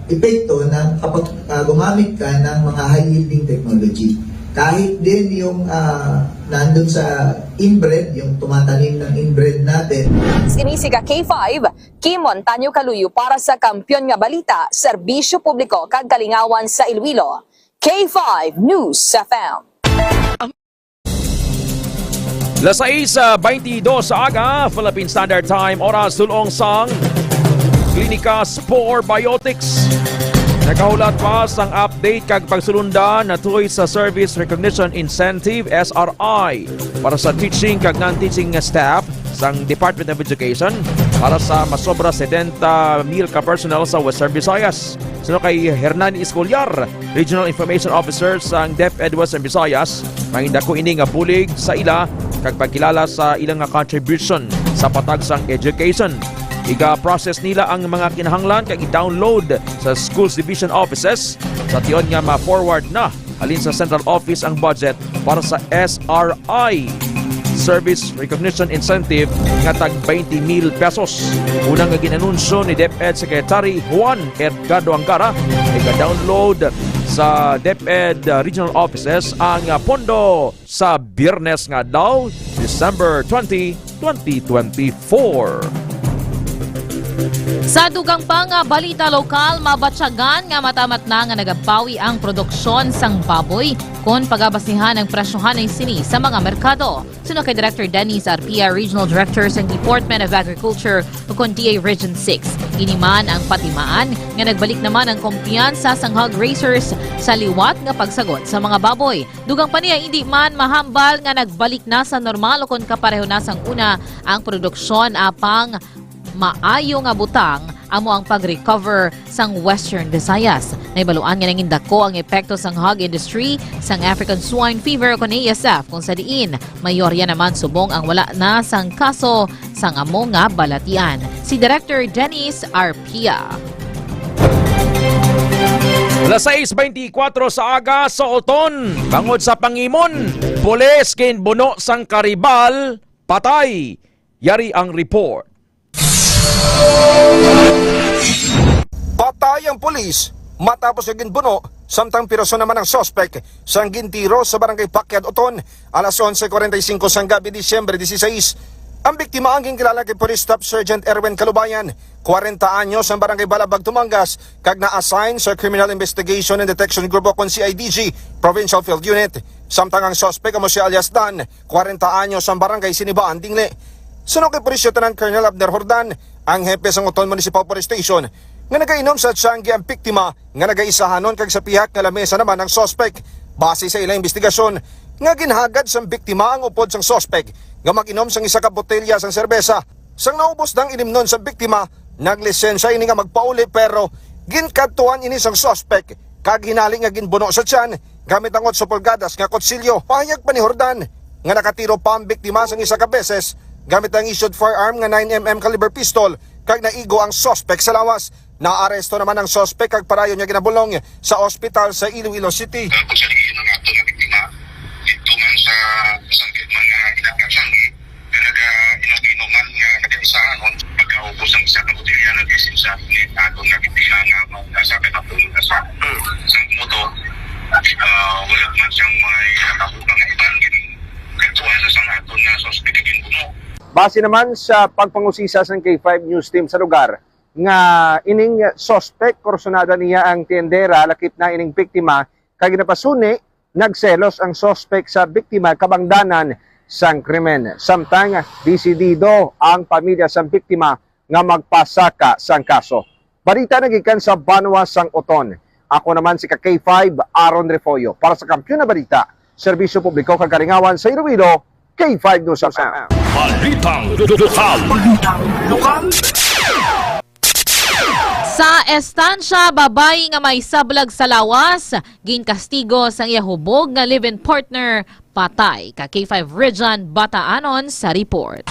epekto na kapag gumamit ka ng mga high-yielding technology. Kahit din yung nandun sa inbred, yung tumatanim ng inbred natin. Sinisika K5, Kimon Tanyo Kaluyo para sa Kampiyon nga Balita, Serbisyo Publiko kag Kalingawan sa Iloilo. K5 News FM. Las 6:22 sa aga, Philippine Standard Time, oras tulong sang Klinika Spore Biotics. Nakahulat pa sang update kag pagsulundan na tuloy sa Service Recognition Incentive SRI para sa teaching kag non-teaching staff sang Department of Education para sa masobra 70,000 ka personnel sa Western Visayas. Sino kay Hernan Escolyar, Regional Information Officer sang DepEd Western Visayas, manginda ko ini nga bulig sa ila kag pagkilala sa ilang nga contribution sa patag sang education. Iga-process nila ang mga kinahanglan kag i-download sa Schools Division Offices sa tiyon nga ma-forward na halin sa Central Office ang budget para sa SRI Service Recognition Incentive nga tag 20,000 pesos. Unang nga ginanunsyo ni DepEd Secretary Juan Edgardo Angara, iga-download sa DepEd Regional Offices ang pondo sa Biyernes nga daw, December 20, 2024. Sa dugang pang balita lokal, mabatsyagan nga matamat na nga nagabawi ang produksyon sang baboy kung pagabasihan ang presyohan ng sini sa mga merkado. Sino kay Director Dennis Arpia, Regional Director sa Department of Agriculture ug DA Region 6. Iniman ang patimaan nga nagbalik naman ang kumpiyansa sang hog raisers sa liwat nga pagsagot sa mga baboy. Dugang pa niya hindi man mahambal nga nagbalik na sa normal o kung kapareho na sang una ang produksyon apang maayo nga butang amo ang pag-recover sang Western Visayas. Naibaluan nga nangin dako ang epekto sang hog industry sang African Swine Fever kon ASF kung sa diin mayorya naman subong ang wala na sang kaso sang amo nga balatian. Si Director Dennis Arpia. Alas 6:24 sa aga sa Oton, bangod sa Pangimon, pulis kinbuno sang karibal, patay. Yari ang report. Patay ang pulis matapos yung ginbuno, samtang piraso naman ang sospek sa gintiro sa barangay Pakyat Oton alas 11:45 sang gabi Disyembre 16. Ang biktima ang kilala kay Police Staff Sergeant Erwin Calubayan, 40 anyos ang barangay Balabag, Tumangas, kag na-assign sa Criminal Investigation and Detection Group o CIDG Provincial Field Unit. Samtang ang sospek amo si alias Dan, 40 anyos ang barangay Sinibaan, Dingle. Suno kay Pulisyo Tanang Colonel Abner Hordan, ang hepe sa Oton Municipal Police Station, nga nagainom sa Tianggi ang biktima nga nagaisahanon kag sa pihak nga lamesa naman ang sospek. Base sa ilang investigasyon, nga ginhagad sang biktima ang upod sang sospek nga mag-inom sang isa ka botelya sang serbesa. Sang naubos dang inimnon sa biktima, naglisensya ini nga magpauli pero ginkadtuan ini sang sospek kag hinali nga ginbuno sa tiyan gamit ang 8 pulgadas nga kutsilyo. Pahayag pa ni Hordan nga nakatiro pa ang biktima sang isa ka beses gamit ang issued firearm nga 9mm caliber pistol kag naigo ang sospek sa lawas. Naaresto naman ang sospek kag parayon niya ginabulong sa ospital sa Iloilo City. Sa sakit mga kinakasanggi na nag-inuman nga nag-isahanon pagkaubos ng isa ka botelya nag-isin sa init atong nagipila nga sa pinatulog na sa moto wala man siyang may nakahubang na ibang kintuan sa aton na sospekigin puno. Base naman sa pagpangusisa ng K5 News Team sa lugar nga ining sospek korsonada niya ang tendera lakip na ining biktima kag ginapasuni nagselos ang sospek sa biktima kabangdanan sang krimen. Samtang disidido ang pamilya sang biktima nga magpasaka sang kaso. Balita nagikan sa Banwa sang Oton. Ako naman si K5 Aaron Refollo para sa Kampiyon na Balita, Serbisyo Publiko kag Kalingawan sa Iloilo, K5 News FM. Balitang lokal. Sa estansya, babae nga may sablag sa lawas, ginkastigo sang iyahubog nga live-in partner, patay. Ka K5 Region Bataanon sa report.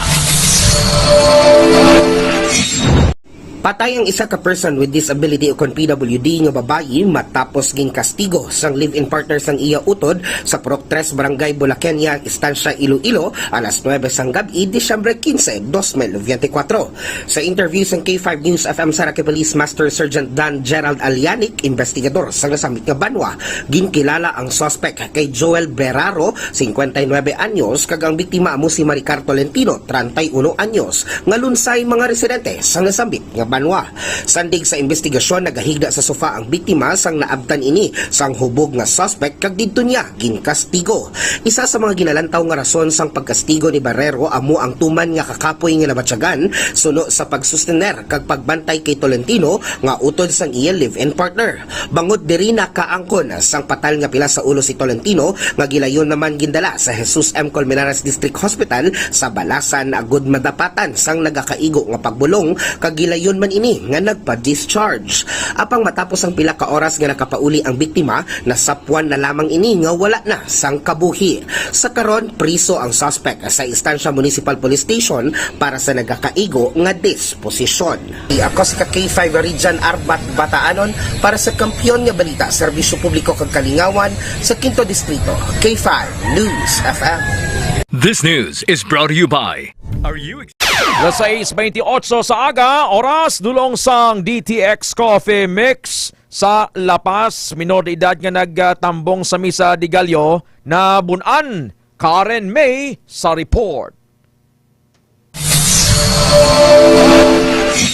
Patay ang isa ka person with disability o PWD nga babayi matapos gin kastigo sang live-in partner sang iya utod sa Purok 3 Barangay Bulaqueña, Estancia, Iloilo, alas 9 sang gabi, Disyembre 15, 2024. Sa interview sang K5 News FM Sarake Police Master Sergeant Dan Gerald Alianic, investigador sang nasamit nga banwa, ginkilala ang suspect kay Joel Beraro, 59 anyos, kag ang biktima amo si Maricar Tolentino, 31 anyos, nga lunsay mga residente sang nasamit nga banwa. Sandig sa investigasyon, nagahigda sa sofa ang biktima sang naabtan ini sang hubog nga suspect kag didto niya ginkastigo. Isa sa mga ginalantaw nga rason sang pagkastigo ni Barrero amo ang tuman nga kakapoy nga nabatyagan suno sa pagsustener kag pagbantay kay Tolentino nga utod sang iya live-in partner. Bangod diri na kaangkon sang patal nga pila sa ulo si Tolentino nga gilayon naman gindala sa Jesus M. Colmenares District Hospital sa Balasan agud madapatan sang nagakaigo nga pagbulong kag gilayon man ini nga nagpa-discharge. Apang matapos ang pila ka oras nga nakapauli ang biktima, nasapuan na lamang ini nga wala na sang kabuhi. Sa karon, priso ang suspect sa Estancia Municipal Police Station para sa nagakaigo nga disposisyon. Ako si K5 Region Arbat Bataanon para sa Kampyon nga Balita, Serbisyo Publiko kag Kalingawan sa 5th Distrito, K5 News FM. This news is brought to you by... Are you Las 6:28 sa aga, oras dulong sang DTX Coffee Mix sa Lapas. Minor de edad nga nagtambong sa Misa de Gallo na bunan. Karen May sa report.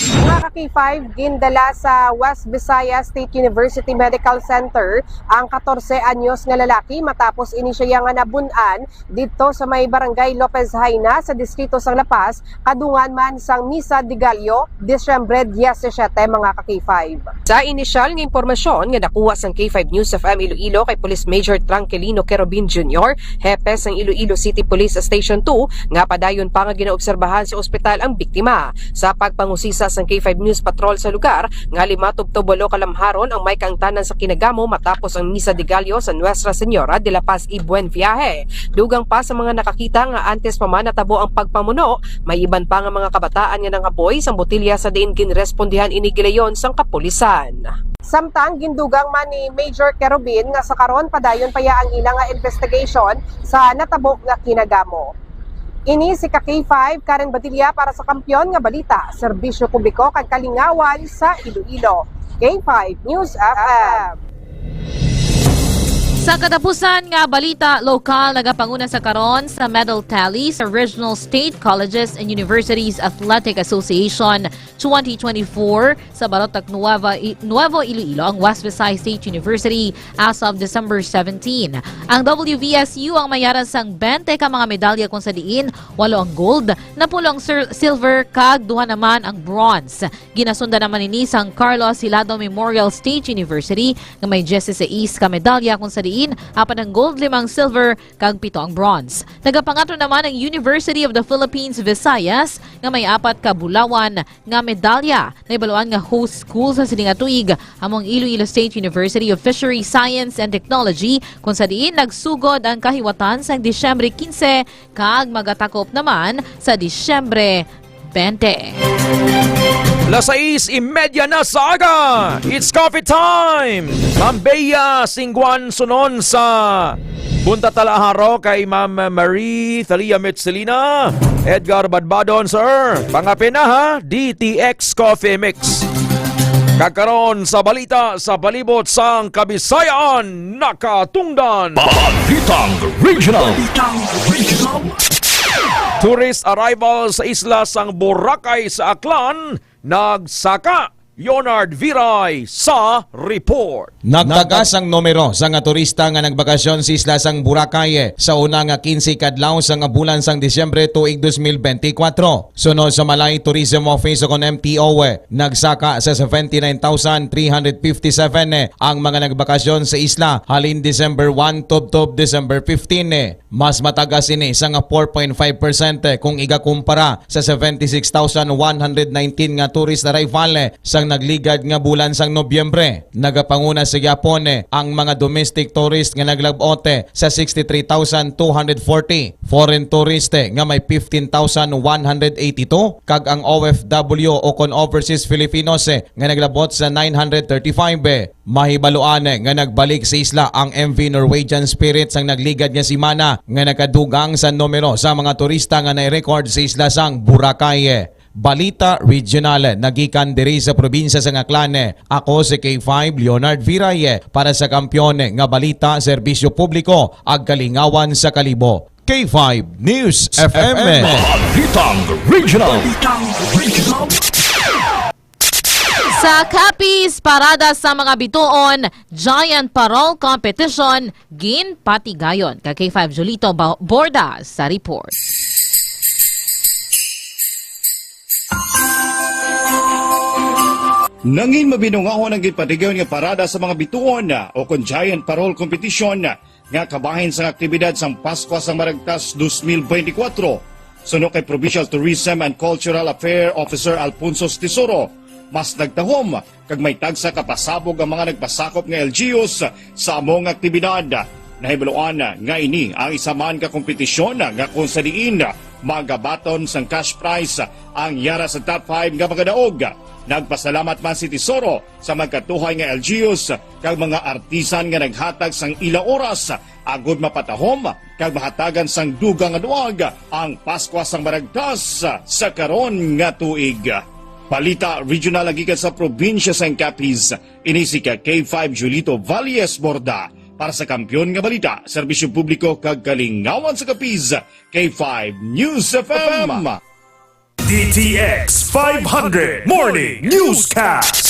Mga ka-K5, gindala sa West Visayas State University Medical Center ang 14 anyos nga lalaki matapos ini siya nga nabunan dito sa may barangay Lopez Haina sa distrito sang La Paz, kadungan man sang Misa de Gallo, Disyembre 17 mga ka-K5. Sa inisyal nga impormasyon nga nakuha sang K5 News FM Iloilo kay Police Major Tranquilino Querubin Jr., hepe sang Iloilo City Police Station 2, nga padayon pa nga ginaobserbahan sa ospital ang biktima. Sa pagpangusisa sang K5 News Patrol sa lugar, nga 5 to 8 kalamharon ang may kaangtanan sa kinagamo matapos ang Misa de Gallo sa Nuestra Señora de la Paz y Buen Viaje. Dugang pa sa mga nakakita nga antes pa man natabo ang pagpamuno, may iban pa nga mga kabataan nga nangapoy sang botilya sa diin ginrespondihan inigilayon sang kapulisan. Samtang gindugang man ni Major Querubin nga sa karon padayon pa ya ang ilang nga investigation sa natabo nga kinagamo. Ini si K5 Karen Batilla para sa Kampyon nga Balita, Serbisyo Publiko kag Kalingawan sa Iloilo. K5 News FM. Sa katapusan nga balita, lokal nagapanguna sa karon sa medal tally sa Regional State Colleges and Universities Athletic Association 2024 sa Balotac Nuevo Iloilo ang West Visayas State University as of December 17. Ang WVSU ang mayaran sang 20 ka mga medalya kung sa diin, 8 ang gold, 10 silver kag 2 naman ang bronze. Ginasunda naman ini sang Carlos Hilado Memorial State University nga may 16 ka medalya kung sa diin, 4 ang gold, 5 silver, kag 7 ang bronze. Nagapangatlo naman ang University of the Philippines Visayas nga may 4 ka bulawan nga medalya. Naibaluan nga host school sa sining tuig among Iloilo State University of Fisheries Science and Technology kung sa diin nagsugod ang kahiwatan sa Disyembre 15 kag magatakop naman sa Disyembre 20. Las 6:30 na sa aga. It's coffee time. Ma'am Bea Singguan sunon sa Bunta Talaharo kay Ma'am Marie Thalia Metzelina. Edgar Badbadon, sir. Pangapin na ha, DTX Coffee Mix. Kakaron sa balita sa palibot sang Kabisayan, nakatungdan. Balitang Regional. Tourist arrival sa isla sang Boracay sa Aklan, nagsaka. Leonard Viray sa report. Nagtagas ang numero sa nga turista nga nagbakasyon sa isla sang Boracay sa una nga 15 kadlaw sa nga bulan sang Disyembre tuig 2024. Sunod sa Malay Tourism Office o MTO, nagsaka sa 79,357 ang mga nagbakasyon sa isla halin December 1 tub December 15. Mas matagas ini sa nga 4.5% kung igakumpara sa 76,119 nga tourist arrival sang sang nagligad nga bulan sang Nobyembre. Nagapanguna sa Japon ang mga domestic tourist nga naglabote sa 63,240. Foreign tourist nga may 15,182 kag ang OFW o kon overseas Filipinos nga naglabot sa 935. Mahibaluan nga nagbalik sa isla ang MV Norwegian Spirit sang nagligad nga simana nga nakadugang sa numero sa mga turista nga na-record sa isla sang Boracay. Balita Regional nagikan diri sa probinsya sa Aklan. Ako si K5 Leonard Viray para sa Kampiyon nga Balita Serbisyo Publiko ag kalingawan sa Kalibo. K5 News FM. Balitang Regional. Sa Capiz, parada sa mga bituon, Giant Parol Competition, ginpatigayon. K5 Julito Borda sa report. Nangin mabinungahon ang gipatigayon nga parada sa mga bituon o kon Giant Parol Competition nga kabahin sa aktibidad sang Pasko sa Maragtas 2024. Suno kay Provincial Tourism and Cultural Affairs Officer Alfonso Tesoro, mas nagtahom kag may tagsa kapasabog ang mga nagpasakop nga LGUs sa among aktibidad. Nahibaluan nga ini ang isa man ka kompetisyon nga kung sa diin magabaton sang cash prize ang yara sa top 5 nga mga daog. Nagpasalamat man si Tesoro sa magkatuhay nga LGUs kag mga artisan nga naghatag sang ilang oras agud mapatahom kag mahatagan sang dugang nga duag ang Pasko sang Maragtas sa karon nga tuig. Balita Regional gikan sa probinsya sang Capiz. Ini si K5 Julito Valles Borda para sa Kampiyon nga Balita, Serbisyo Publiko kag kalingawan sa Capiz. K5 News FM. DTX 500 Morning Newscast.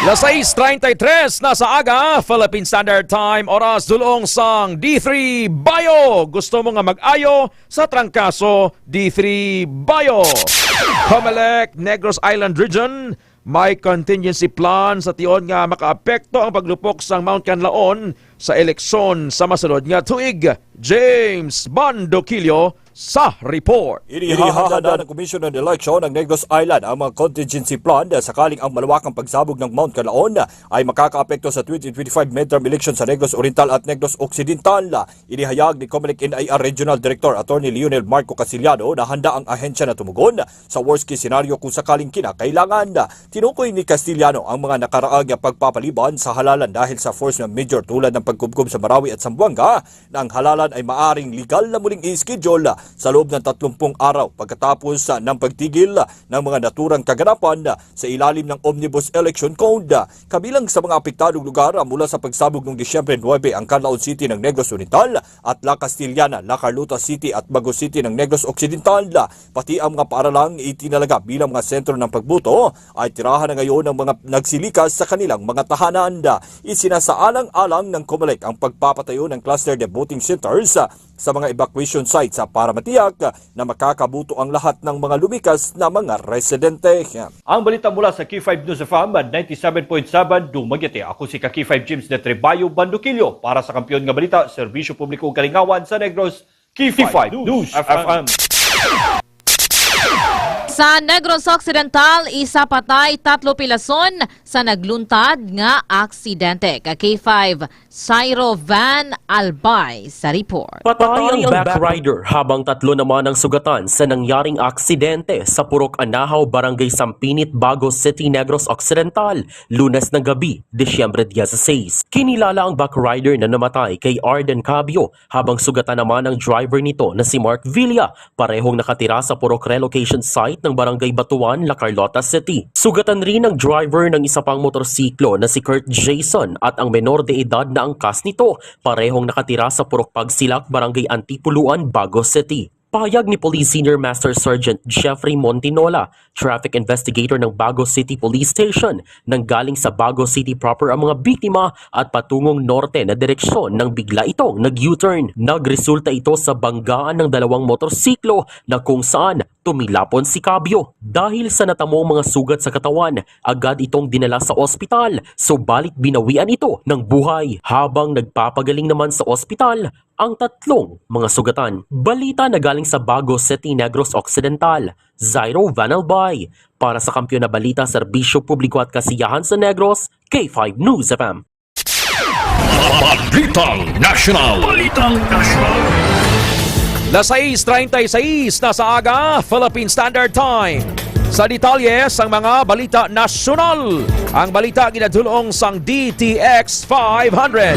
Las 6:33 na sa aga, Philippine Standard Time, oras dulong sang D3 Bayo. Gusto mo nga mag-ayo sa trangkaso D3 Bayo. Comelec, Negros Island Region, may contingency plan sa tion nga makaapekto ang paglupok sang Mount Canlaon sa eleksyon sa masunod nga tuig. James Bandoquillo sa report. Inihahanda ng Commission on Election ng Negros Island ang mga contingency plan sakaling ang malawakang pagsabog ng Mount Canlaon ay makakaapekto sa 2025 midterm election sa Negros Oriental at Negros Occidental. Inihayag ni Comelec NIR Regional Director Attorney Leonel Marco Casiliano na handa ang ahensya na tumugon sa worst case scenario kung sakaling kinakailangan. Tinukoy ni Casiliano ang mga nakaraang pagpapaliban sa halalan dahil sa force major tulad ng pagkubkob sa Marawi at Zamboanga na ang halalan ay maaring legal na muling i-schedule sa loob ng 30 araw pagkatapos ng pagtigil ng mga naturang kaganapan sa ilalim ng Omnibus Election Code. Kabilang sa mga apektadong lugar mula sa pagsabog noong Disyembre 9 ang Canlaon City ng Negros Oriental at La Castillana, La Carlota City at Bago City ng Negros Occidental. Pati ang mga paaralang itinalaga bilang mga sentro ng pagbuto ay tirahan na ngayon ng mga nagsilikas sa kanilang mga tahanan. Isinasaalang-alang ng Comelec ang pagpapatayo ng cluster de voting centers sa mga evacuation sites para matiyak na makakabuto ang lahat ng mga lumikas na mga residente. Ang balita mula sa K5 News FM 97.7 Dumaguete. Ako si K5 James de Trebayo Bandoquillo para sa Kampiyon nga Balita, Serbisyo Publiko Kalingawan sa Negros, K5 News FM. Sa Negros Occidental, isa patay, 3 pilason sa nagluntad nga aksidente. K5 Cairo Van Albay sa report. Patay ang backrider habang 3 naman ang sugatan sa nangyaring aksidente sa Purok Anahaw, Barangay Sampinit, Bago City, Negros Occidental, Lunes ng gabi, Disyembre 16. Kinilala ang backrider na namatay kay Arden Cabio habang sugatan naman ang driver nito na si Mark Villa, parehong nakatira sa Purok relocation site ng Barangay Batuan, La Carlota City. Sugatan rin ang driver ng isa pang motorsiklo na si Kurt Jason at ang menor de edad na angkas nito, parehong nakatira sa Purok Pagsilak, Barangay Antipuluan, Bago City. Pahayag ni Police Senior Master Sergeant Jeffrey Montinola, traffic investigator ng Bago City Police Station, nang galing sa Bago City proper ang mga biktima at patungong norte na direksyon nang bigla itong nag-U-turn. Nagresulta ito sa banggaan ng 2 motorsiklo na kung saan tumilapon si Cabio. Dahil sa natamong mga sugat sa katawan, agad itong dinala sa ospital, subalit binawian ito ng buhay. Habang nagpapagaling naman sa ospital ang tatlong mga sugatan. Balita na galing sa Bagos City, Negros Occidental, Zairo Vanalbay. Para sa Kampiyon na Balita, Serbisyo Publiko at Kasiyahan sa Negros, K5 News FM. Balitang National. Las 6:36 na sa aga, Philippine Standard Time. Sa detalye sang mga balita nasyonal, ang balita ginadulong sang DTX 500.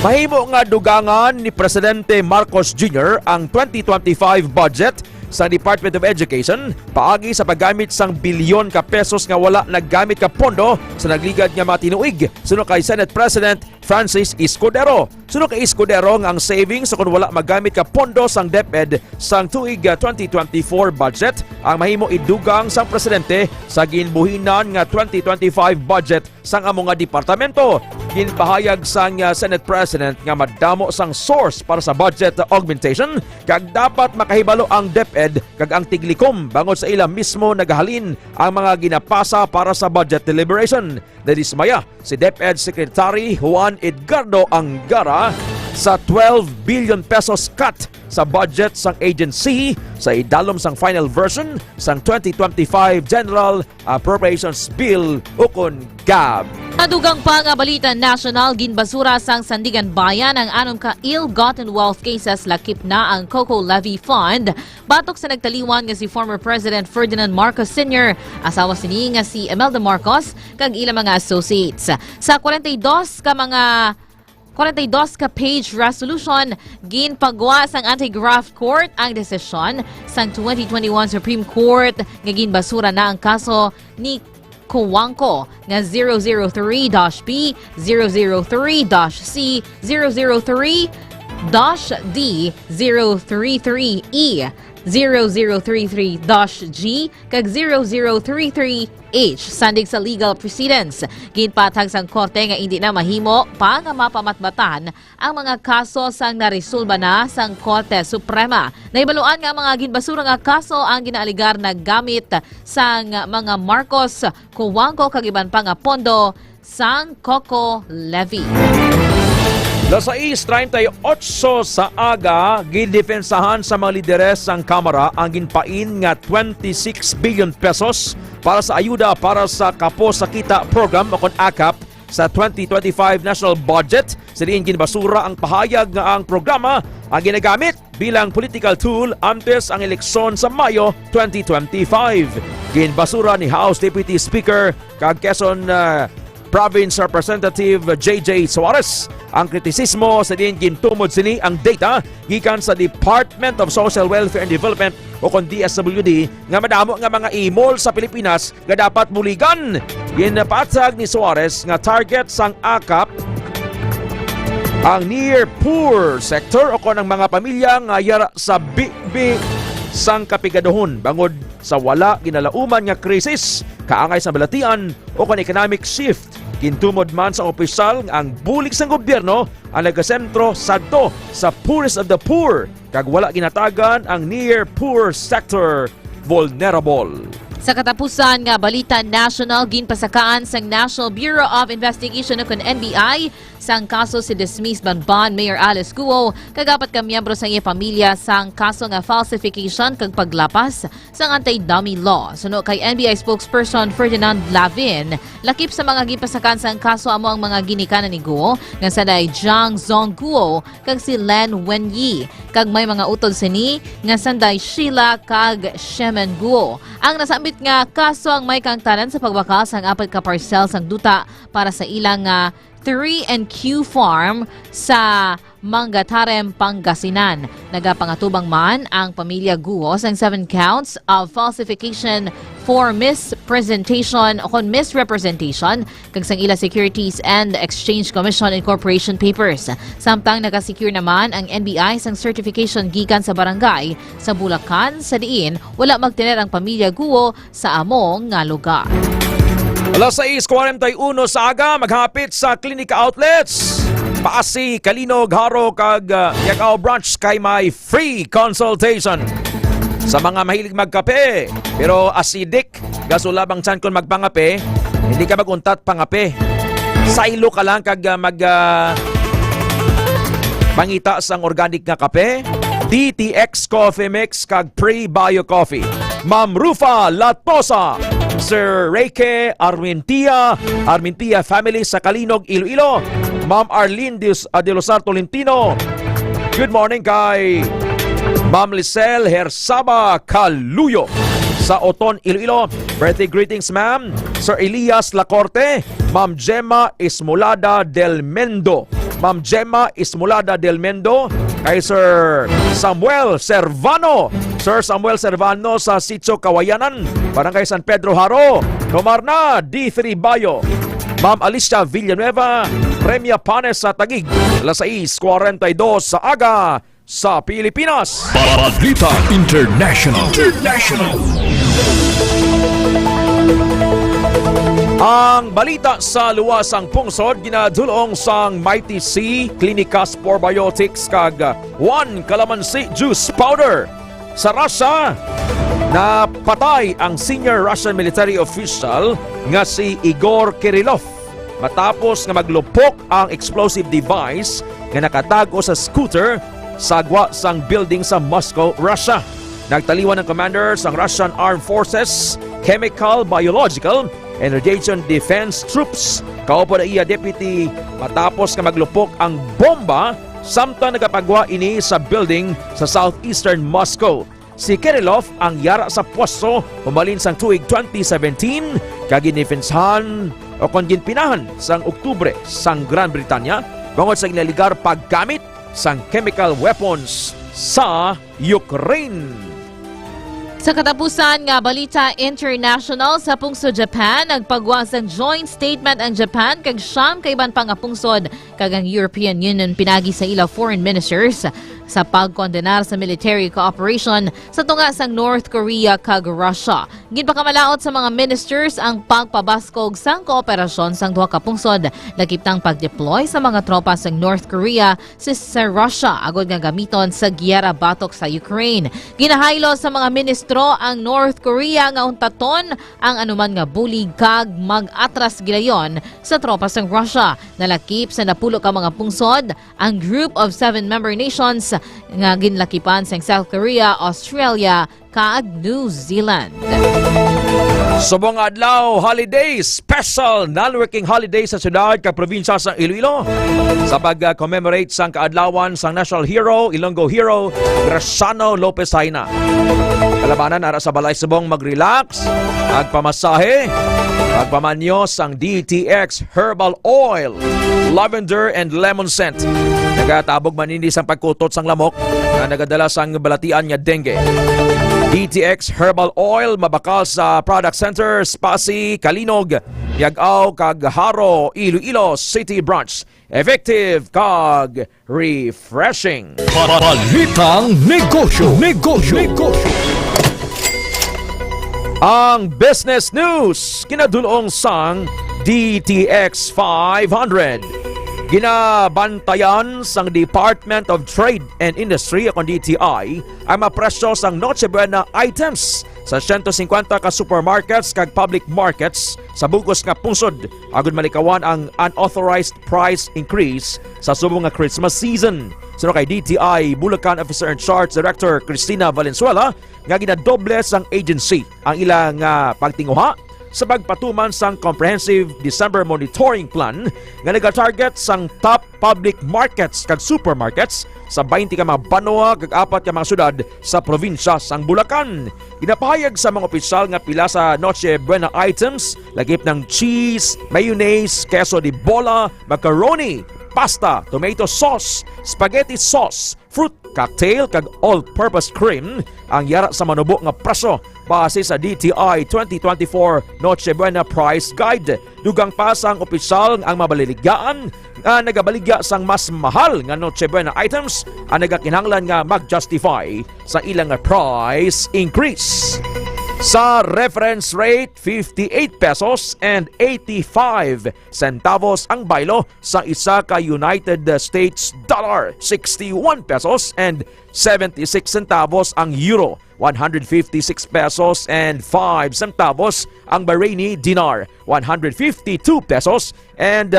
Mahimo nga dugangan ni Presidente Marcos Jr. ang 2025 budget sa Department of Education paagi sa paggamit sang bilyon ka pesos nga wala naggamit ka pondo sa nagligad nga mga tinuig suno kay Senate President Francis Escudero. Suno kay Escudero nga ang savings kung wala magamit ka pondo sang DepEd sang tuig 2024 budget ang mahimo idugang sang presidente sa ginbuhinan nga 2025 budget sang among nga departamento. Ginpahayag sang Senate President nga madamo sang source para sa budget augmentation kag dapat makahibalo ang DepEd kag ang tiglikom bangod sa ila mismo nagahalin ang mga ginapasa para sa budget deliberation. Nadismaya si DepEd Secretary Juan Edgardo Angara sa 12 billion pesos cut sa budget sang agency sa idalom sang final version sang 2025 General Appropriations Bill ukon GAB. Adugang pa nga balita national, ginbasura sang Sandigan Bayan ang anong ka ill-gotten wealth cases lakip na ang Coco Levy Fund. Batok sa nagtaliwan nga si former President Ferdinand Marcos Sr., asawa sini nga si Imelda Marcos kag ilang mga associates. Sa 42 ka page resolution, ginpagwa sang Anti-Graft Court ang desisyon sang 2021 Supreme Court nga ginbasura na ang kaso ni Kuwangko nga 003-B, 003-C, 003-D, 033-E, 0033-G, kag 0033H sandig sa legal proceedings. Ginpatag sang korte nga hindi na mahimo pa nga mapamatbatan ang mga kaso sang naresolba na sang Korte Suprema. Naibaluan nga mga ginbasura nga kaso ang ginaaligar na gamit sang mga Marcos, Kuwangko kag iban pa nga pondo sang Coco Levy. Las 6:38 sa aga, gidefensahan sa mga lideres ang Kamara ang ginpain nga 26 billion pesos para sa ayuda para sa Kapo sa Kita program o kon AKAP sa 2025 national budget. Sa diin ginbasura ang pahayag nga ang programa ang ginagamit bilang political tool antes ang eleksyon sa Mayo 2025. Ginbasura ni House Deputy Speaker kag Quezon Province Representative JJ Suarez ang kritisismo sa din gintumod sini ang data gikan sa Department of Social Welfare and Development o kon DSWD nga madamo nga mga imol sa Pilipinas nga dapat muligan. Ginapatag ni Suarez nga target sang AKAP ang near poor sector o kon ang mga pamilya nga yara sa bibi sang kapigadohon bangod sa wala ginalauman nga krisis kaangay sa balatian o kon economic shift. Kintumod man sa opisyal ang bulig sang gobyerno ang nagasentro sadto sa poorest of the poor kag wala ginatagan ang near poor sector vulnerable. Sa katapusan nga balita national, ginpasakaan sang National Bureau of Investigation o kon NBI sang kaso si dismissed Banban Mayor Alice Guo kagapat ka miyembro sa iya pamilya sang kaso nga falsification kag paglapas sang anti-dummy law. Suno kay NBI spokesperson Ferdinand Lavin, lakip sa mga gipasakan sang kaso amo ang mga ginikanan ni Guo nga saday Zhang Zong Guo kag si Len Wenyi kag may mga utod sini nga sanday Sheila kag Shemen Guo. Ang nasambit nga kaso ang may kangtanan sa pagbakal sang apat ka parcel sang duta para sa ilang 3&Q farm sa Mangatarem, Pangasinan. Nagapangatubang man ang pamilya Guo sang 7 counts of falsification for misrepresentation kag sang ila Securities and Exchange Commission and Corporation Papers. Samtang nakasecure naman ang NBI sang certification gikan sa barangay sa Bulacan sa diin wala magtener ang pamilya Guo sa among nga lugar. Alas 6:41 sa aga, maghapit sa Klinika Outlets. Paasi, Kalinog, Haro, kag Yakaw Branch kay may free consultation. Sa mga mahilig magkape, pero acidic, gasulabang tiyan kung magpangape, hindi ka maguntat pangape. Sailo ka lang kag pangita sang organic nga kape, DTX Coffee Mix kag Pre-Bio Coffee. Ma'am Rufa Latosa, Sir Reike Armentia family sa Kalinog, Iloilo. Ma'am Arlene de Losar Tolentino. Good morning kay Ma'am Lisel Hersaba Kaluyo sa Oton, Iloilo. Birthday greetings, ma'am. Sir Elias Lacorte, Ma'am Gemma Ismolada del Mendo. Ma'am Gemma Ismolada del Mendo. Kay Sir Samuel Servano. Sir Samuel Servano sa Sitio Kawayanan, Barangay San Pedro Haro. Tomarna, D3 Bayo. Ma'am Alicia Villanueva, Premia Panes sa Tagig, alas 6:42 sa aga sa Pilipinas. Balita International. Ang balita sa luwasang pungsod ginadulong sang Mighty C Clinicas Probiotics kag 1 Calamansi Juice Powder. Sa Russia, napatay ang senior Russian military official nga si Igor Kirillov matapos nga maglupok ang explosive device nga nakatago sa scooter sa agwa sang building sa Moscow, Russia. Nagtaliwan ng commander sang Russian Armed Forces, Chemical, Biological, and Radiation Defense Troops. Kaupo na iya deputy matapos nga maglupok ang bomba samtang nagapagwa ini sa building sa southeastern Moscow. Si Kirillov ang yara sa pwesto humalin sang tuig 2017 kag ginifensahan o kon ginpinahan sang Oktubre sang Gran Britanya bangod sa ginaligar paggamit sang chemical weapons sa Ukraine. Sa katapusan nga balita international sa pungsod Japan, nagpagwa sang joint statement ang Japan kag siyam kay iban pang pungsod kag ang European Union pinagi sa ila foreign ministers sa pagkondenar sa military cooperation sa tunga sang North Korea kag Russia. Ginpakamalaot sa mga ministers ang pagpabaskog sang kooperasyon sang duha ka pungsod lakip tang pagdeploy sa mga tropa sang North Korea sa Russia agod nga gamiton sa giyera batok sa Ukraine. Ginahaylo sa mga ministro ang North Korea nga untaton ang anuman nga bulig kag mag-atras gilayon sa tropa sang Russia. Nalakip sa napulo ka mga pungsod ang Group of 7 member nations nga ginlakipan sang South Korea, Australia kag New Zealand. Subong adlaw holiday, special non-working holiday sa syudad kag probinsya sa Iloilo sa pag-commemorate sang kaadlawan sang National Hero, Ilonggo Hero, Graciano Lopez Haina. Kalabanan ara sa balay subong mag-relax, magpamasahe, magpamanyo sang DTX Herbal Oil, Lavender and Lemon Scent. Nagatabog manindi sang pagkutot sang lamok na nagadala sang balatian nga dengue. DTX Herbal Oil mabakal sa Product Center, Spasi, Kalinog, Yagaw, kag Haro, Iloilo City Branch. Effective kag refreshing. Balitang negosyo. Ang business news kinadulong sang DTX 500. Ginabantayan sang Department of Trade and Industry akong DTI ang mapresyo sang Noche Buena items sa 150 ka supermarkets kag public markets sa bugos nga pungsod agud malikawan ang unauthorized price increase sa subong nga Christmas season. Sino kay DTI Bulacan Officer in Charge Director Cristina Valenzuela nga ginadoble sang agency ang ilang pagtinguha sa pagpatuman sang Comprehensive December Monitoring Plan nga nag-target sang top public markets kag supermarkets sa 20 ka mga banwa kag 4 ka mga syudad sa probinsya sang Bulacan. Ginapahayag sa mga opisyal nga pila sa Noche Buena items lagip ng cheese, mayonnaise, queso de bola, macaroni, pasta, tomato sauce, spaghetti sauce, fruit cocktail kag all-purpose cream ang yara sa manubo nga presyo base sa DTI 2024 Noche Buena Price Guide. Dugang pa sang opisyal ang mabaliligaan nga nagabaligya sang mas mahal nga Noche Buena items ang nagakinahanglan nga mag-justify sa ilang price increase. Sa reference rate, 58 pesos and 85 centavos ang baylo sa isa ka United States dollar. 61 pesos and 76 centavos ang euro. 156 pesos and 5 centavos ang Bahraini dinar. 152 pesos and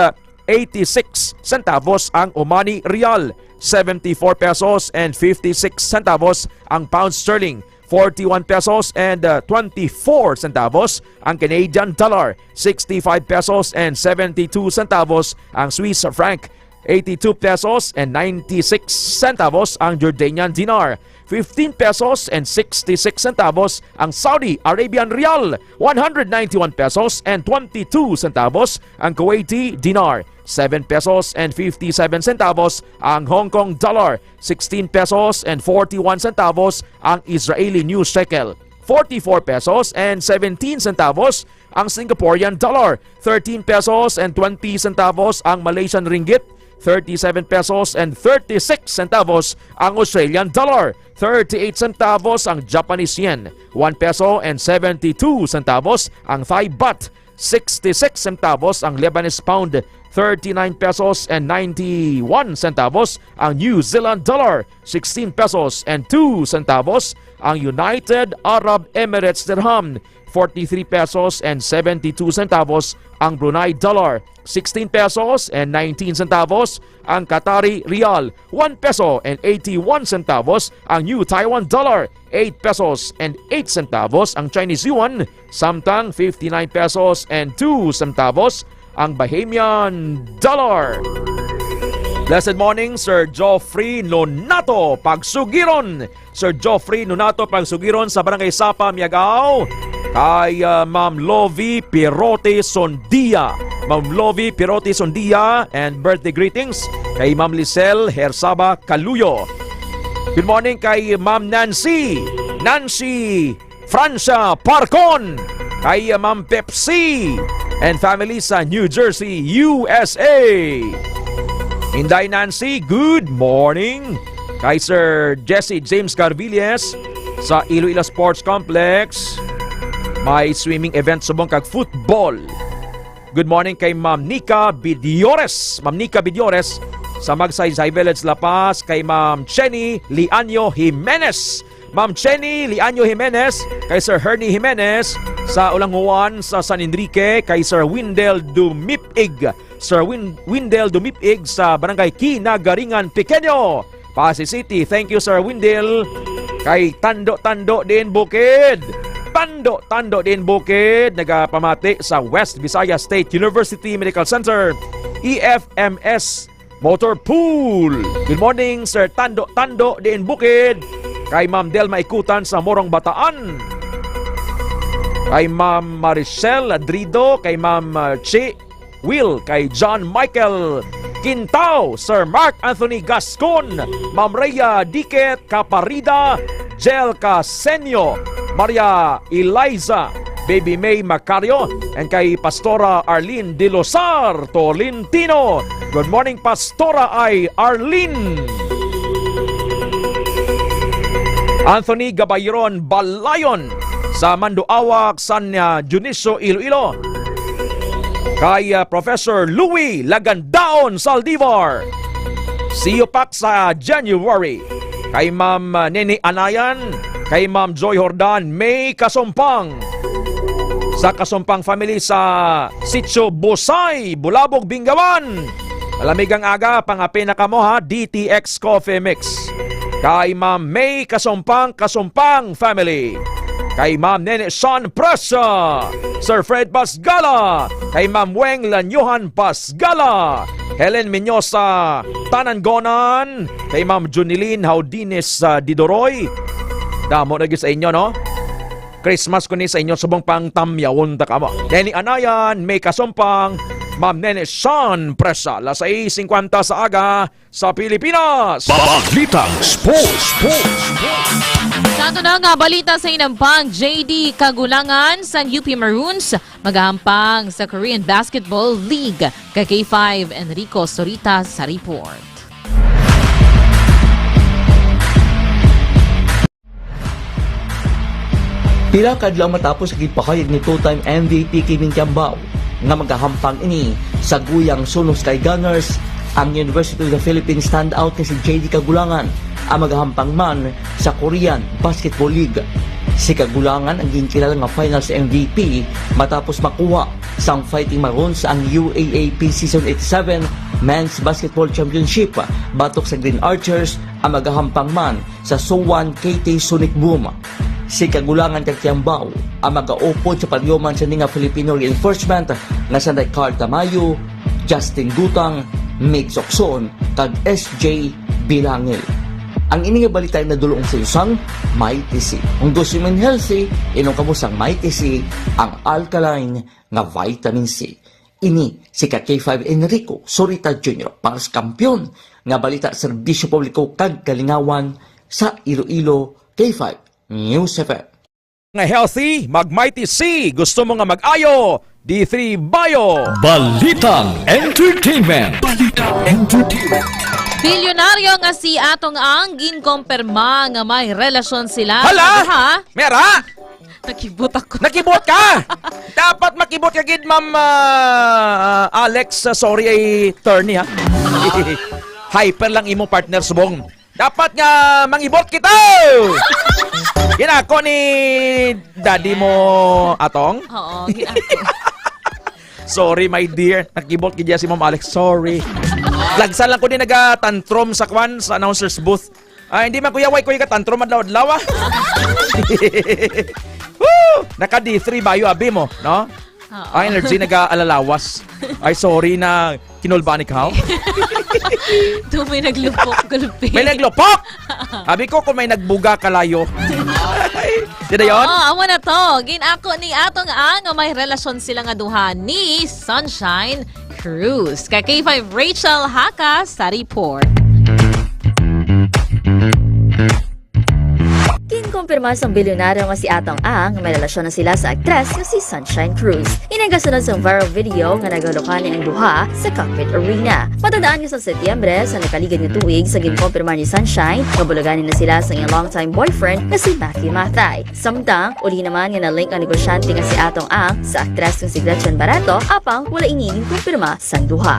86 centavos ang Omani Rial. 74 pesos and 56 centavos ang pound sterling. 41 pesos and 24 centavos ang Canadian dollar. 65 pesos and 72 centavos ang Swiss franc. 82 pesos and 96 centavos ang Jordanian dinar. 15 pesos and 66 centavos ang Saudi Arabian rial. 191 pesos and 22 centavos ang Kuwaiti dinar. 7 pesos and 57 centavos ang Hong Kong dollar. 16 pesos and 41 centavos ang Israeli new shekel. 44 pesos and 17 centavos ang Singaporean dollar. 13 pesos and 20 centavos ang Malaysian ringgit. 37 pesos and 36 centavos ang Australian dollar. 38 centavos ang Japanese yen. 1 peso and 72 centavos ang Thai baht. 66 centavos ang Lebanese pound. 39 pesos and 91 centavos ang New Zealand dollar. 16 pesos and 2 centavos ang United Arab Emirates dirham. 43 pesos and 72 centavos ang Brunei dollar. 16 pesos and 19 centavos ang Qatari rial. 1 peso and 81 centavos ang New Taiwan dollar. 8 pesos and 8 centavos ang Chinese yuan. Samtang 59 pesos and 2 centavos ang Bahamian dollar. Blessed morning, Sir Joffrey Nonato Pagsugiron. Sir Joffrey Nonato Pagsugiron sa Barangay Sapa, Miagao. Kay Ma'am Lovie Pirote Sondia. Ma'am Lovie Pirote Sondia and birthday greetings kay Ma'am Lisel Hersaba Kaluyo. Good morning kay Ma'am Nancy Francia Parcon. Kay Ma'am Pepsi and family sa New Jersey, USA. Inday Nancy, good morning. Kay Sir Jesse James Carvilles sa Iloilo Sports Complex. May swimming event subong kag football. Good morning kay Ma'am Nika Bidiores. Ma'am Nika Bidiores sa Magsaysay Village, La Paz. Kay Ma'am Chenny Lianyo Jimenez. Ma'am Chenny Lianyo Jimenez. Kay Sir Hernie Jimenez sa Ulanguan sa San Enrique. Kay Sir Windel Dumipig. Sir Windel Dumipig sa Barangay Kinagaringan, Pequeño, Pasay City. Thank you, Sir Windel. Kay Tando din Bukid. Tando din Bukid, nagapamati sa West Visayas State University Medical Center, EFMS Motor Pool. Good morning, Sir Tando din Bukid. Kay Ma'am Delma Ikutan sa Morong Bataan. Kay Ma'am Maricel Adrido, kay Ma'am Che Will, kay John Michael Quintao, Sir Mark Anthony Gascon, Ma'am Rhea Diket Caparida, Jel Casenio, Maria Eliza, Baby May Macario, and kay Pastora Arlene De Losar Tolentino. Good morning, Pastora Arlene. Anthony Gabayron Balayon sa Manduawak, San Dionisio, Iloilo. Kay Professor Louis Lagandaon Saldivar. See you pak sa January. Kay Ma'am Nene Anayan, kay Ma'am Joy Hordan May Kasumpang. Sa Kasumpang family sa Sitio Busay, Bulabog, Bingawan. Malamigang aga, pangapin na kamo ha, DTX Coffee Mix. Kay Ma'am May Kasumpang family. Kay Ma'am Nene Sean Presa, Sir Fred Pasgala, kay Ma'am Weng Lanyuhan Pasgala, Helen Menyosa Tanangonan, kay Ma'am Junilin Haudines Didoroy. Damo na sa inyo, no? Christmas ko ni sa inyo subong pang tamyawon ta kamo. Nene Anayan, May Kasumpang, Ma'am Nene Sean Presa, las 6:50 sa aga sa Pilipinas. Balitang Sports. Sa ito na nga balita sa inampang, JD Kagulangan sa UP Maroons maghahampang sa Korean Basketball League. Kay K5 Enrico Sorita sa report. Pila kadlaw matapos gipahayag ni two-time MVP Kevin Kiambao nga magahampang ini sa guyang sunos kay Gunners, ang University of the Philippines standout na si JD Kagulangan ang magahampang man sa Korean Basketball League. Si Kagulangan ang ginkilala nga finals MVP matapos makuha sang Fighting Maroons ang UAAP Season 87 Men's Basketball Championship batok sa Green Archers ang magahampang man sa Suwon KT Sonic Boom. Si Kagulangan kag Kiambao ang magaupod sa palyuman sa ninga Filipino reinforcement nga sa Carl Tamayo, Justin Gutang, Mig Sokson kag SJ Bilangil. Ang ining balita na dulong sa isang Mighty C. Kung gusto mo healthy, inong kamusang Mighty C ang alkaline nga vitamin C. Ini si K5 Enrico Sorita Jr. para sa kampiyon nga balita serbisyo publiko kag kalingawan sa Iloilo K5 News FM. Nga healthy, mag-Mighty C. Gusto mo nga mag-ayo, D3 Bio. Balitang Entertainment. Bilyonaryo nga si Atong Ang ginkompirma nga may relasyon sila. Hala! Ha? Mera! Nakibot ako. Nakibot ka! Dapat makibot ka gid, Ma'am Alex. Sorry ay attorney ha. Hyper lang imo partner subong. Dapat nga mangibot kita! Ginako ni daddy mo, Atong? Oo, ginako. Sorry, my dear. Nakibot kidya si Ma'am Alex. Sorry. Lagsan lang ko din naga-tantrum sa kwan sa announcer's booth. Hindi man kuya, kuya ka tantrum adlaw-adlaw. Woo! Naka D3 bayo abi mo, no? Ang energy naga-alalawas. Ay, sorry na kinulbaan ikaw. Ito may naglupok, gulpi. May naglupok! Abi ko kung may nagbuga kalayo. Dito yun? Oo, amo na to. Ginako ni Atong Ang may relasyon sila nga duha ni Sunshine Cruz. Kay K5 Rachel Haka sa report. Kinkumpirma sa bilyonaryo nga si Atong Ang may relasyon na sila sa aktres nga si Sunshine Cruz. Inagasunod sa viral video nga nagalokani ang duha sa Cockpit Arena. Matadaan nga sa Setyembre sa nakaligid nga tuig sa ginkumpirma ni Sunshine nga bulaganin na sila sa iyang longtime boyfriend nga si Matthew Mathay. Samtang, uli naman nga na-link ang negosyante nga si Atong Ang sa aktres nga si Gretchen Barreto apang wala iniging kumpirma sang duha.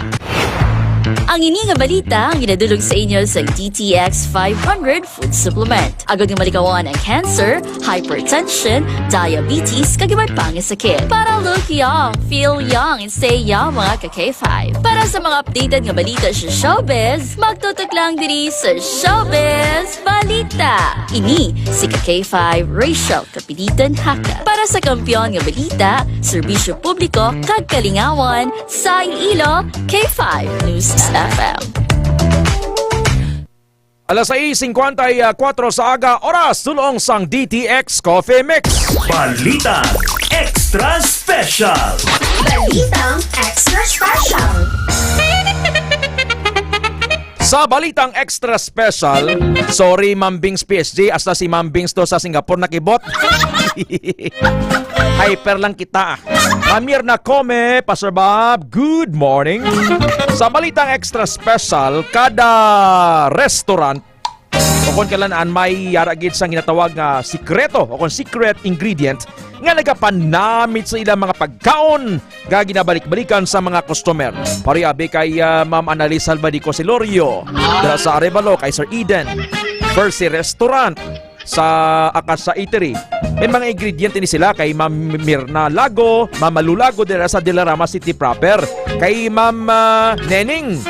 Ang ini nga balita ang ginadulog sa inyo sa DTX 500 Food Supplement. Agad nga malikawan ang cancer, hypertension, diabetes, kag iba't pang sakit. Para look young, feel young, and stay young mga ka-K5. Para sa mga updated nga balita sa showbiz, magtutok lang diri sa Showbiz Balita. Ini si ka-K5 Rachel Kapilitan Haka. Para sa kampiyon nga balita, serbisyo publiko, kag kalingawan, sa Iloilo K5 News FM. Alas 6:54 sa aga, oras tulong sang DTX Coffee Mix. Balitang Extra Special. Balitang Extra Special. Sa Balitang Extra Special, sorry Ma'am Bings PSG, hasta si Ma'am Bings to sa Singapore nakibot. Hyper lang kita. Amir na Kome, Pastor Bob, good morning. Sa Balitang Extra Special, kada restaurant o kung kailanaan may yaragid sang ginatawag nga sikreto o kung secret ingredient nga nagapanamit sa ilang mga pagkaon nga ginabalik-balikan sa mga customer. Pariabi kay Ma'am Annalise Salvadico Silorio, dala sa Arevalo kay Sir Eden, Percy Restaurant, sa Akasa Eatery. May mga ingredient ni sila kay Ma'am Mirna Lago, Ma'am Malulago dira sa Dilarama City proper, kay Ma'am Neneng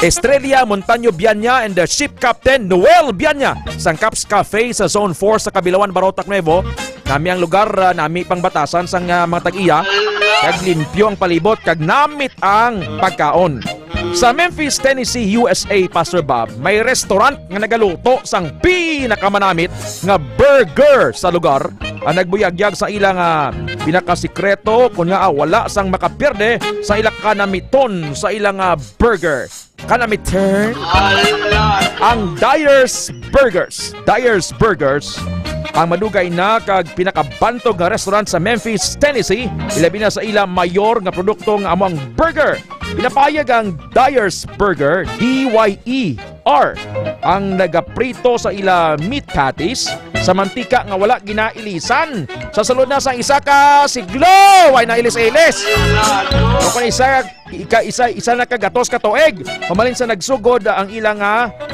Estrella Montaño Bianya and the Ship Captain Noel Bianya sang Caps Cafe sa Zone 4 sa Kabilawan, Barotac, Nuevo. Nami ang lugar, nami pangbatasan sang mga tag-iya, kag limpyo ang palibot, kag namit ang pagkaon. Sa Memphis, Tennessee, USA, Pastor Bob, may restaurant nga nagaluto sang pinakamanamit nga burger sa lugar. Ang nagbuyagyag sa ilang pinakasikreto kung nga wala sang makapirde sa ilang kanamiton sa ilang burger. Kanamiton? Ang Dyer's Burgers. Dyer's Burgers ang madugay na kag pinakabantog nga restaurant sa Memphis, Tennessee. Ilabi na sa ilang mayor nga produkto nga among burger. Pinapayag ang Dyer's Burger, DYER, ang nagaprito sa ila meat patties sa mantika nga wala ginailisan. Sa sulod na sang isa ka siglo ay nailis-ilis. O kung isa na kagatos ka tuig, pamalin sa nagsugod ang ilang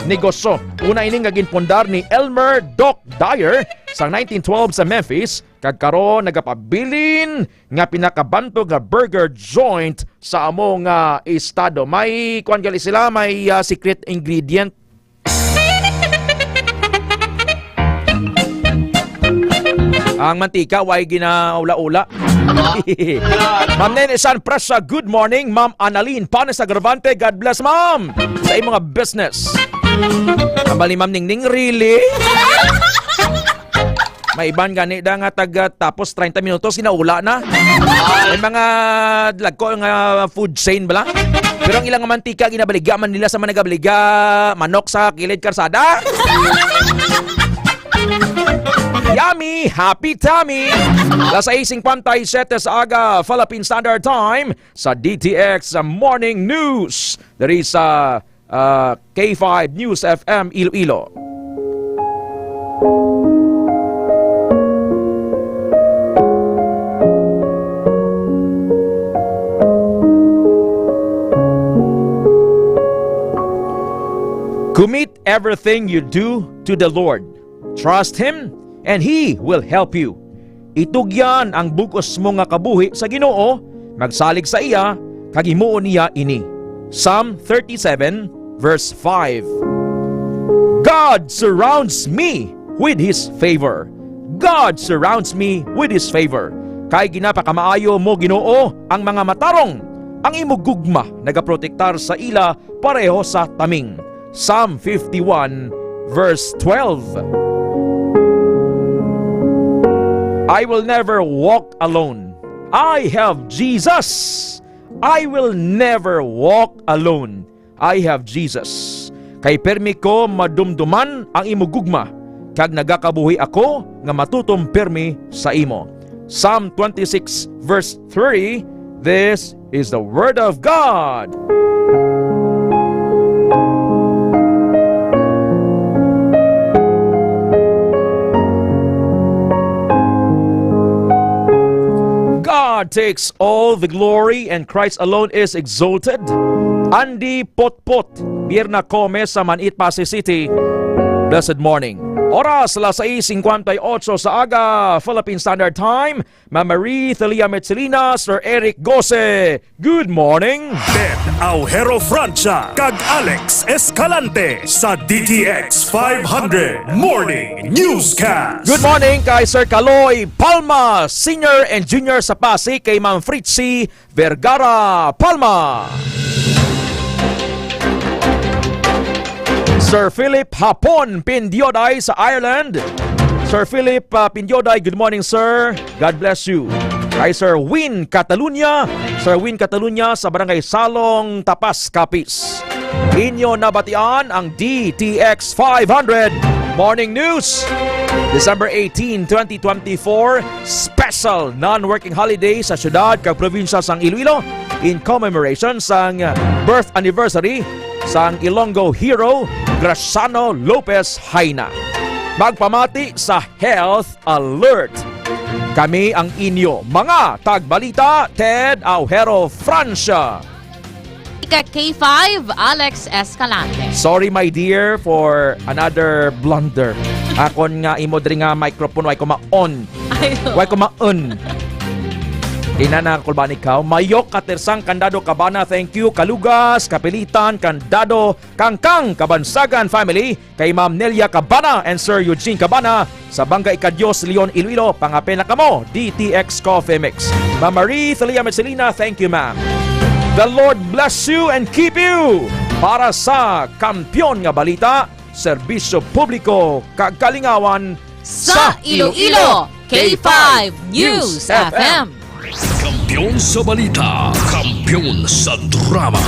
negosyo. Una ining nga ginpundar ni Elmer Doc Dyer sa 1912 sa Memphis, kag karon nagapabilin nga pinakabantog nga burger joint sa among estado. May kuan gali sila, may secret ingredient. Ang mantika way ginaula-ula. Ma'am Nene San Presa, good morning. Ma'am Annalyn Panes Agravante, God bless ma'am sa iyong mga business. Kambal ni Ma'am Ningning, really? May iban gani da nga tapos 30 minutos ginaula na. May mga lagko nga food chain bala. Pero ang ilang mantika ginabaliga man nila sa managabaliga manok sa kilid karsada. Yummy! Happy tummy! Las 6:57 sa aga Philippine Standard Time sa DTX Morning News. Dari sa K5 News FM Iloilo. Commit everything you do to the Lord. Trust Him and He will help you. Itugyan ang bugos mo nga kabuhi sa Ginoo, magsalig sa iya, kag himuon niya ini. Psalm 37 verse 5. God surrounds me with His favor. God surrounds me with His favor. Kay ginapakamaayo mo Ginoo ang mga matarong, ang imong gugma nagaprotektar sa ila pareho sa taming. Psalm 51 verse 12. I will never walk alone. I have Jesus. I will never walk alone. I have Jesus. Kay permi ko madumduman ang imo gugma, kag nagakabuhi ako nga matutom permi sa imo. Psalm 26 verse 3. This is the word of God. God takes all the glory and Christ alone is exalted. Andy Potpot, Birna Come sa Manit Pasay City. Blessed morning. Oras alas 6:58 sa aga Philippine Standard Time. Ma'am Marie Thalia Metzelina, Sir Eric Gose. Good morning. Ben Aujero Francia kag Alex Escalante sa DTX 500 Morning Newscast. Good morning kay Sir Kaloy Palma, Senior and Junior sa Pasig, kay Ma'am Fritzy Vergara Palma. Sir Philip Hapon Pindioday sa Ireland. Sir Philip Pindioday, good morning sir. God bless you. Kay Sir Win Catalunya. Sir Win Catalunya sa Barangay Salong, Tapas, Capiz. Inyo nabatian ang DTX 500 Morning News. December 18, 2024, special non-working holiday sa syudad kag probinsya sang Iloilo in commemoration sang birth anniversary sang Ilonggo hero Graciano Lopez Haina. Magpamati sa Health Alert. Kami ang inyo mga tagbalita, Ted Aujero Francia. K5, Alex Escalante. Sorry my dear for another blunder. Akon nga imo diri nga microphone way ko ma-on. Way ko ma-on. Inana kulban ikaw, mayok katersang kandado kabana, thank you, kalugas, kapilitan, kandado, kangkang, kabansagan family, kay Ma'am Nelia Cabana and Sir Eugene Cabana, sa Bangga Ikadyos, Leon Iloilo, pangapin na kamo, DTX Coffee Mix. Ma'am Marie Thalia Metzelina, thank you ma'am. The Lord bless you and keep you. Para sa Kampiyon nga Balita, Serbisyo Publiko, Kagalingawan, sa Iloilo, K5 News FM. Kampiyon sa balita, kampiyon sa drama,